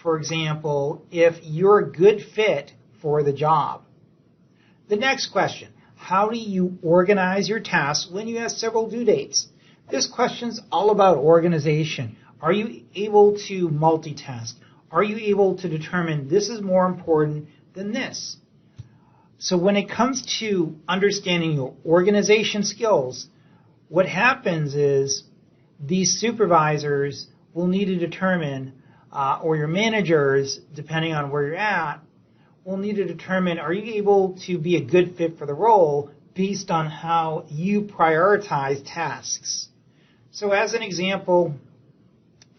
for example, if you're a good fit for the job. The next question: how do you organize your tasks when you have several due dates? This question's all about organization. Are you able to multitask? Are you able to determine this is more important than this? So when it comes to understanding your organization skills, what happens is these supervisors will need to determine, or your managers, depending on where you're at, will need to determine, are you able to be a good fit for the role based on how you prioritize tasks. So as an example,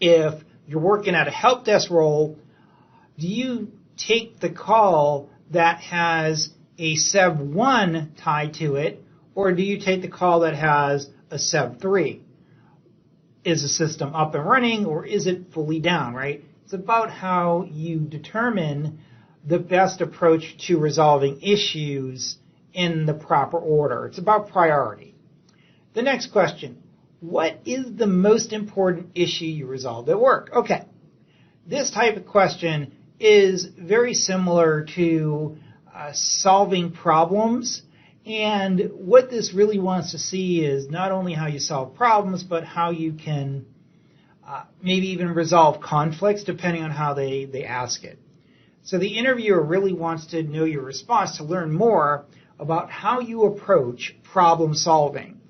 if you're working at a help desk role, do you take the call that has a SEV 1 tied to it, or do you take the call that has a SEV 3? Is the system up and running, or is it fully down, right? It's about how you determine the best approach to resolving issues in the proper order. It's about priority. The next question: what is the most important issue you resolved at work? Okay, this type of question is very similar to solving problems, and what this really wants to see is not only how you solve problems, but how you can maybe even resolve conflicts depending on how they ask it. So the interviewer really wants to know your response to learn more about how you approach problem solving.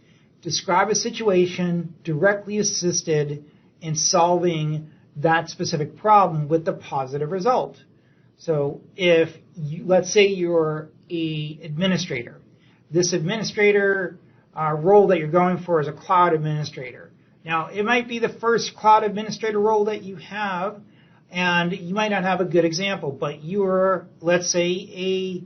Describe a situation directly assisted in solving that specific problem with the positive result. So if you, let's say you're an administrator, this administrator role that you're going for is a cloud administrator. Now, it might be the first cloud administrator role that you have, and you might not have a good example, but you're, let's say,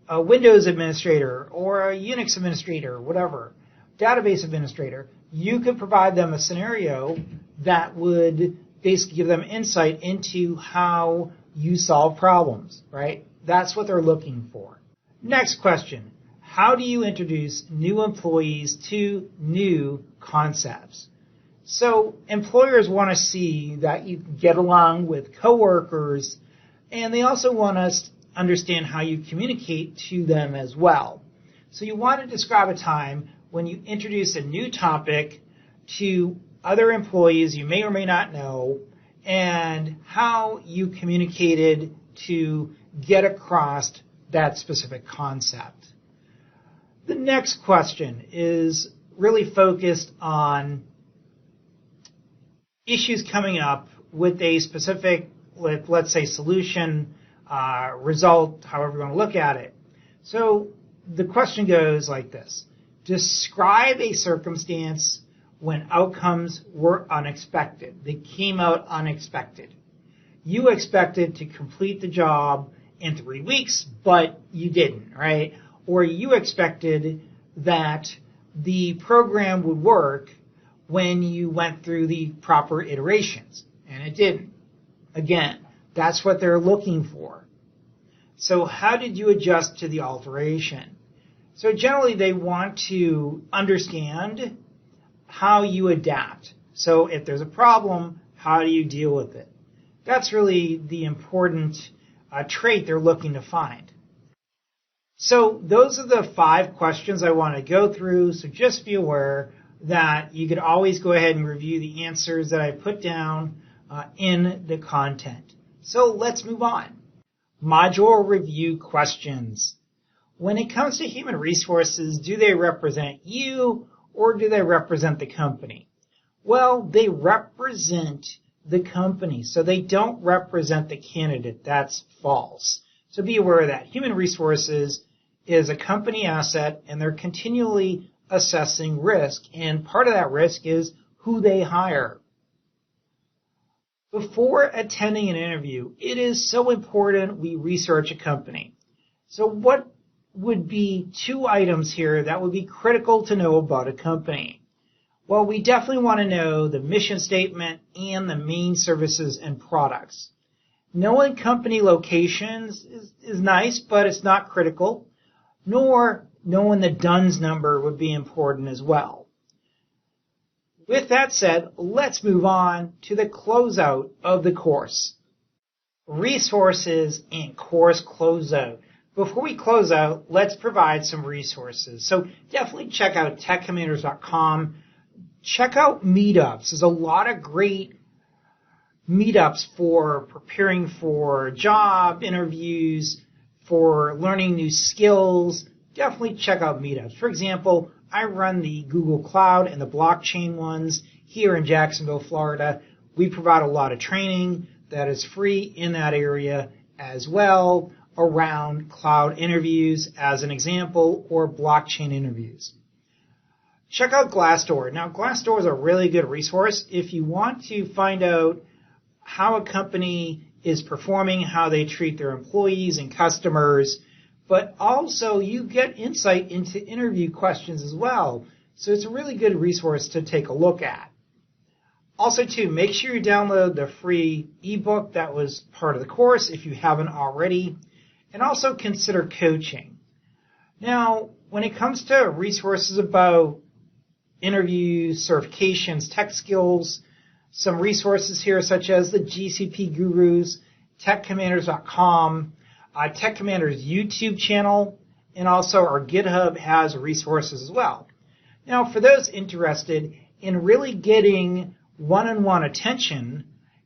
a Windows administrator or a Unix administrator, whatever, database administrator. You could provide them a scenario that would basically give them insight into how you solve problems, right? That's what they're looking for. Next question: how do you introduce new employees to new concepts? So employers want to see that you get along with coworkers, and they also want us to understand how you communicate to them as well. So you want to describe a time when you introduce a new topic to other employees you may or may not know, and how you communicated to get across that specific concept. The next question is really focused on issues coming up with a specific, let's say, solution, result, however you want to look at it. So the question goes like this: describe a circumstance when outcomes were unexpected. They came out unexpected. You expected to complete the job in 3 weeks, but you didn't, right? Or you expected that the program would work when you went through the proper iterations, and it didn't. Again, that's what they're looking for. So how did you adjust to the alteration? So generally they want to understand how you adapt. So if there's a problem, how do you deal with it? That's really the important trait they're looking to find. So those are the 5 questions I want to go through, so just be aware that you could always go ahead and review the answers that I put down in the content. So let's move on. Module review questions. When it comes to human resources, do they represent you or do they represent the company? Well, they represent the company, so they don't represent the candidate. That's false. So be aware of that. Human resources is a company asset, and they're continually assessing risk. And part of that risk is who they hire. Before attending an interview, it is so important we research a company. So what would be 2 items here that would be critical to know about a company? Well, we definitely want to know the mission statement and the main services and products. Knowing company locations is nice, but it's not critical, nor knowing the DUNS number would be important as well. With that said, let's move on to the closeout of the course. Resources and course closeout. Before we close out, let's provide some resources. So definitely check out techcommanders.com. Check out meetups. There's a lot of great meetups for preparing for job interviews, for learning new skills. Definitely check out meetups. For example, I run the Google Cloud and the blockchain ones here in Jacksonville, Florida. We provide a lot of training that is free in that area as well around cloud interviews as an example, or blockchain interviews. Check out Glassdoor. Now, Glassdoor is a really good resource if you want to find out how a company is performing, how they treat their employees and customers, but also you get insight into interview questions as well. So it's a really good resource to take a look at. Also, too, make sure you download the free ebook that was part of the course if you haven't already, and also consider coaching. Now, when it comes to resources about interviews, certifications, tech skills, some resources here such as the GCP Gurus, techcommanders.com, Tech Commanders YouTube channel, and also our GitHub has resources as well. Now, for those interested in really getting one-on-one attention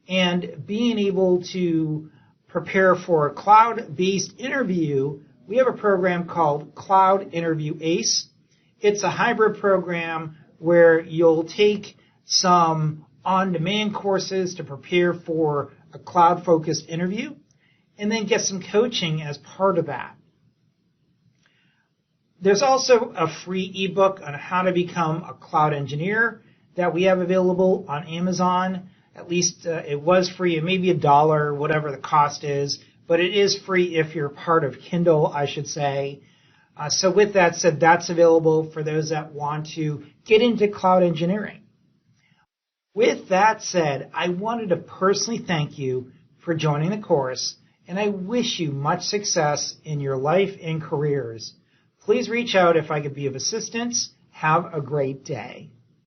and being able to prepare for a cloud-based interview, we have a program called Cloud Interview ACE. It's a hybrid program where you'll take some on-demand courses to prepare for a cloud-focused interview and then get some coaching as part of that. There's also a free ebook on how to become a cloud engineer that we have available on Amazon. At least it was free. It may be $1, whatever the cost is, but it is free if you're part of Kindle, I should say. So with that said, that's available for those that want to get into cloud engineering. With that said, I wanted to personally thank you for joining the course, and I wish you much success in your life and careers. Please reach out if I could be of assistance. Have a great day.